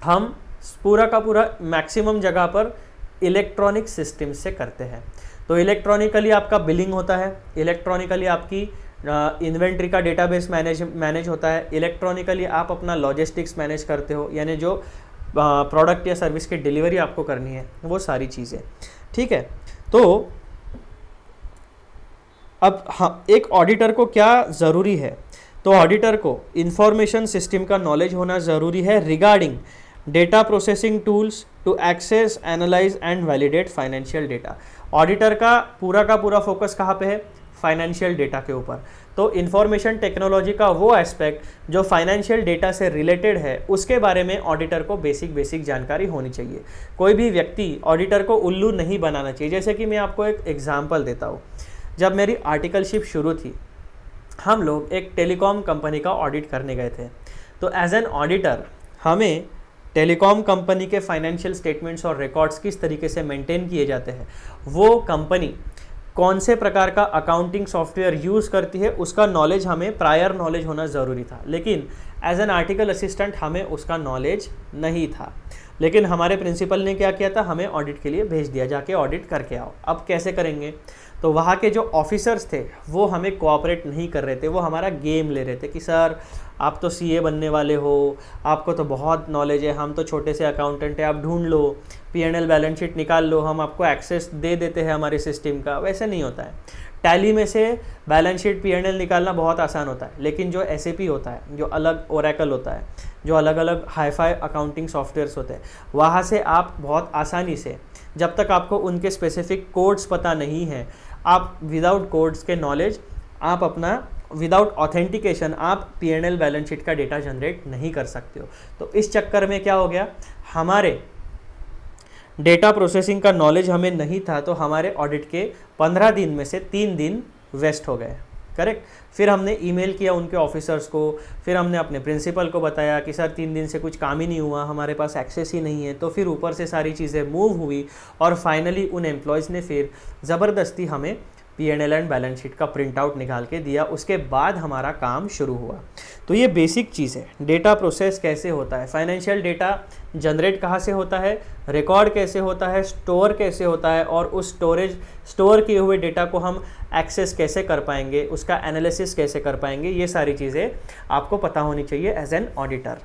हम पूरा का पूरा मैक्सिमम जगह पर इलेक्ट्रॉनिक सिस्टम से करते हैं। तो इलेक्ट्रॉनिकली आपका बिलिंग होता है, इलेक्ट्रॉनिकली आपकी इन्वेंट्री का डेटाबेस मैनेज होता है, इलेक्ट्रॉनिकली आप अपना लॉजिस्टिक्स मैनेज करते हो, यानी जो प्रोडक्ट या सर्विस की डिलीवरी आपको करनी है वो सारी चीज़ें। ठीक है, तो अब एक ऑडिटर को क्या ज़रूरी है? तो ऑडिटर को इंफॉर्मेशन सिस्टम का नॉलेज होना ज़रूरी है regarding data processing tools to access, analyse and validate financial data. Auditor का पूरा फोकस कहाँ पे है? फाइनेंशियल डेटा के ऊपर। तो इंफॉर्मेशन टेक्नोलॉजी का वो एस्पेक्ट जो फाइनेंशियल डेटा से रिलेटेड है उसके बारे में ऑडिटर को बेसिक जानकारी होनी चाहिए। कोई भी व्यक्ति ऑडिटर को उल्लू नहीं बनाना चाहिए। जैसे कि मैं आपको एक एग्जांपल देता हूँ, जब मेरी आर्टिकलशिप शुरू थी हम लोग एक टेलीकॉम कंपनी का ऑडिट करने गए थे। तो एज एन ऑडिटर हमें टेलीकॉम कंपनी के फाइनेंशियल स्टेटमेंट्स और रिकॉर्ड्स किस तरीके से मेंटेन किए जाते हैं, वो कंपनी कौन से प्रकार का अकाउंटिंग सॉफ्टवेयर यूज़ करती है, उसका नॉलेज हमें प्रायर नॉलेज होना ज़रूरी था। लेकिन एज एन आर्टिकल असिस्टेंट हमें उसका नॉलेज नहीं था। लेकिन हमारे प्रिंसिपल ने क्या किया था, हमें ऑडिट के लिए भेज दिया, जाके ऑडिट करके आओ। अब कैसे करेंगे? तो वहाँ के जो ऑफिसर्स थे वो हमें कोऑपरेट नहीं कर रहे थे, वो हमारा गेम ले रहे थे कि सर आप तो सीए बनने वाले हो, आपको तो बहुत नॉलेज है, हम तो छोटे से अकाउंटेंट हैं, आप ढूंढ लो, पीएनएल बैलेंस शीट निकाल लो, हम आपको एक्सेस दे देते हैं हमारे सिस्टम का। वैसे नहीं होता है। टैली में से बैलेंस शीट पीएनएल निकालना बहुत आसान होता है, लेकिन जो एसएपी होता है, जो अलग ओरेकल होता है, जो अलग अलग हाईफाई अकाउंटिंग सॉफ्टवेयर्स होते हैं, वहाँ से आप बहुत आसानी से, जब तक आपको उनके स्पेसिफिक कोड्स पता नहीं है, आप विदाउट कोड्स के नॉलेज आप अपना विदाउट ऑथेंटिकेशन आप पीएनएल बैलेंस शीट का डेटा जनरेट नहीं कर सकते हो। तो इस चक्कर में क्या हो गया, हमारे डेटा प्रोसेसिंग का नॉलेज हमें नहीं था, तो हमारे ऑडिट के 15 दिन में से 3 दिन वेस्ट हो गए। करेक्ट। फिर हमने ईमेल किया उनके ऑफिसर्स को, फिर हमने अपने प्रिंसिपल को बताया कि सर 3 दिन से कुछ काम ही नहीं हुआ, हमारे पास एक्सेस ही नहीं है। तो फिर ऊपर से सारी चीज़ें मूव हुई और फाइनली उन एम्प्लॉयज़ ने फिर ज़बरदस्ती हमें पीएनएल एंड बैलेंस शीट का प्रिंट आउट निकाल के दिया। उसके बाद हमारा काम शुरू हुआ। तो ये बेसिक चीज़ है, डेटा प्रोसेस कैसे होता है, फाइनेंशियल डेटा जनरेट कहाँ से होता है, रिकॉर्ड कैसे होता है, स्टोर कैसे होता है, और उस स्टोर किए हुए डेटा को हम एक्सेस कैसे कर पाएंगे, उसका एनालिसिस कैसे कर पाएंगे, ये सारी चीज़ें आपको पता होनी चाहिए एज एन ऑडिटर।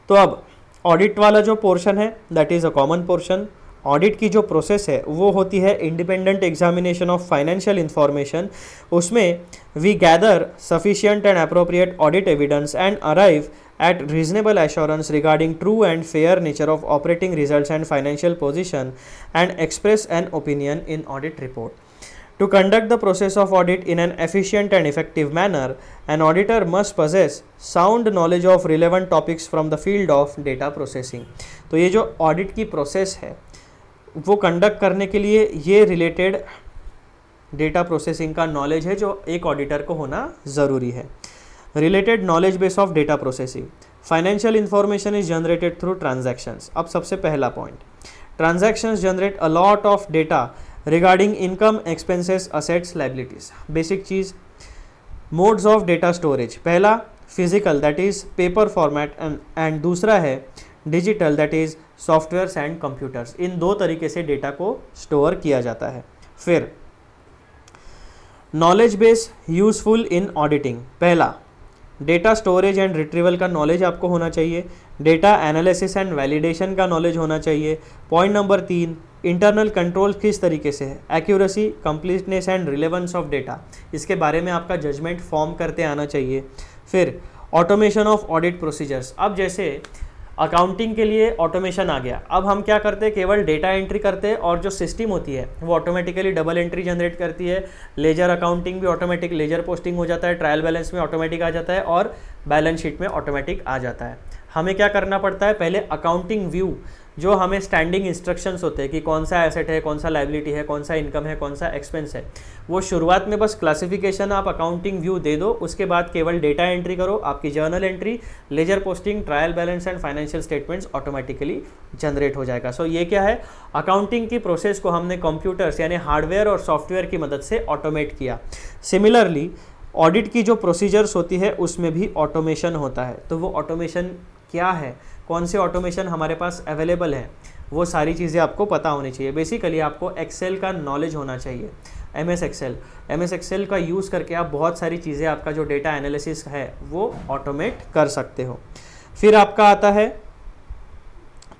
तो अब ऑडिट वाला जो पोर्शन है that is a common portion. Audit की जो प्रोसेस है वो होती है independent examination of financial information. उसमें we gather sufficient and appropriate audit evidence and arrive at reasonable assurance regarding true and fair nature of operating results and financial position, and express an opinion in audit report. To conduct the process of audit in an efficient and effective manner, an auditor must possess sound knowledge of relevant topics from the field of data processing. तो ये जो audit की process है वो conduct करने के लिए ये related data processing का knowledge है जो एक auditor को होना ज़रूरी है। Related knowledge base of data processing. Financial information is generated through transactions. अब सबसे पहला point, transactions generate a lot of data regarding income, expenses, assets, liabilities. Basic cheese, modes of data storage. पहला physical that is paper format and दूसरा है digital that is softwares and computers. इन दो तरीके से data को store किया जाता है। फिर knowledge base useful in auditing. पहला डेटा स्टोरेज एंड रिट्रीवल का नॉलेज आपको होना चाहिए, डेटा एनालिसिस एंड वैलिडेशन का नॉलेज होना चाहिए। पॉइंट नंबर 3, इंटरनल कंट्रोल किस तरीके से है, accuracy, completeness and relevance of data, इसके बारे में आपका जजमेंट फॉर्म करते आना चाहिए। फिर ऑटोमेशन ऑफ ऑडिट प्रोसीजर्स। अब जैसे अकाउंटिंग के लिए ऑटोमेशन आ गया, अब हम क्या करते हैं, केवल डेटा एंट्री करते हैं और जो सिस्टम होती है वो ऑटोमेटिकली डबल एंट्री जनरेट करती है। लेजर अकाउंटिंग भी ऑटोमेटिक लेजर पोस्टिंग हो जाता है, ट्रायल बैलेंस में ऑटोमेटिक आ जाता है और बैलेंस शीट में ऑटोमेटिक आ जाता है। हमें क्या करना पड़ता है, पहले अकाउंटिंग व्यू जो हमें स्टैंडिंग इंस्ट्रक्शंस होते हैं कि कौन सा एसेट है, कौन सा लायबिलिटी है, कौन सा इनकम है, कौन सा एक्सपेंस है, वो शुरुआत में बस क्लासिफिकेशन आप अकाउंटिंग व्यू दे दो, उसके बाद केवल डेटा एंट्री करो, आपकी journal entry, ledger posting, trial balance and financial statements automatically generate हो जाएगा। सो ये क्या है, अकाउंटिंग की प्रोसेस को हमने कंप्यूटर्स यानी हार्डवेयर और सॉफ्टवेयर की मदद से ऑटोमेट किया। सिमिलरली ऑडिट की जो प्रोसीजर्स होती है उसमें भी ऑटोमेशन होता है। तो वो ऑटोमेशन क्या है, कौन से ऑटोमेशन हमारे पास अवेलेबल है, वो सारी चीज़ें आपको पता होनी चाहिए। बेसिकली आपको एक्सेल का नॉलेज होना चाहिए, एमएस एक्सेल का यूज़ करके आप बहुत सारी चीज़ें, आपका जो डेटा एनालिसिस है वो ऑटोमेट कर सकते हो। फिर आपका आता है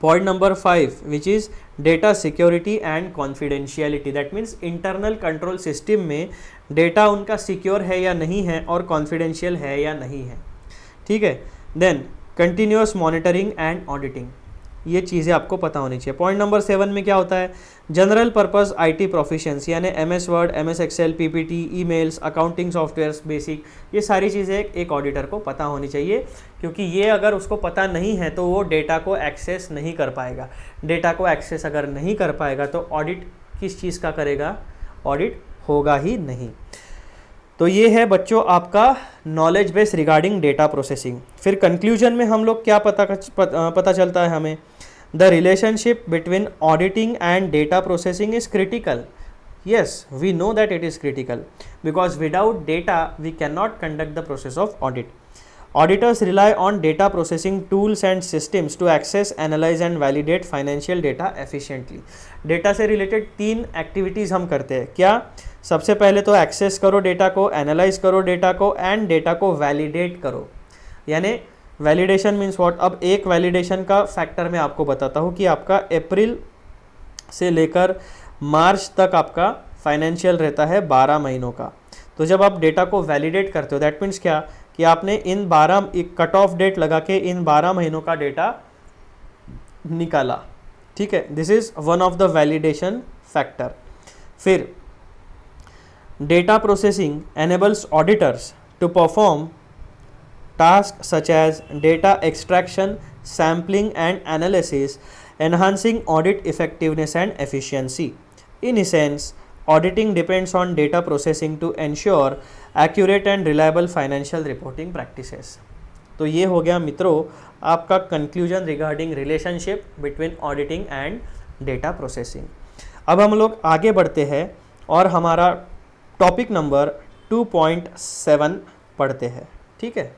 point number 5 which is data security and confidentiality. That means internal control system में डेटा उनका सिक्योर है या नहीं है और कॉन्फिडेंशियल है या नहीं है। ठीक है, then continuous monitoring and auditing, ये चीज़ें आपको पता होनी चाहिए। पॉइंट नंबर 7 में क्या होता है, जनरल पर्पस आईटी प्रोफिशिएंसी यानी MS Word, MS Excel, PPT, emails, accounting softwares basic, ये सारी चीज़ें एक ऑडिटर को पता होनी चाहिए, क्योंकि ये अगर उसको पता नहीं है तो वो डेटा को एक्सेस नहीं कर पाएगा। डेटा को एक्सेस अगर नहीं कर पाएगा तो ऑडिट किस चीज़ का करेगा, ऑडिट होगा ही नहीं। तो ये है बच्चों आपका knowledge base regarding data processing. फिर कंक्लूजन में हम लोग क्या पता चलता है हमें, the relationship between auditing and data processing is critical. Yes, we know that it is critical because without data we can not conduct the process of audit. Auditors rely on data processing tools and systems to access, analyze and validate financial data efficiently. Data से related 3 activities हम करते हैं। क्या, सबसे पहले तो access करो data को, एनालाइज करो डेटा को एंड डेटा को वैलिडेट करो। यानी वैलिडेशन मीन्स व्हाट। अब एक वैलिडेशन का फैक्टर मैं आपको बताता हूँ कि आपका अप्रैल से लेकर मार्च तक आपका फाइनेंशियल रहता है 12 महीनों का। तो जब आप डेटा को वैलिडेट करते हो दैट मीन्स क्या कि आपने इन 12 एक कट ऑफ डेट लगा के इन 12 महीनों का डेटा निकाला। ठीक है, this is one of the validation factor. फिर data processing enables auditors to perform tasks such as data extraction, sampling and analysis, enhancing audit effectiveness and efficiency. In essence, auditing depends on data processing to ensure accurate and reliable financial reporting practices. तो ये हो गया मित्रों आपका conclusion regarding relationship between auditing and data processing. अब हम लोग आगे बढ़ते हैं और हमारा टॉपिक नंबर 2.7 पढ़ते हैं। ठीक ठीक है।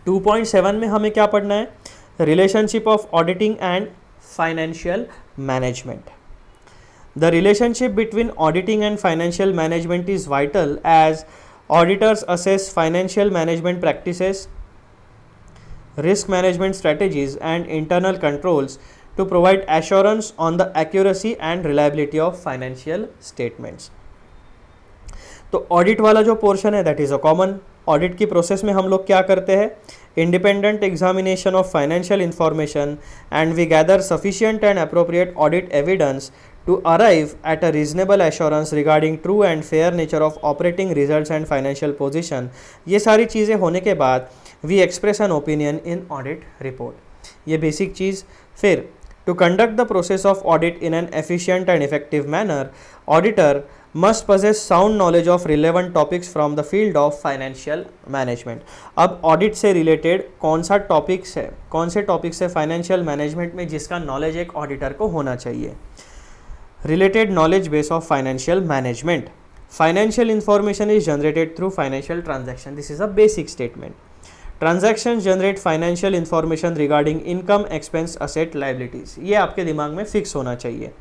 2.7 में हमें क्या पढ़ना है? Relationship of auditing and financial management. The relationship between auditing and financial management is vital as auditors assess financial management practices, risk management strategies, and internal controls to provide assurance on the accuracy and reliability of financial statements. तो audit वाला जो portion है that is a common. Audit की process में हम लोग क्या करते हैं? Independent examination of financial information and we gather sufficient and appropriate audit evidence to arrive at a reasonable assurance regarding true and fair nature of operating results and financial position। ये सारी चीज़ें होने के बाद we express an opinion in audit report। ये basic चीज़। फिर to conduct the process of audit in an efficient and effective manner, auditor must possess sound knowledge of relevant topics from the field of financial management। अब audit से related कौन सा topics है, कौन से topics है financial management में जिसका नॉलेज एक ऑडिटर को होना चाहिए? Related knowledge base of financial management. Financial information is generated through financial transaction. This is a basic statement. Transactions generate financial information regarding income, expense, asset, liabilities. ये आपके दिमाग में फिक्स होना चाहिए,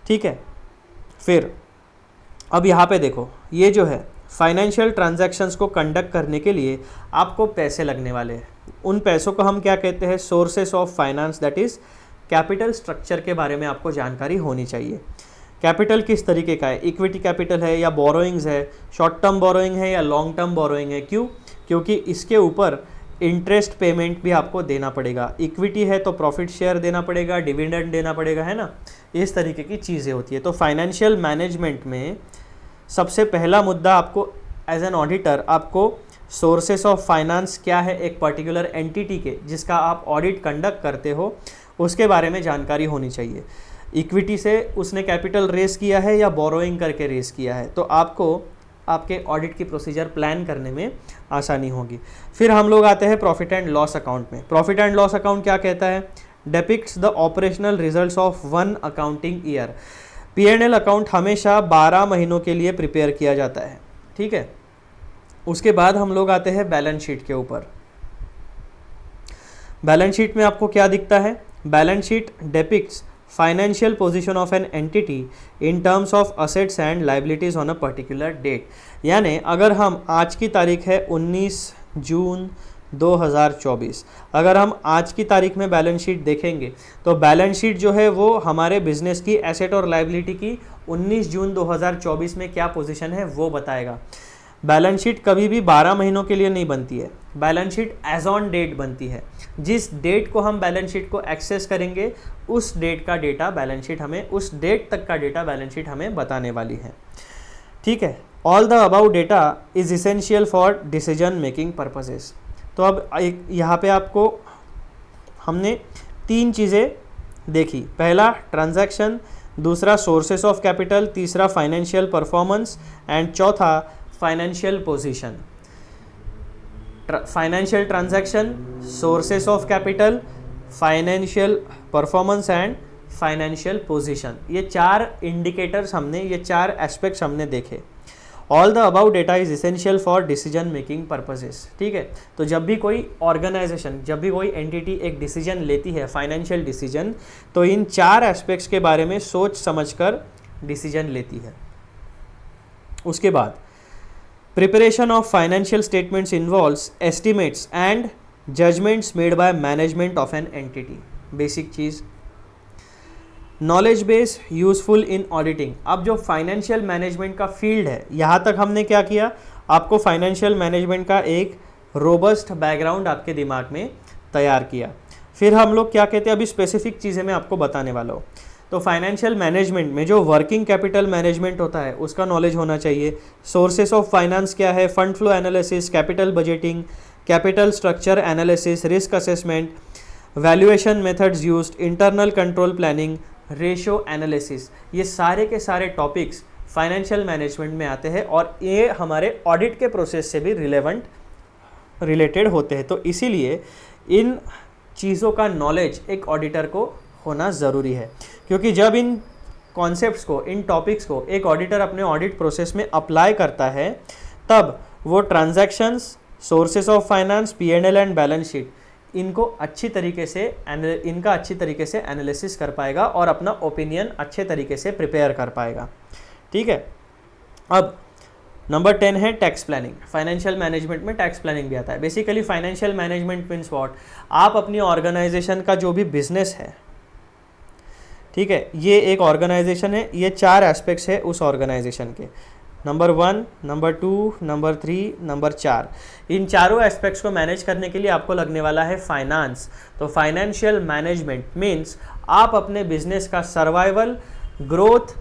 ठीक है। फिर अब यहाँ पे देखो, ये जो है फाइनेंशियल ट्रांजैक्शंस को कंडक्ट करने के लिए आपको पैसे लगने वाले हैं। उन पैसों को हम क्या कहते हैं? Sources of finance, that is capital structure के बारे में आपको जानकारी होनी चाहिए। कैपिटल किस तरीके का है? इक्विटी कैपिटल है या बोरोइंग्स है, शॉर्ट टर्म बोरोइंग है या लॉन्ग टर्म बोरोइंग है। क्यों? क्योंकि इसके ऊपर इंटरेस्ट पेमेंट भी आपको देना पड़ेगा। इक्विटी है तो प्रॉफिट शेयर देना पड़ेगा, डिविडेंड देना पड़ेगा, है ना। इस तरीके की चीज़ें होती है। तो फाइनेंशियल मैनेजमेंट में सबसे पहला मुद्दा आपको एज एन ऑडिटर आपको सोर्सेस ऑफ फाइनेंस क्या है एक पर्टिकुलर एंटिटी के जिसका आप ऑडिट कंडक्ट करते हो उसके बारे में जानकारी होनी चाहिए। इक्विटी से उसने कैपिटल रेस किया है या बोरोइंग करके रेस किया है, तो आपको आपके ऑडिट की प्रोसीजर प्लान करने में आसानी होगी। फिर हम लोग आते हैं प्रॉफिट एंड लॉस अकाउंट में। प्रॉफिट एंड लॉस अकाउंट क्या कहता है? Depicts the operational results of one accounting year. P&L account हमेशा 12 महीनों के लिए प्रिपेयर किया जाता है, ठीक है। उसके बाद हम लोग आते हैं बैलेंस शीट के ऊपर। बैलेंस शीट में आपको क्या दिखता है? Balance sheet depicts financial position of an entity in terms of assets and liabilities on a particular date. यानी अगर हम आज की तारीख है 19 जून 2024, अगर हम आज की तारीख में बैलेंस शीट देखेंगे तो बैलेंस शीट जो है वो हमारे बिजनेस की एसेट और लाइबिलिटी की 19 जून 2024 में क्या पोजीशन है वो बताएगा। बैलेंस शीट कभी भी 12 महीनों के लिए नहीं बनती है। Balance sheet as on date बनती है। जिस डेट को हम बैलेंस शीट को एक्सेस करेंगे उस डेट का डेटा बैलेंस शीट हमें, उस डेट तक का डेटा बैलेंस शीट हमें बताने वाली है, ठीक है। All the above data is essential for decision making purposes. तो अब एक यहाँ पे आपको हमने 3 चीज़ें देखी। पहला ट्रांजैक्शन, दूसरा सोर्सेस ऑफ कैपिटल, तीसरा फाइनेंशियल परफॉर्मेंस एंड चौथा financial position. Financial transaction, sources of capital, financial performance and financial position, ये 4 इंडिकेटर्स हमने, ये 4 एस्पेक्ट्स हमने देखे। All the above data is essential for decision making purposes, ठीक है। तो जब भी कोई ऑर्गेनाइजेशन, जब भी कोई एंटिटी एक डिसीजन लेती है, फाइनेंशियल डिसीजन, तो इन 4 एस्पेक्ट्स के बारे में सोच समझकर डिसीजन लेती है। उसके बाद preparation of financial statements involves estimates and judgements made by management of an entity. Basic चीज़। Knowledge base useful in auditing. अब जो फाइनेंशियल मैनेजमेंट का फील्ड है, यहाँ तक हमने क्या किया, आपको फाइनेंशियल मैनेजमेंट का एक रोबस्ट बैकग्राउंड आपके दिमाग में तैयार किया। फिर हम लोग क्या कहते हैं, अभी स्पेसिफिक चीज़ें मैं आपको बताने वाला हूँ। तो फाइनेंशियल मैनेजमेंट में जो वर्किंग कैपिटल मैनेजमेंट होता है उसका नॉलेज होना चाहिए। सोर्सेस ऑफ फाइनेंस क्या है, fund flow analysis, capital budgeting, capital structure analysis, risk assessment, valuation methods used, internal control planning, ratio analysis, ये सारे के सारे टॉपिक्स फाइनेंशियल मैनेजमेंट में आते हैं और ये हमारे ऑडिट के प्रोसेस से भी रिलेटेड होते हैं। तो इसीलिए इन चीज़ों का नॉलेज एक ऑडिटर को होना ज़रूरी है, क्योंकि जब इन कॉन्सेप्ट्स को, इन टॉपिक्स को एक ऑडिटर अपने ऑडिट प्रोसेस में अप्लाई करता है तब वो transactions, sources of finance, P&L and balance sheet, इनको अच्छी तरीके से एनालिसिस कर पाएगा और अपना ओपिनियन अच्छे तरीके से प्रिपेयर कर पाएगा। ठीक है। अब नंबर 10 है टैक्स प्लानिंग। फाइनेंशियल मैनेजमेंट में टैक्स प्लानिंग भी आता है। Basically financial management means what, आप अपनी ऑर्गेनाइजेशन का जो भी बिजनेस है, ठीक है, ये एक ऑर्गेनाइजेशन है, ये 4 एस्पेक्ट्स है उस ऑर्गेनाइजेशन के, नंबर 1, नंबर 2, नंबर 3, नंबर 4। इन चारों एस्पेक्ट्स को मैनेज करने के लिए आपको लगने वाला है फाइनेंस। तो फाइनेंशियल मैनेजमेंट मीन्स आप अपने बिजनेस का survival, growth,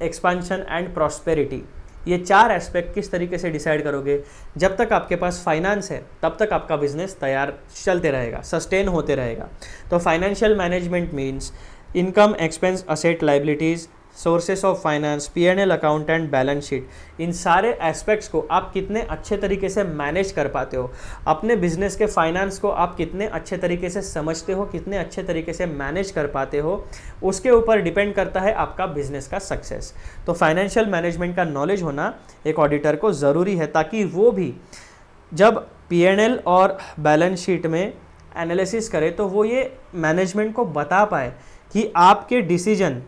expansion and prosperity, ये 4 एस्पेक्ट किस तरीके से डिसाइड करोगे। जब तक आपके पास फाइनेंस है तब तक आपका बिजनेस तैयार चलते रहेगा, सस्टेन होते रहेगा। तो financial management means income, expense, asset, liabilities, sources of finance, P&L account and balance sheet, इन सारे एस्पेक्ट्स को आप कितने अच्छे तरीके से मैनेज कर पाते हो, अपने बिजनेस के फाइनेंस को आप कितने अच्छे तरीके से समझते हो, कितने अच्छे तरीके से मैनेज कर पाते हो, उसके ऊपर डिपेंड करता है आपका बिजनेस का सक्सेस। तो फाइनेंशियल मैनेजमेंट का नॉलेज होना एक ऑडिटर को ज़रूरी है, ताकि वो भी जब P&L और बैलेंस शीट में एनालिसिस करे तो वो ये मैनेजमेंट को बता पाए कि आपके डिसीजन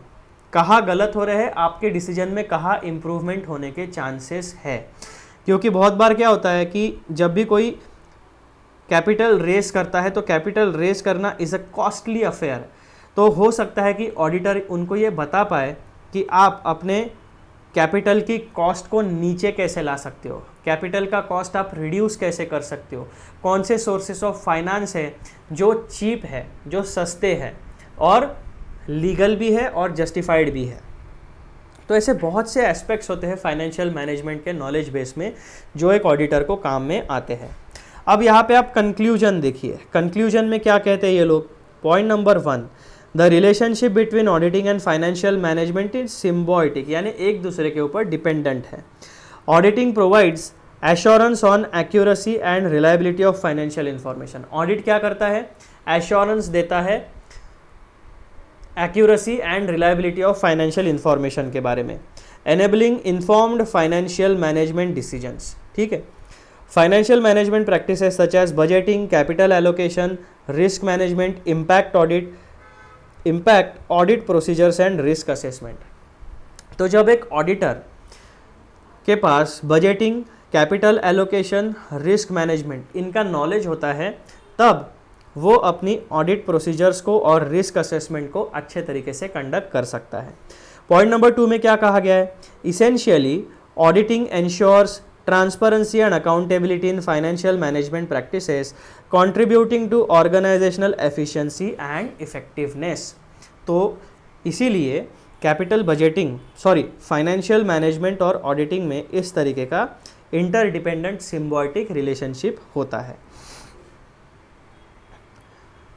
कहाँ गलत हो रहे हैं, आपके डिसीजन में कहाँ इम्प्रूवमेंट होने के चांसेस है। क्योंकि बहुत बार क्या होता है कि जब भी कोई कैपिटल रेस करता है तो कैपिटल रेस करना इज़ अ कॉस्टली अफेयर। तो हो सकता है कि ऑडिटर उनको ये बता पाए कि आप अपने कैपिटल की कॉस्ट को नीचे कैसे ला सकते हो, कैपिटल का कॉस्ट आप रिड्यूस कैसे कर सकते हो, कौन से सोर्सेस ऑफ फाइनेंस है जो चीप है, जो सस्ते हैं और लीगल भी है और जस्टिफाइड भी है। तो ऐसे बहुत से एस्पेक्ट्स होते हैं फाइनेंशियल मैनेजमेंट के नॉलेज बेस में जो एक ऑडिटर को काम में आते हैं। अब यहाँ पे आप कंक्लूजन देखिए, कंक्लूजन में क्या कहते हैं ये लोग। Point number 1, the relationship between auditing and financial management is symbiotic, यानी एक दूसरे के ऊपर डिपेंडेंट है। Auditing provides assurance on accuracy and reliability of financial information. Audit क्या करता है, एश्योरेंस देता है accuracy and reliability of financial information के बारे में, enabling informed financial management decisions. ठीक है। Financial management practices such as budgeting, capital allocation, risk management, impact audit procedures and risk assessment. तो जब एक ऑडिटर के पास budgeting, capital allocation, risk management, इनका नॉलेज होता है, तब वो अपनी ऑडिट प्रोसीजर्स को और रिस्क असेसमेंट को अच्छे तरीके से कंडक्ट कर सकता है। पॉइंट नंबर 2 में क्या कहा गया है, essentially auditing ensures transparency and accountability in financial management practices, contributing to organisational efficiency and effectiveness. तो इसीलिए फाइनेंशियल मैनेजमेंट और ऑडिटिंग में इस तरीके का इंटरडिपेंडेंट सिम्बायोटिक रिलेशनशिप होता है।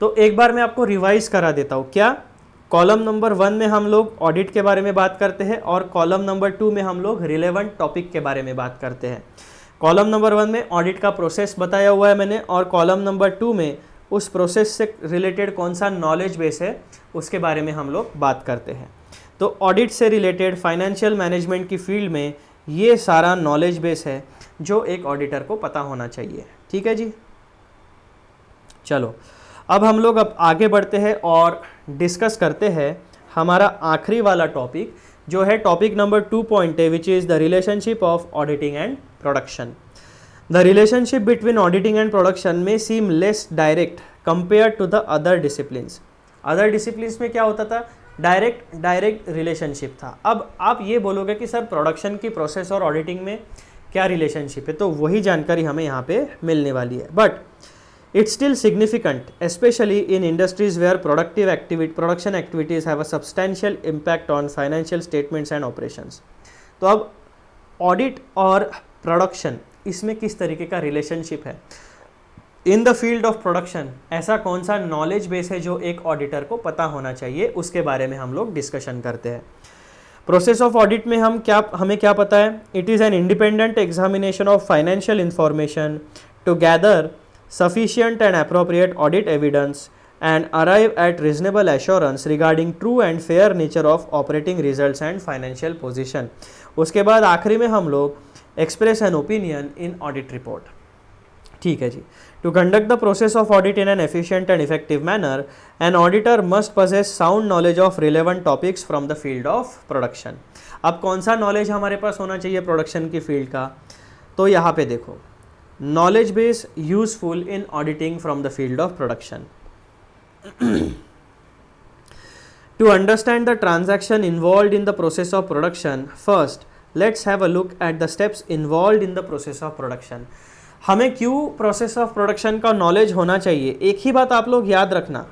तो एक बार मैं आपको रिवाइज करा देता हूँ। क्या, कॉलम नंबर 1 में हम लोग ऑडिट के बारे में बात करते हैं और कॉलम नंबर 2 में हम लोग रिलेवेंट टॉपिक के बारे में बात करते हैं। कॉलम नंबर 1 में ऑडिट का प्रोसेस बताया हुआ है मैंने, और कॉलम नंबर 2 में उस प्रोसेस से रिलेटेड कौन सा नॉलेज बेस है उसके बारे में हम लोग बात करते हैं। तो ऑडिट से रिलेटेड फाइनेंशियल मैनेजमेंट की फील्ड में ये सारा नॉलेज बेस है जो एक ऑडिटर को पता होना चाहिए। ठीक है जी, चलो अब हम लोग अब आगे बढ़ते हैं और डिस्कस करते हैं हमारा आखिरी वाला टॉपिक, जो है topic number 2 which is the relationship of auditing and production. The relationship between auditing and production में seem less direct compare to the other disciplines. Other disciplines में क्या होता था, डायरेक्ट रिलेशनशिप था। अब आप ये बोलोगे कि सर प्रोडक्शन की प्रोसेस और ऑडिटिंग में क्या रिलेशनशिप है, तो वही जानकारी हमें यहाँ पे मिलने वाली है। But it's still significant, especially in industries where production activities have a substantial impact on financial statements and operations. तो अब ऑडिट और प्रोडक्शन, इसमें किस तरीके का रिलेशनशिप है। In the field of production ऐसा कौन सा नॉलेज बेस है जो एक ऑडिटर को पता होना चाहिए, उसके बारे में हम लोग डिस्कशन करते हैं। प्रोसेस ऑफ ऑडिट में हमें क्या पता है, it is an independent examination of financial information to gather sufficient and appropriate audit evidence and arrive at reasonable assurance regarding true and fair nature of operating results and financial position. उसके बाद आखिरी में हम लोग express an opinion in audit report. ठीक है जी। To conduct the process of audit in an efficient and effective manner, an auditor must possess sound knowledge of relevant topics from the field of production. अब कौन सा knowledge हमारे पास होना चाहिए production की फील्ड का? तो यहाँ पे देखो, knowledge base useful in auditing from the field of production. To understand the transaction involved in the process of production, first let's have a look at the steps involved in the process of production. हमें क्यों process of production का knowledge होना चाहिए? एक ही बात आप लोग याद रखना,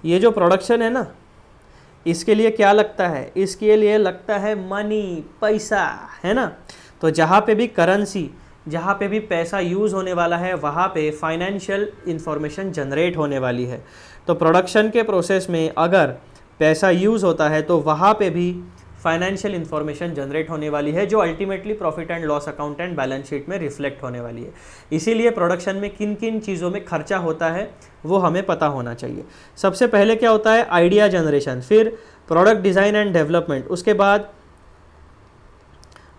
ये जो प्रोडक्शन है ना, इसके लिए क्या लगता है? इसके लिए लगता है मनी, पैसा, है ना। तो जहाँ पे भी करेंसी, जहाँ पे भी पैसा यूज़ होने वाला है, वहाँ पे फाइनेंशियल इंफॉर्मेशन जनरेट होने वाली है। तो प्रोडक्शन के प्रोसेस में अगर पैसा यूज़ होता है तो वहाँ पे भी फाइनेंशियल इंफॉर्मेशन जनरेट होने वाली है, जो ultimately profit and loss account and balance sheet में रिफ्लेक्ट होने वाली है। इसीलिए प्रोडक्शन में किन किन चीज़ों में खर्चा होता है वो हमें पता होना चाहिए। सबसे पहले क्या होता है? आइडिया जनरेशन, फिर प्रोडक्ट डिज़ाइन एंड डेवलपमेंट, उसके बाद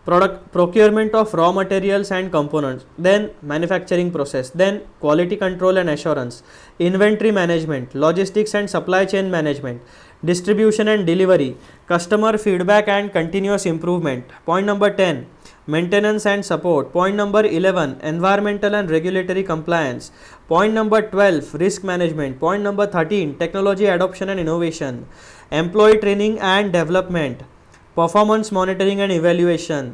procurement of raw materials and components, then manufacturing process, then quality control and assurance, inventory management, logistics and supply chain management, distribution and delivery, customer feedback and continuous improvement. Point number 10, maintenance and support. Point number 11, environmental and regulatory compliance. Point number 12, risk management. Point number 13, technology adoption and innovation, employee training and development, performance monitoring and evaluation,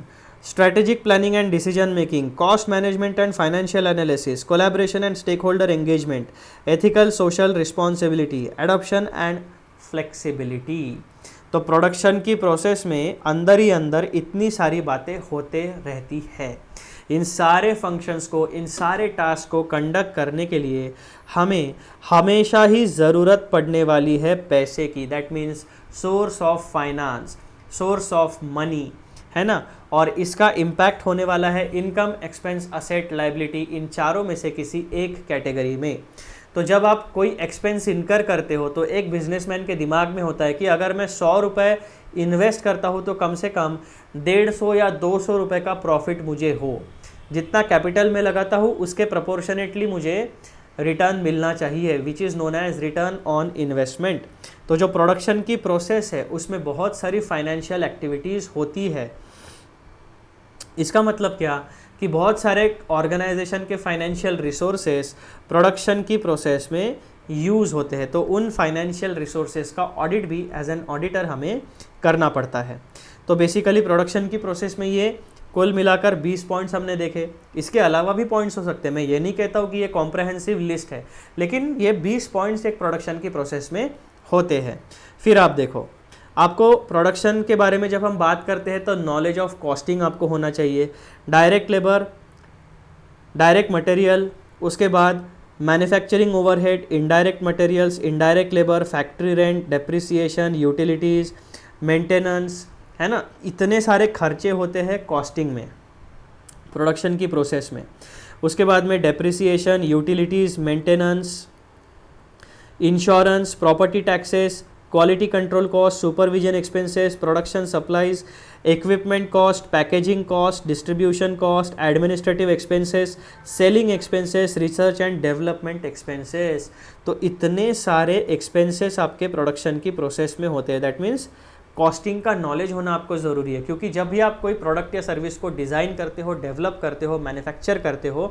strategic planning and decision making, cost management and financial analysis, collaboration and stakeholder engagement, ethical social responsibility, adoption and flexibility. तो production की process में अंदर ही अंदर इतनी सारी बातें होते रहती है। इन सारे फंक्शंस को, इन सारे टास्क को कंडक्ट करने के लिए हमें हमेशा ही ज़रूरत पड़ने वाली है पैसे की। That means source of finance, source of money, है ना। और इसका इम्पैक्ट होने वाला है इनकम, एक्सपेंस, असेट, लायबिलिटी, इन चारों में से किसी एक कैटेगरी में। तो जब आप कोई एक्सपेंस इनकर करते हो तो एक बिजनेसमैन के दिमाग में होता है कि अगर मैं 100 रुपये इन्वेस्ट करता हूँ तो कम से कम 150 या 200 रुपये का प्रॉफिट मुझे हो। जितना कैपिटल में लगाता हूँ उसके प्रोपोर्शनेटली मुझे रिटर्न मिलना चाहिए, which is known as return on investment. तो जो प्रोडक्शन की प्रोसेस है उसमें बहुत सारी फाइनेंशियल एक्टिविटीज़ होती है। इसका मतलब क्या कि बहुत सारे ऑर्गेनाइजेशन के फाइनेंशियल रिसोर्सेस प्रोडक्शन की प्रोसेस में यूज़ होते हैं। तो उन फाइनेंशियल रिसोर्सेस का ऑडिट भी एज एन ऑडिटर हमें करना पड़ता है। तो बेसिकली प्रोडक्शन की प्रोसेस में ये कुल मिलाकर 20 पॉइंट्स हमने देखे। इसके अलावा भी पॉइंट्स हो सकते हैं, मैं ये नहीं कहता हूँ कि ये कॉम्प्रहेंसिव लिस्ट है, लेकिन ये 20 पॉइंट्स एक प्रोडक्शन की प्रोसेस में होते हैं। फिर आप देखो, आपको प्रोडक्शन के बारे में जब हम बात करते हैं तो नॉलेज ऑफ कॉस्टिंग आपको होना चाहिए, डायरेक्ट लेबर, डायरेक्ट मटेरियल, उसके बाद manufacturing overhead, indirect materials, indirect labour, factory rent, depreciation, utilities, maintenance, है ना। इतने सारे खर्चे होते हैं कॉस्टिंग में, प्रोडक्शन की प्रोसेस में। उसके बाद में depreciation, utilities, maintenance, insurance, property taxes, quality control cost, supervision expenses, production supplies, equipment cost, packaging cost, distribution cost, administrative expenses, selling expenses, research and development expenses. तो इतने सारे एक्सपेंसेस आपके प्रोडक्शन की प्रोसेस में होते हैं। दैट मीन्स कॉस्टिंग का knowledge होना आपको ज़रूरी है, क्योंकि जब भी आप कोई प्रोडक्ट या सर्विस को डिज़ाइन करते हो, डेवलप करते हो, मैन्युफैक्चर करते हो,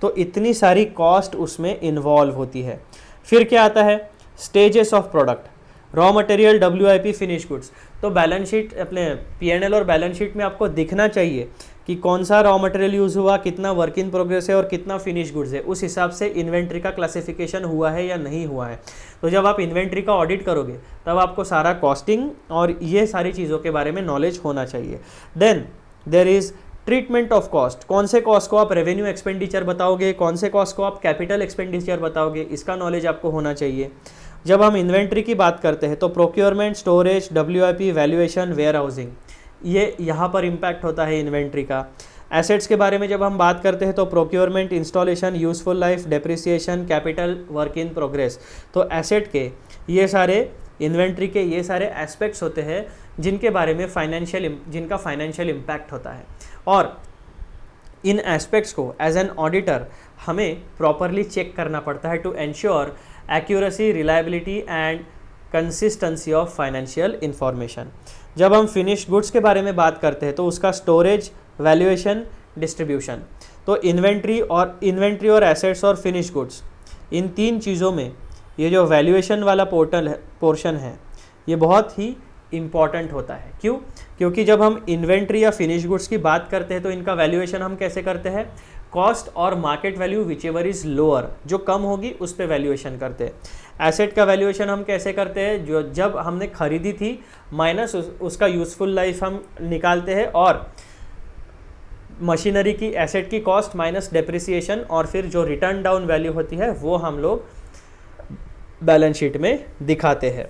तो इतनी सारी कॉस्ट उसमें इन्वॉल्व होती है। फिर क्या आता है? Stages of product, raw material, WIP, finish goods. तो बैलेंस शीट, अपने P&L और बैलेंस शीट में आपको दिखना चाहिए कि कौन सा रॉ मटेरियल यूज़ हुआ, कितना वर्क इन प्रोग्रेस है और कितना फिनिश गुड्स है। उस हिसाब से इन्वेंट्री का क्लासिफिकेशन हुआ है या नहीं हुआ है। तो जब आप इन्वेंट्री का ऑडिट करोगे तब आपको सारा कॉस्टिंग और ये सारी चीज़ों के बारे में नॉलेज होना चाहिए। Then there is treatment of cost. कौन से कॉस्ट को आप रेवेन्यू एक्सपेंडिचर बताओगे, कौन से कॉस्ट को आप कैपिटल एक्सपेंडिचर बताओगे, इसका नॉलेज आपको होना चाहिए। जब हम इन्वेंट्री की बात करते हैं तो procurement, storage, WIP, valuation, warehousing, ये यहाँ पर इम्पैक्ट होता है इन्वेंट्री का। एसेट्स के बारे में जब हम बात करते हैं तो procurement, installation, useful life, depreciation, capital, work in progress. तो एसेट के ये सारे, इन्वेंट्री के ये सारे एस्पेक्ट्स होते हैं जिनके बारे में जिनका फाइनेंशियल इम्पैक्ट होता है। और इन एस्पेक्ट्स को एज एन ऑडिटर हमें प्रॉपरली चेक करना पड़ता है to ensure accuracy, reliability and consistency of financial information. जब हम फिनिश गुड्स के बारे में बात करते हैं तो उसका स्टोरेज, वैल्यूएशन, डिस्ट्रीब्यूशन, तो इन्वेंट्री और एसेट्स और फिनिश गुड्स, इन तीन चीज़ों में ये जो वैल्यूएशन वाला पोर्शन है ये बहुत ही इम्पॉर्टेंट होता है। क्यों? क्योंकि जब हम इन्वेंट्री या फिनिश गुड्स की बात करते हैं तो इनका वैल्यूएशन हम कैसे करते हैं? कॉस्ट और market value which ever is lower, जो कम होगी उस पर वैल्यूएशन करते हैं। एसेट का वैल्यूएशन हम कैसे करते हैं? जो जब हमने खरीदी थी माइनस उसका यूजफुल लाइफ हम निकालते हैं, और मशीनरी की एसेट की कॉस्ट माइनस डेप्रिसिएशन, और फिर जो रिटर्न डाउन वैल्यू होती है वो हम लोग बैलेंस शीट में दिखाते हैं।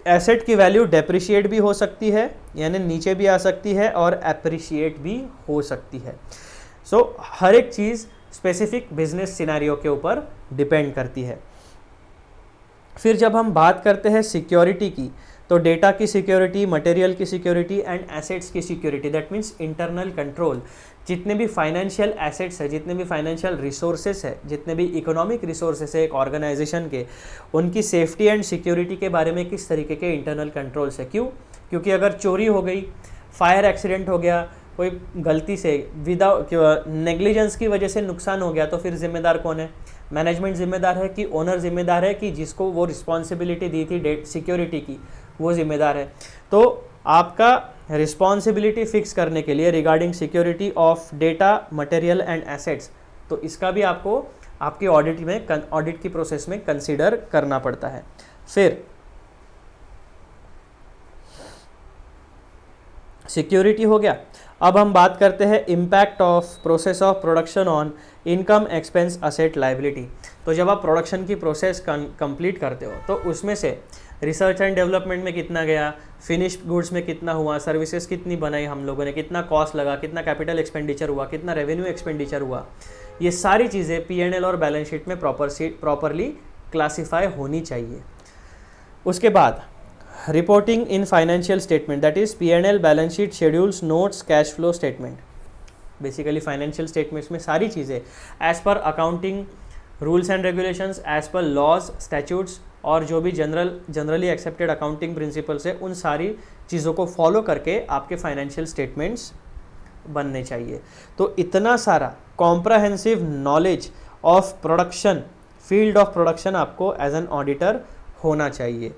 एसेट की वैल्यू डेप्रिशिएट भी हो सकती है, यानी नीचे भी आ सकती है, और एप्रिशिएट भी हो सकती है। सो हर एक चीज़ स्पेसिफिक बिजनेस सिनेरियो के ऊपर डिपेंड करती है। फिर जब हम बात करते हैं सिक्योरिटी की, तो डेटा की सिक्योरिटी, मटेरियल की सिक्योरिटी एंड एसेट्स की security, that means internal control. जितने भी फाइनेंशियल एसेट्स है, जितने भी फाइनेंशियल रिसोर्सेस है, जितने भी इकोनॉमिक रिसोर्सेस है एक ऑर्गेनाइजेशन के, उनकी सेफ्टी एंड सिक्योरिटी के बारे में किस तरीके के इंटरनल कंट्रोल्स है। क्यों? क्योंकि अगर चोरी हो गई, फायर एक्सीडेंट हो गया, कोई गलती से विदाउट नेग्लिजेंस की वजह से नुकसान हो गया, तो फिर जिम्मेदार कौन है? मैनेजमेंट जिम्मेदार है कि ओनर जिम्मेदार है कि जिसको वो रिस्पॉन्सिबिलिटी दी थी सिक्योरिटी की वो जिम्मेदार है। तो आपका रिस्पॉन्सिबिलिटी फिक्स करने के लिए regarding security of data, material and assets, तो इसका भी आपको आपकी ऑडिट की प्रोसेस में कंसीडर करना पड़ता है। फिर सिक्योरिटी हो गया। अब हम बात करते हैं impact of process of production on income, expense, asset, liability. तो जब आप प्रोडक्शन की प्रोसेस कंप्लीट करते हो तो उसमें से रिसर्च एंड डेवलपमेंट में कितना गया, फिनिश गुड्स में कितना हुआ, सर्विसेज कितनी बनाई हम लोगों ने, कितना कॉस्ट लगा, कितना कैपिटल एक्सपेंडिचर हुआ, कितना रेवेन्यू एक्सपेंडिचर हुआ, ये सारी चीज़ें P&L और बैलेंस शीट में प्रॉपरली क्लासीफाई होनी चाहिए। उसके बाद reporting in financial statement, that is P&L, balance sheet, schedules, notes, cash flow statement. Basically financial statements में सारी चीज़ें as per accounting rules and regulations, as per laws, statutes, और जो भी जनरली एक्सेप्टेड अकाउंटिंग प्रिंसिपल्स है, उन सारी चीज़ों को फॉलो करके आपके फाइनेंशियल स्टेटमेंट्स बनने चाहिए। तो इतना सारा comprehensive knowledge of production, field of production आपको एज एन ऑडिटर होना चाहिए।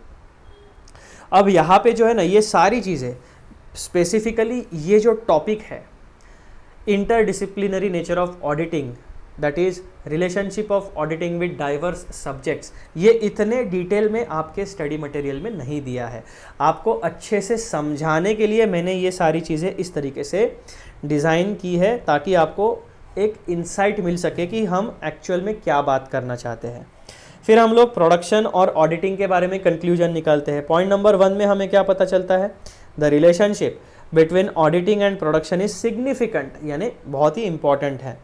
अब यहाँ पे जो है ना, ये सारी चीज़ें स्पेसिफिकली ये जो टॉपिक है interdisciplinary nature of auditing, that is relationship of auditing with diverse subjects, ये इतने डिटेल में आपके स्टडी मटेरियल में नहीं दिया है। आपको अच्छे से समझाने के लिए मैंने ये सारी चीज़ें इस तरीके से डिज़ाइन की है ताकि आपको एक इंसाइट मिल सके कि हम एक्चुअल में क्या बात करना चाहते हैं। फिर हम लोग प्रोडक्शन और ऑडिटिंग के बारे में कंक्लूजन निकालते हैं। पॉइंट नंबर 1 में हमें क्या पता चलता है? The relationship between auditing and production is significant, यानी बहुत ही इंपॉर्टेंट है।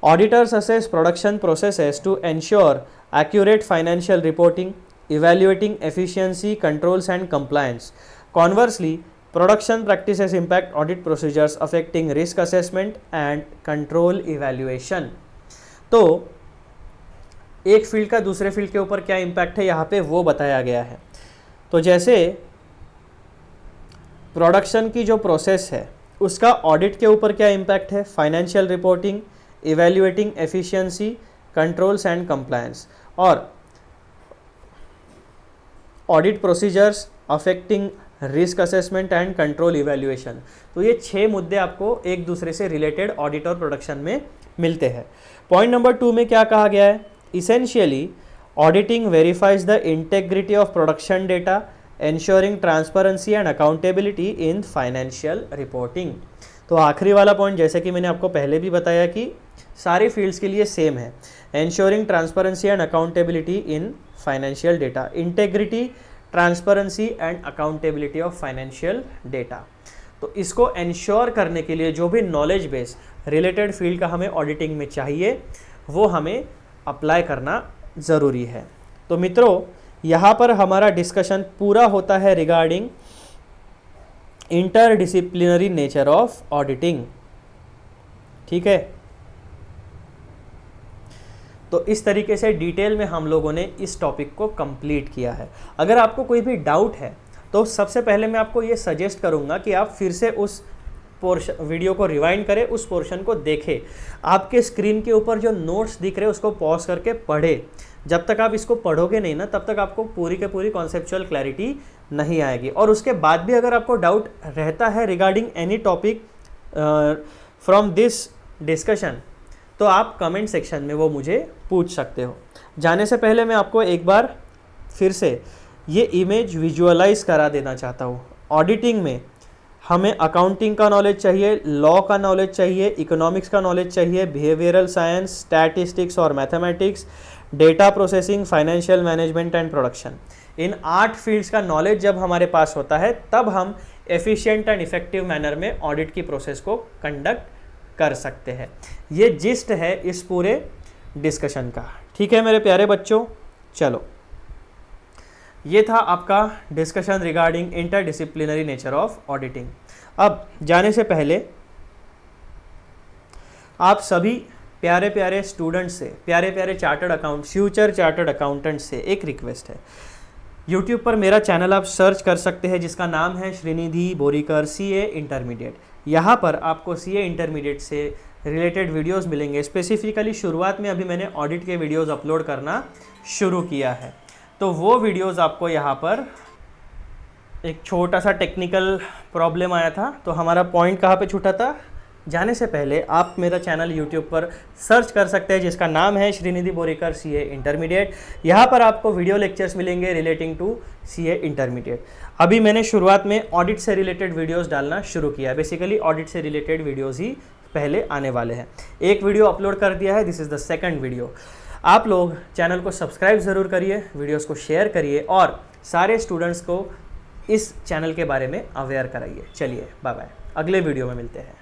Auditors assess production processes to ensure accurate financial reporting, evaluating efficiency, controls and compliance. Conversely, production practices impact audit procedures affecting risk assessment and control evaluation. तो एक field का दूसरे field के ऊपर क्या इम्पैक्ट है यहाँ पे वो बताया गया है। तो जैसे प्रोडक्शन की जो प्रोसेस है उसका ऑडिट के ऊपर क्या इम्पैक्ट है? Financial reporting, evaluating efficiency, controls and compliance, और audit procedures affecting risk assessment and control evaluation. तो ये 6 मुद्दे आपको एक दूसरे से रिलेटेड ऑडिट और प्रोडक्शन में मिलते हैं। पॉइंट नंबर 2 में क्या कहा गया है? Essentially auditing verifies the integrity of production data, ensuring transparency and accountability in financial reporting। तो आखिरी वाला पॉइंट, जैसे कि मैंने आपको पहले भी बताया कि सारी फील्ड्स के लिए सेम है, ensuring transparency and accountability in financial data, integrity, transparency and accountability of financial data। तो इसको इंश्योर करने के लिए जो भी नॉलेज बेस रिलेटेड फील्ड का हमें ऑडिटिंग में चाहिए वो हमें अप्लाई करना ज़रूरी है। तो मित्रों, यहाँ पर हमारा डिस्कशन पूरा होता है regarding interdisciplinary nature of auditing. ठीक है, तो इस तरीके से डिटेल में हम लोगों ने इस टॉपिक को कंप्लीट किया है। अगर आपको कोई भी डाउट है तो सबसे पहले मैं आपको ये सजेस्ट करूँगा कि आप फिर से उस पोर्शन वीडियो को रिवाइंड करें, उस पोर्शन को देखें। आपके स्क्रीन के ऊपर जो नोट्स दिख रहे हैं उसको पॉज करके पढ़ें। जब तक आप इसको पढ़ोगे नहीं ना, तब तक आपको पूरी के पूरी कॉन्सेप्चुअल क्लैरिटी नहीं आएगी। और उसके बाद भी अगर आपको डाउट रहता है regarding any topic from this discussion, तो आप कमेंट सेक्शन में वो मुझे पूछ सकते हो। जाने से पहले मैं आपको एक बार फिर से ये इमेज विजुअलाइज करा देना चाहता हूँ। ऑडिटिंग में हमें अकाउंटिंग का नॉलेज चाहिए, लॉ का नॉलेज चाहिए, इकोनॉमिक्स का नॉलेज चाहिए, बिहेवियरल साइंस, स्टैटिस्टिक्स और mathematics, data processing, financial management and production. In 8 fields का नॉलेज जब हमारे पास होता है तब हम एफिशिएंट एंड इफेक्टिव मैनर में ऑडिट की प्रोसेस को कंडक्ट कर सकते हैं। ये जिस्ट है इस पूरे डिस्कशन का। ठीक है मेरे प्यारे बच्चों, चलो ये था आपका discussion regarding interdisciplinary nature of auditing. अब जाने से पहले आप सभी प्यारे प्यारे स्टूडेंट्स से, प्यारे प्यारे फ्यूचर चार्टर्ड अकाउंटेंट से एक रिक्वेस्ट है। यूट्यूब पर मेरा चैनल आप सर्च कर सकते हैं जिसका नाम है श्रीनिधि बोरीकर CA इंटरमीडिएट। यहाँ पर आपको CA इंटरमीडिएट से रिलेटेड वीडियोस मिलेंगे। स्पेसिफिकली शुरुआत में अभी मैंने ऑडिट के वीडियोस अपलोड करना शुरू किया है, तो वो वीडियोस आपको यहाँ पर एक छोटा सा टेक्निकल प्रॉब्लम आया था, तो हमारा पॉइंट कहाँ पे छूटा था। जाने से पहले आप मेरा चैनल यूट्यूब पर सर्च कर सकते हैं जिसका नाम है श्रीनिधि बोरीकर CA इंटरमीडिएट। यहाँ पर आपको वीडियो लेक्चर्स मिलेंगे रिलेटिंग टू CA इंटरमीडिएट। अभी मैंने शुरुआत में ऑडिट से रिलेटेड वीडियोस डालना शुरू किया है। बेसिकली ऑडिट से रिलेटेड वीडियोस ही पहले आने वाले हैं। एक वीडियो अपलोड कर दिया है, this is the second video. आप लोग चैनल को सब्सक्राइब ज़रूर करिए, वीडियोस को शेयर करिए और सारे स्टूडेंट्स को इस चैनल के बारे में अवेयर कराइए। चलिए बाय बाय, अगले वीडियो में मिलते हैं।